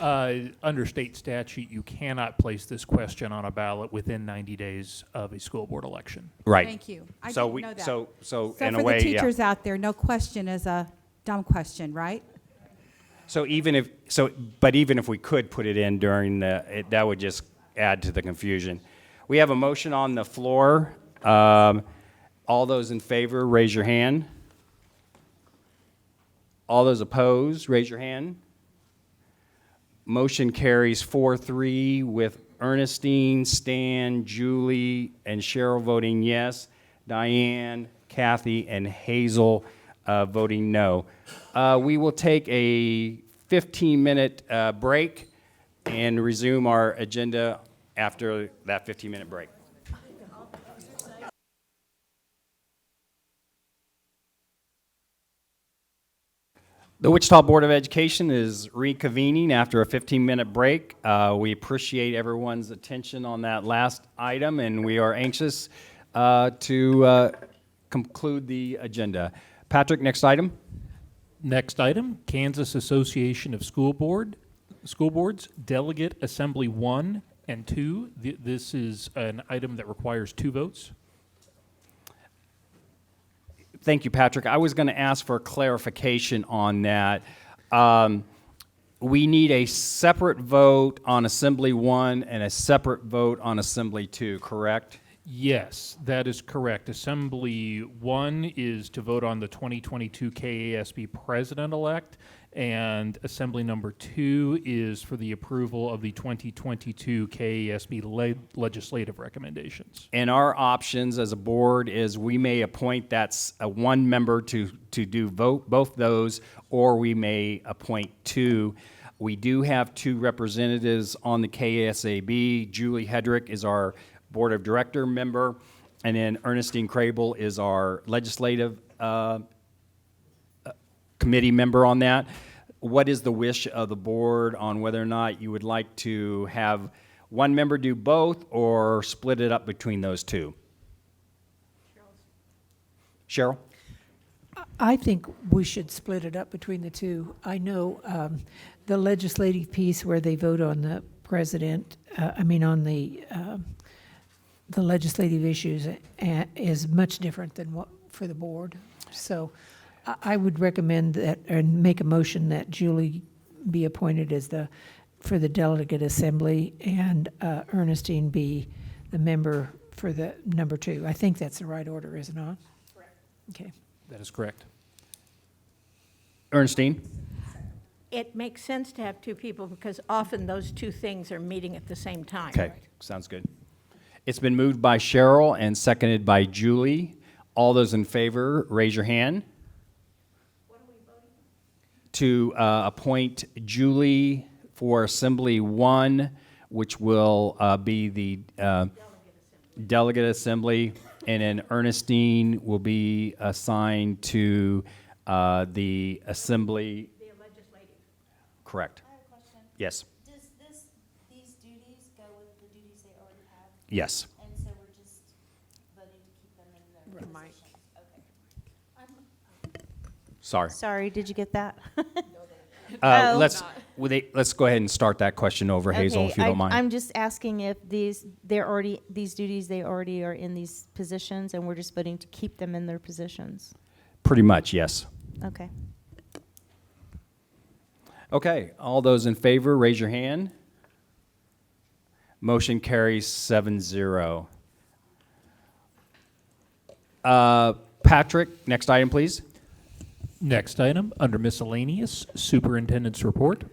Under state statute, you cannot place this question on a ballot within 90 days of a school board election. Right. Thank you. I So didn't know that. So So in a for way, the yeah. teachers out there, no question is a dumb question, right? So even if we could put it in during that would just add to the confusion. We have a motion on the floor. All those in favor, raise your hand. All those opposed, raise your hand. Motion carries 4-3 with Ernestine, Stan, Julie, and Cheryl voting yes. Diane, Kathy, and Hazel voting no. We will take a 15-minute break and resume our agenda after that 15-minute break. The Wichita Board of Education is reconvening after a 15-minute break. We appreciate everyone's attention on that last item, and we are anxious to conclude the agenda. Patrick, next item. Next item, Kansas Association of School Boards, Delegate Assembly 1 and 2. This is an item that requires 2 votes. Thank you, Patrick. I was going to ask for clarification on that. We need a separate vote on Assembly 1 and a separate vote on Assembly 2, correct? Yes, that is correct. Assembly 1 is to vote on the 2022 KASB president-elect, and Assembly number 2 is for the approval of the 2022 KASB legislative recommendations. And our options as a board is we may appoint that's a one member to do vote both those, or we may appoint two. We do have two representatives on the KASAB. Julie Hedrick is our board of director member, and then Ernestine Crable is our legislative committee member on that. What is the wish of the board on whether or not you would like to have one member do both or split it up between those two? Cheryl? I think we should split it up between the two. I know the legislative piece where they vote on the president, on the legislative issues is much different than what for the board. So I would recommend that and make a motion that Julie be appointed as for the delegate assembly and Ernestine be the member for the number 2. I think that's the right order, is it not? Correct. Okay. That is correct. Ernestine? It makes sense to have two people because often those two things are meeting at the same time. Okay, sounds good. It's been moved by Cheryl and seconded by Julie. All those in favor, raise your hand. What are we voting on? To appoint Julie for Assembly 1, which will be the delegate assembly, and then Ernestine will be assigned to the assembly. The legislative. Correct. I have a question. Yes. Does these duties go with the duties they already have? Yes. And so we're just voting to keep them in their positions? Okay. Sorry. Sorry, did you get that? Uh, let's let's go ahead and start that question over, Hazel, if you don't mind. I'm just asking if these duties they already are in these positions, and we're just voting to keep them in their positions. Pretty much, yes. Okay. Okay, all those in favor, raise your hand. Motion carries 7-0. Patrick, next item, please. Next item, under miscellaneous, superintendent's report.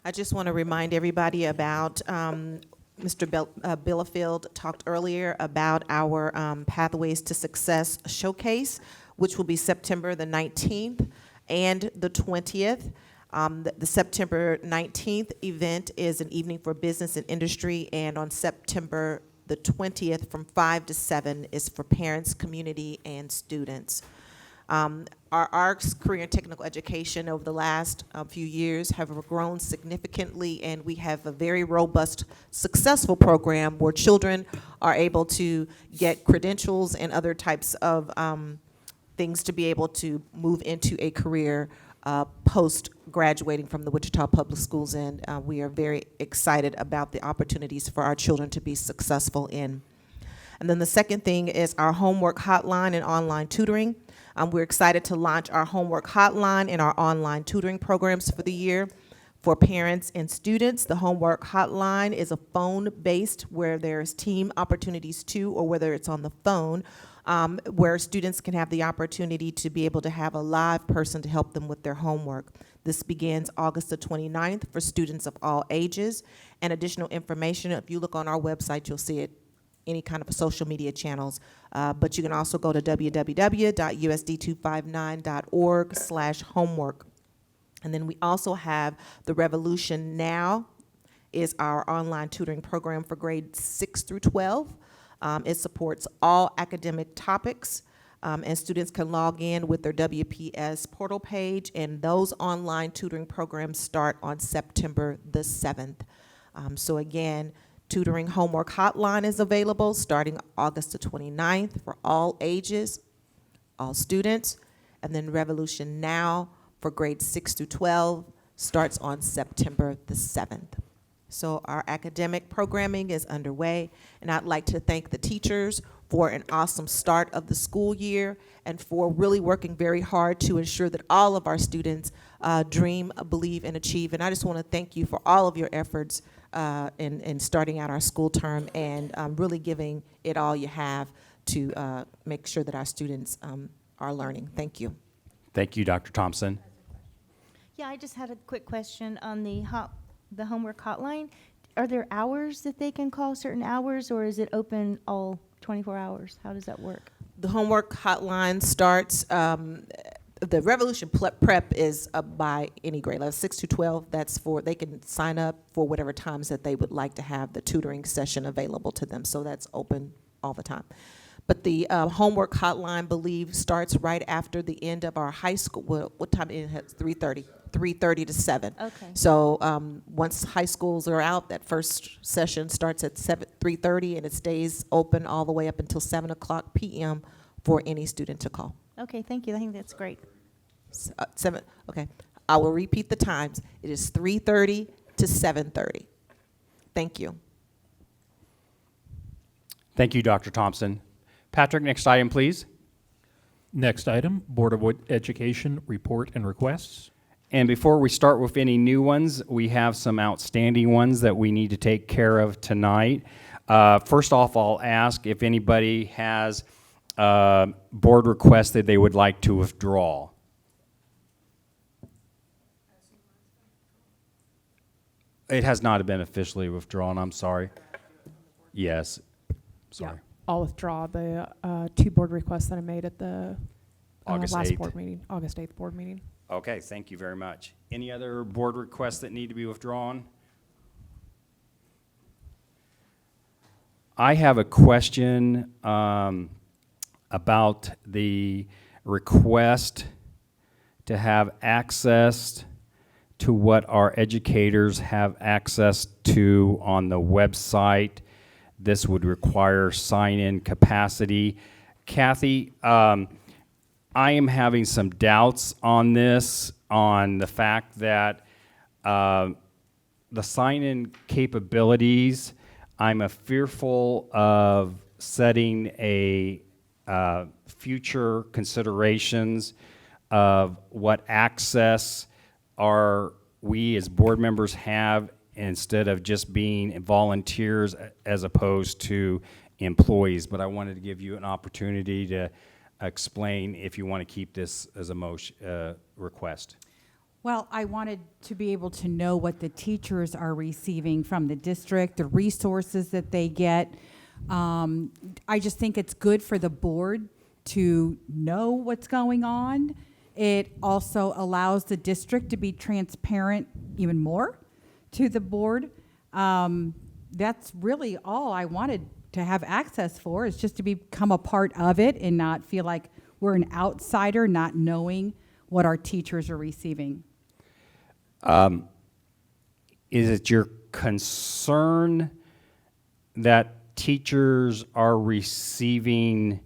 I just want to remind everybody about Mr. Billafield talked earlier about our Pathways to Success showcase, which will be September the 19th and the 20th. The September 19th event is an evening for business and industry, and on September the 20th from 5 to 7 is for parents, community, and students. Our ARCS, Career and Technical Education, over the last few years have grown significantly, and we have a very robust, successful program where children are able to get credentials and other types of things to be able to move into a career post-graduating from the Wichita Public Schools, and we are very excited about the opportunities for our children to be successful in. And then the second thing is our homework hotline and online tutoring. We're excited to launch our homework hotline and our online tutoring programs for the year for parents and students. The homework hotline is a phone-based where there's team opportunities too, or whether it's on the phone, where students can have the opportunity to be able to have a live person to help them with their homework. This begins August the 29th for students of all ages. And additional information, if you look on our website, you'll see it any kind of social media channels, but you can also go to www.usd259.org/homework. And then we also have the Revolution Now is our online tutoring program for grades 6 through 12. It supports all academic topics, and students can log in with their WPS portal page, and those online tutoring programs start on September the 7th. So again, Tutoring Homework Hotline is available starting August the 29th for all ages, all students, and then Revolution Now for grades 6 through 12 starts on September the 7th. So our academic programming is underway, and I'd like to thank the teachers for an awesome start of the school year and for really working very hard to ensure that all of our students dream, believe, and achieve. And I just want to thank you for all of your efforts in starting out our school term and really giving it all you have to make sure that our students are learning. Thank you. Thank you, Dr. Thompson. Yeah, I just had a quick question on the homework hotline. Are there hours that they can call, certain hours, or is it open all 24 hours? How does that work? The homework hotline starts, the Revolution Prep is by any grade level, 6 to 12. That's for, they can sign up for whatever times that they would like to have the tutoring session available to them. So that's open all the time. But the homework hotline, believe, starts right after the end of our high school. What time it has? 3:30. 3:30 to 7. Okay. So once high schools are out, that first session starts at 3:30, and it stays open all the way up until 7 o'clock p.m. for any student to call. Okay, thank you. I think that's great. 7. Okay. I will repeat the times. It is 3:30 to 7:30. Thank you. Thank you, Dr. Thompson. Patrick, next item, please. Next item, Board of Education report and requests. And before we start with any new ones, we have some outstanding ones that we need to take care of tonight. First off, I'll ask if anybody has board requests that they would like to withdraw. It has not been officially withdrawn, I'm sorry. Yes, sorry. Yeah, I'll withdraw the 2 board requests that I made at the August last 8th. board meeting, August 8th board meeting. Okay, thank you very much. Any other board requests that need to be withdrawn? I have a question about the request to have access to what our educators have access to on the website. This would require sign-in capacity. Kathy, I am having some doubts on this, on the fact that the sign-in capabilities, I'm fearful of setting a future considerations of what access we as board members have instead of just being volunteers as opposed to employees. But I wanted to give you an opportunity to explain if you want to keep this as a motion request. Well, I wanted to be able to know what the teachers are receiving from the district, the resources that they get. I just think it's good for the board to know what's going on. It also allows the district to be transparent even more to the board. That's really all I wanted to have access for, is just to become a part of it and not feel like we're an outsider not knowing what our teachers are receiving. Is it your concern that teachers are receiving,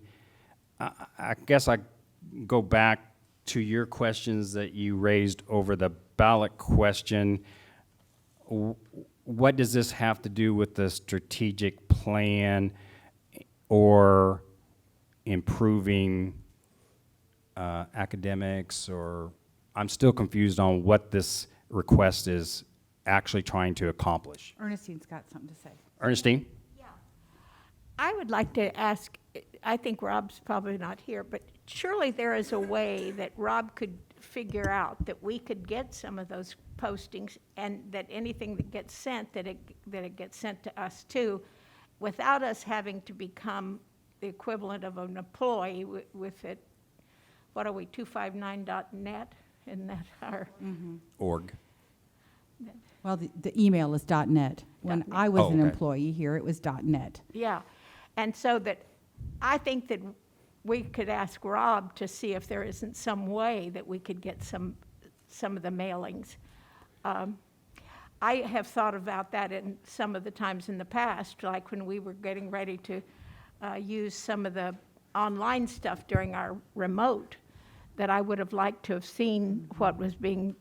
I guess I go back to your questions that you raised over the ballot question. What does this have to do with the strategic plan or improving academics? Or I'm still confused on what this request is actually trying to accomplish. Ernestine's got something to say. Ernestine? I would like to ask, I think Rob's probably not here, but surely there is a way that Rob could figure out that we could get some of those postings, and that anything that gets sent, that it gets sent to us too, without us having to become the equivalent of an employee with it. What are we, 259.net? Isn't that our? Org. Well, the email is .net. When I was an okay. employee here, it was .net. Yeah, and so that I think that we could ask Rob to see if there isn't some way that we could get some of the mailings. I have thought about that in some of the times in the past, like when we were getting ready to use some of the online stuff during our remote, that I would have liked to have seen what was being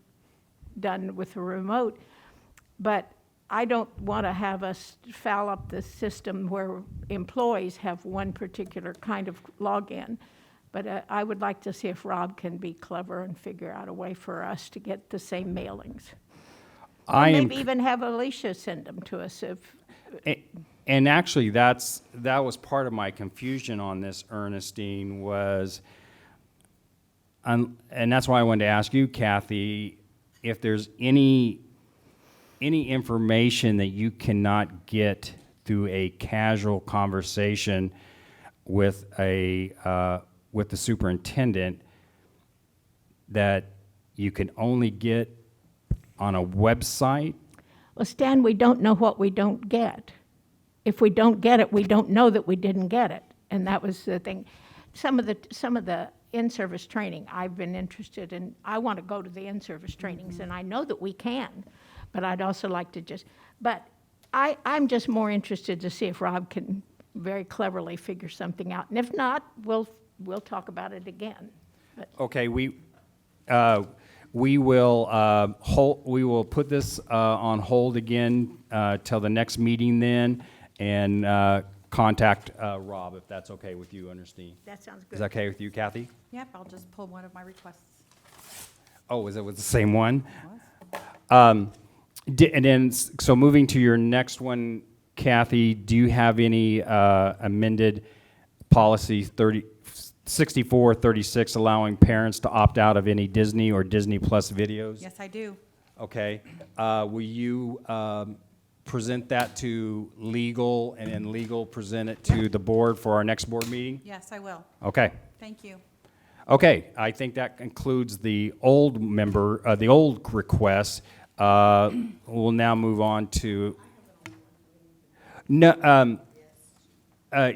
done with the remote. But I don't want to have us foul up the system where employees have one particular kind of login. But I would like to see if Rob can be clever and figure out a way for us to get the same mailings. Or maybe even have Alicia send them to us if. And actually, that was part of my confusion on this, Ernestine, was, and that's why I wanted to ask you, Kathy, if there's any information that you cannot get through a casual conversation with the superintendent that you can only get on a website. Well, Stan, we don't know what we don't get. If we don't get it, we don't know that we didn't get it. And that was the thing. Some of the in-service training I've been interested in. I want to go to the in-service trainings, and I know that we can, but I'd also like to but I'm just more interested to see if Rob can very cleverly figure something out. And if not, we'll talk about it again. But Okay, we will put this on hold again till the next meeting then, and contact Rob, if that's okay with you, Ernestine. that sounds good. Is that okay with you, Kathy? Yep, I'll just pull one of my requests. Oh, is it with the same one? And then, so moving to your next one, Kathy, do you have any amended policy 6436 allowing parents to opt out of any Disney or Disney Plus videos? Yes, I do. Okay. Will you present that to legal, and then legal present it to the board for our next board meeting? Yes, I will. Okay. Thank you. Okay, I think that concludes the old request. We'll now move on to, no,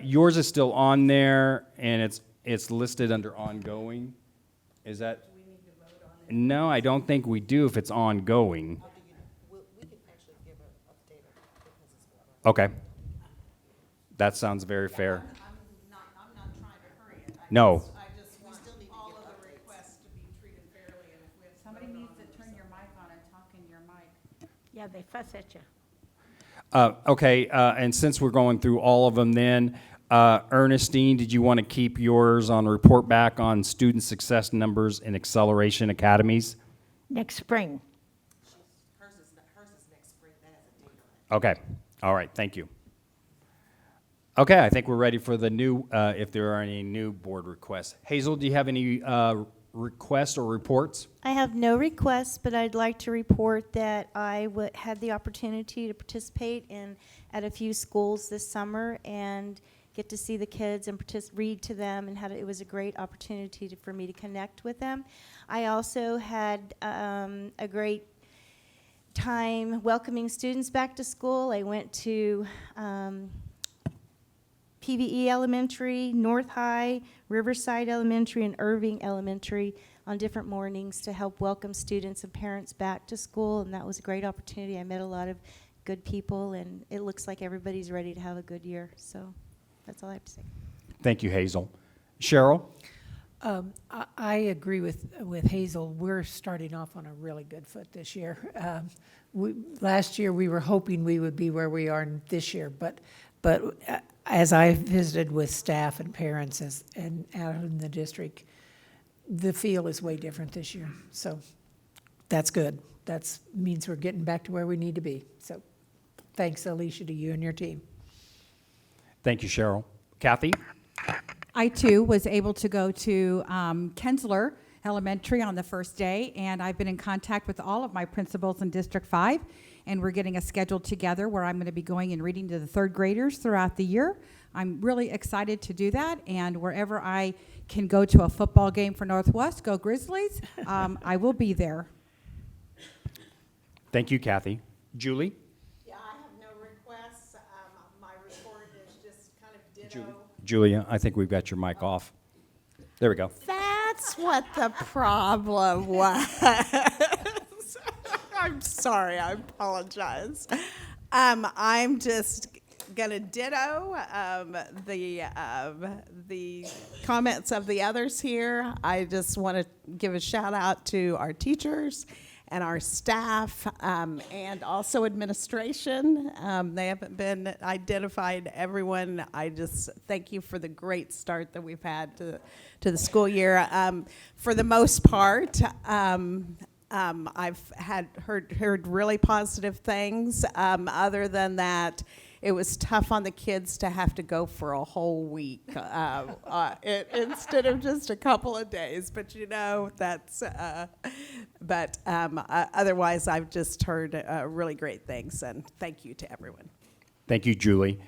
yours is still on there, and it's listed under ongoing. Is that? No, I don't think we do if it's ongoing. Okay. That sounds very fair. I'm not trying to hurry it. No. I just want all of the requests to be treated fairly, and if we have Somebody needs to turn your mic on and talk in your mic. Yeah, they fuss at you. Okay, and since we're going through all of them then, Ernestine, did you want to keep yours on report back on student success numbers in acceleration academies? Next spring. Hers is next spring, that has a date on it. Okay, all right, thank you. Okay, I think we're ready for the new, if there are any new board requests. Hazel, do you have any requests or reports? I have no requests, but I'd like to report that I had the opportunity to participate at a few schools this summer and get to see the kids and read to them, and it was a great opportunity for me to connect with them. I also had a great time welcoming students back to school. I went to PVE Elementary, North High, Riverside Elementary, and Irving Elementary on different mornings to help welcome students and parents back to school, and that was a great opportunity. I met a lot of good people, and it looks like everybody's ready to have a good year, so that's all I have to say. Thank you, Hazel. Cheryl? I agree with Hazel. We're starting off on a really good foot this year. Last year, we were hoping we would be where we are this year, but as I visited with staff and parents and out in the district, the feel is way different this year. So that's good. That means we're getting back to where we need to be. So thanks, Alicia, to you and your team. Thank you, Cheryl. Kathy? I, too, was able to go to Kensler Elementary on the first day, and I've been in contact with all of my principals in District 5, and we're getting a schedule together where I'm going to be going and reading to the third graders throughout the year. I'm really excited to do that, and wherever I can go to a football game for Northwest, go Grizzlies, I will be there. Thank you, Kathy. Julie? Yeah, I have no requests. My report is just kind of ditto. Julia, I think we've got your mic off. There we go. That's what the problem was. I'm sorry, I apologize. I'm just gonna ditto the comments of the others here. I just want to give a shout out to our teachers our staff, and also administration. They haven't been identified, everyone. I just thank you for the great start that we've had to the school year. For the most part, I've heard really positive things. Other than that, it was tough on the kids to have to go for a whole week instead of just a couple of days. But that's. Otherwise, I've just heard really great things, and thank you to everyone. Thank you, Julie.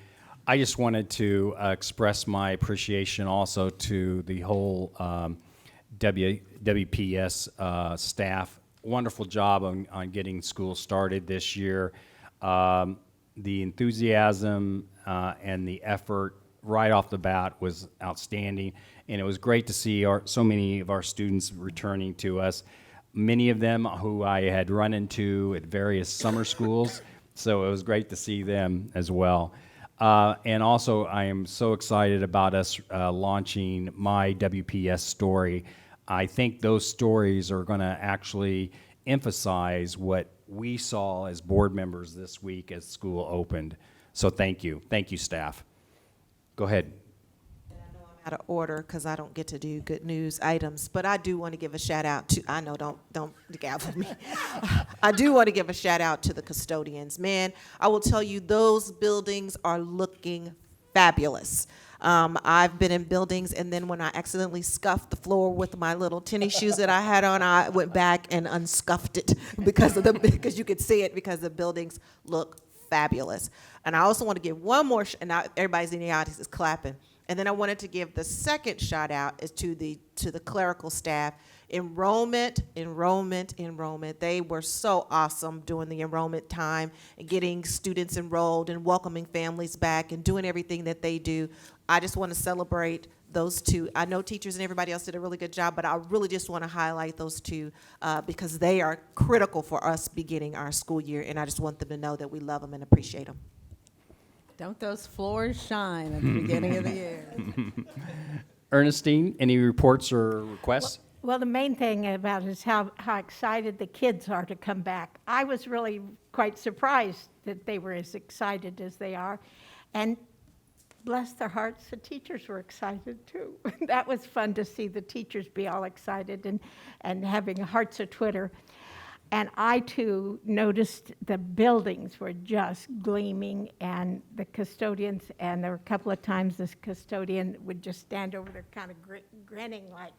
I just wanted to express my appreciation also to the whole WPS staff. Wonderful job on getting school started this year. The enthusiasm and the effort right off the bat was outstanding, and it was great to see so many of our students returning to us, many of them who I had run into at various summer schools, so it was great to see them as well. And also, I am so excited about us launching My WPS Story. I think those stories are going to actually emphasize what we saw as board members this week as school opened. So thank you. Thank you, staff. Go ahead. And I know I'm out of order because I don't get to do good news items, but I do want to give a shout out to, I know, don't gavel me. I do want to give a shout out to the custodians. Man, I will tell you, those buildings are looking fabulous. I've been in buildings, and then when I accidentally scuffed the floor with my little tennis shoes that I had on, I went back and unscuffed it because you could see it, because the buildings look fabulous. And I also want to give one more, and now everybody's in the audience is clapping. And then I wanted to give the second shout out is to the clerical staff. Enrollment. They were so awesome during the enrollment time and getting students enrolled and welcoming families back and doing everything that they do. I just want to celebrate those two. I know teachers and everybody else did a really good job, but I really just want to highlight those two because they are critical for us beginning our school year, and I just want them to know that we love them and appreciate them. Don't those floors shine at the beginning of the year? Ernestine, any reports or requests? Well, the main thing about it is how excited the kids are to come back. I was really quite surprised that they were as excited as they are. And bless their hearts, the teachers were excited too. That was fun to see the teachers be all excited and having hearts of Twitter. And I too noticed the buildings were just gleaming, and the custodians, and there were a couple of times this custodian would just stand over there kind of grinning like,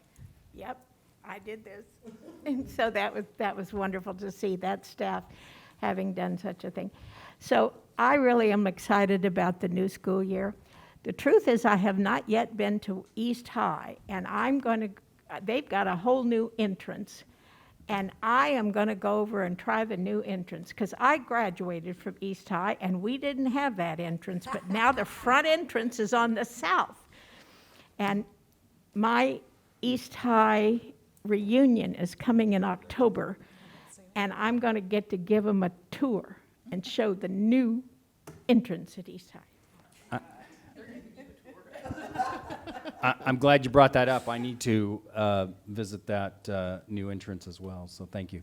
yep, I did this. And so that was wonderful to see that staff having done such a thing. So I really am excited about the new school year. The truth is I have not yet been to East High, and they've got a whole new entrance, and I am going to go over and try the new entrance because I graduated from East High, and we didn't have that entrance, but now the front entrance is on the south. And my East High reunion is coming in October, and I'm going to get to give them a tour and show the new entrance at East High. I'm glad you brought that up. I need to visit that new entrance as well, so thank you.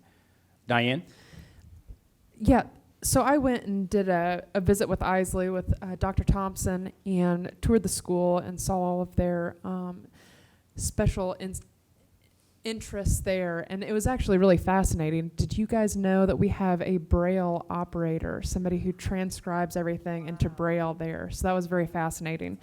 Diane? Yeah, so I went and did a visit with Isley with Dr. Thompson and toured the school and saw all of their special interests there, and it was actually really fascinating. Did you guys know that we have a Braille operator, somebody who transcribes everything into Braille there? So that was very fascinating.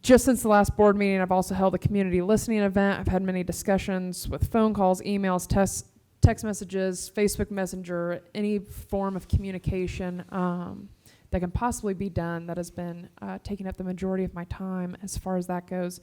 Just since the last board meeting, I've also held a community listening event. I've had many discussions with phone calls, emails, text messages, Facebook Messenger, any form of communication that can possibly be done that has been taking up the majority of my time as far as that goes.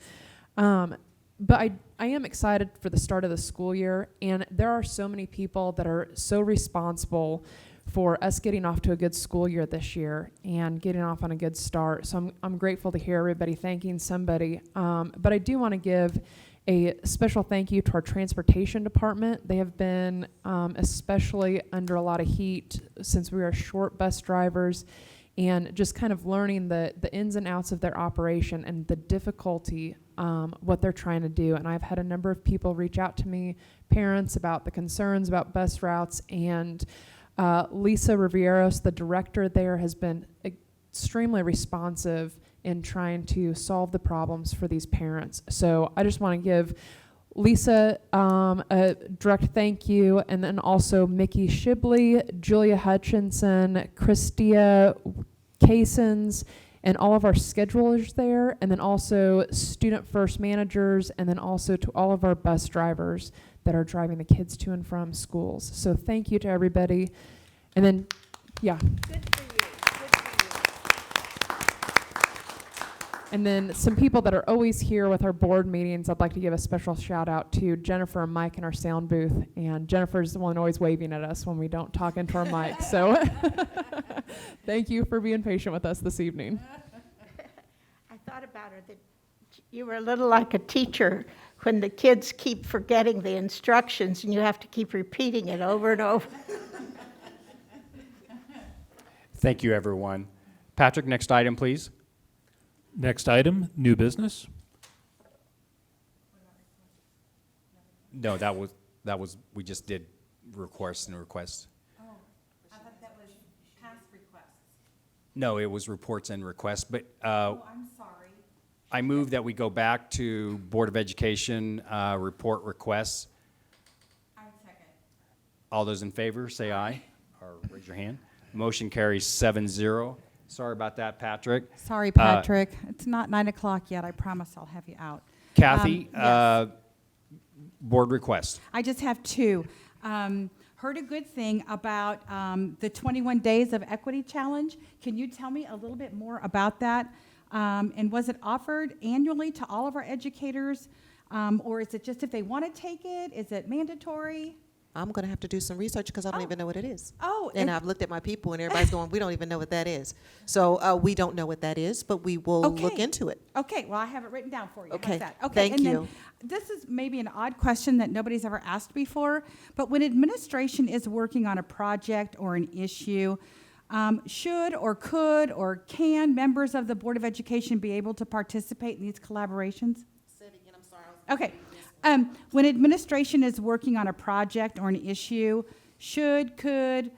But I am excited for the start of the school year, and there are so many people that are so responsible for us getting off to a good school year this year and getting off on a good start. So I'm grateful to hear everybody thanking somebody. But I do want to give a special thank you to our transportation department. They have been especially under a lot of heat since we are short bus drivers, and just kind of learning the ins and outs of their operation and the difficulty what they're trying to do. And I've had a number of people reach out to me, parents, about the concerns about bus routes. And Lisa Rivieros, the director there, has been extremely responsive in trying to solve the problems for these parents. So I just want to give Lisa a direct thank you, and then also Mickey Shibley, Julia Hutchinson, Christia Casons, and all of our schedulers there, and then also student first managers, and then also to all of our bus drivers that are driving the kids to and from schools. So thank you to everybody. And then, yeah. Good for you. And then some people that are always here with our board meetings, I'd like to give a special shout out to Jennifer and Mike in our sound booth. And Jennifer's the one always waving at us when we don't talk into our mic. So thank you for being patient with us this evening. I thought about her that you were a little like a teacher when the kids keep forgetting the instructions and you have to keep repeating it over and over. Thank you, everyone. Patrick, next item, please. Next item, new business. No, that was we just did requests and requests. Oh, I thought that was past requests. No, it was reports and requests, but Oh, I'm sorry. I move that we go back to Board of Education report requests. I second. All those in favor, say aye, or raise your hand. Motion carries 7-0. Sorry about that, Patrick. Sorry, Patrick. It's not 9 o'clock yet. I promise I'll have you out. Kathy, Yes. board request. I just have two. Heard a good thing about the 21 Days of Equity Challenge. Can you tell me a little bit more about that? And was it offered annually to all of our educators? Or is it just if they want to take it? Is it mandatory? I'm going to have to do some research because I don't even know what it is. Oh, And I've looked at my people and everybody's going, we don't even know what that is. So we don't know what that is, but we will look Okay. into it. Okay, well, I have it written down for you. How's Okay, that? Okay, thank and then you. This is maybe an odd question that nobody's ever asked before, but when administration is working on a project or an issue, should or could or can members of the Board of Education be able to participate in these collaborations? Say it again, I'm sorry. Okay. When administration is working on a project or an issue, should, could,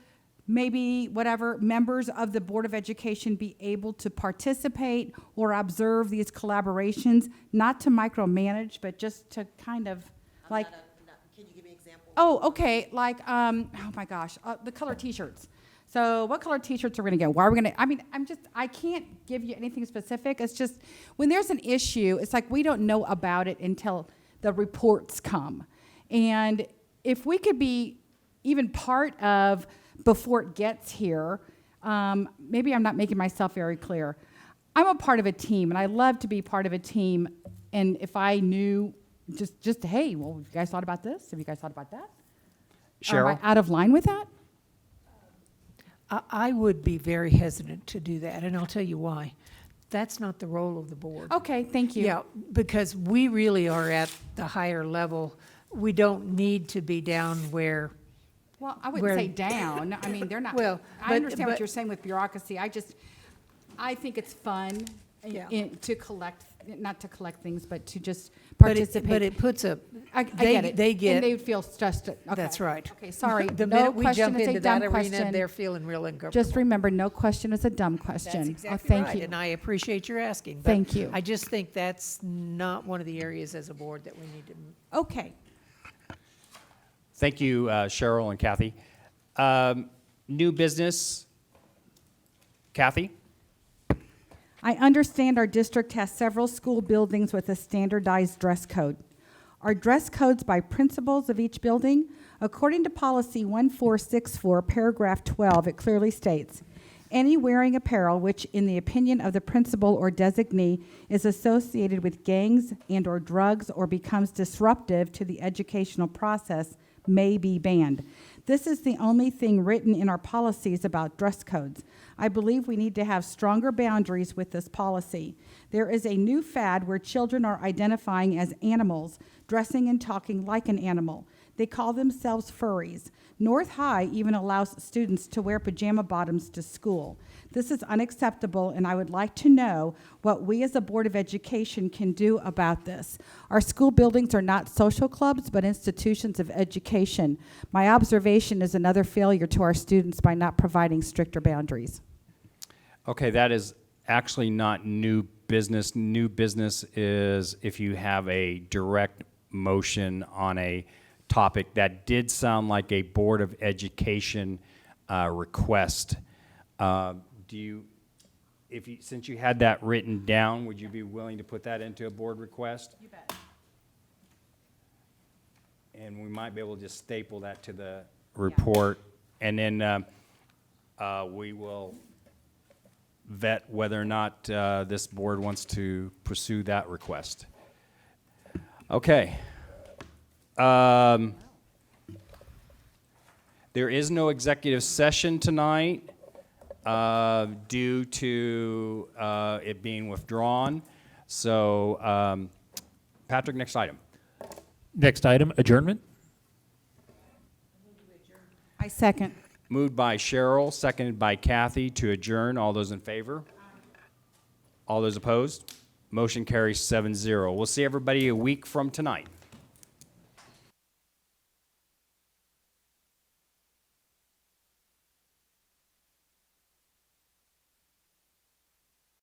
maybe whatever, members of the Board of Education be able to participate or observe these collaborations, not to micromanage, but just to kind of like. Can you give me an example? Oh, okay, like, oh my gosh, the color T-shirts. So what color T-shirts are we gonna get? Why are we gonna, I can't give you anything specific. It's just, when there's an issue, it's like we don't know about it until the reports come. And if we could be even part of before it gets here, maybe I'm not making myself very clear. I'm a part of a team, and I love to be part of a team. And if I knew, just hey, well, have you guys thought about this? Have you guys thought about that? Cheryl? Am I out of line with that? I would be very hesitant to do that, and I'll tell you why. That's not the role of the board. Okay, thank you. Yeah, because we really are at the higher level. We don't need to be down where. Well, I wouldn't where- say down. I mean, they're not. Well, I but- understand what but- you're saying with bureaucracy. I think it's fun to collect, not to collect things, but to just participate. But it puts a. I get it. They get. And they feel stressed. Okay. That's right. Okay, sorry. The No minute we question jump is a into dumb that arena, question. they're feeling real uncomfortable. Just remember, no question is a dumb question. That's exactly Thank right, you. and I appreciate your asking. but Thank you. I just think that's not one of the areas as a board that we need to. Okay. Thank you, Cheryl and Kathy. New business, Kathy? I understand our district has several school buildings with a standardized dress code. Are dress codes by principals of each building? According to policy 1464, paragraph 12, it clearly states, any wearing apparel which, in the opinion of the principal or designee, is associated with gangs and or drugs or becomes disruptive to the educational process may be banned. This is the only thing written in our policies about dress codes. I believe we need to have stronger boundaries with this policy. There is a new fad where children are identifying as animals, dressing and talking like an animal. They call themselves furries. North High even allows students to wear pajama bottoms to school. This is unacceptable, and I would like to know what we as a Board of Education can do about this. Our school buildings are not social clubs, but institutions of education. My observation is another failure to our students by not providing stricter boundaries. Okay, that is actually not new business. New business is if you have a direct motion on a topic. That did sound like a Board of Education request. Do you, since you had that written down, would you be willing to put that into a board request? You bet. And we might be able to just staple that to the report. And then we will vet whether or not this board wants to pursue that request. Okay. There is no executive session tonight due to it being withdrawn. So, Patrick, next item. Next item, adjournment. I second. Moved by Cheryl, seconded by Kathy to adjourn. All those in favor? All those opposed? Motion carries 7-0. We'll see everybody a week from tonight.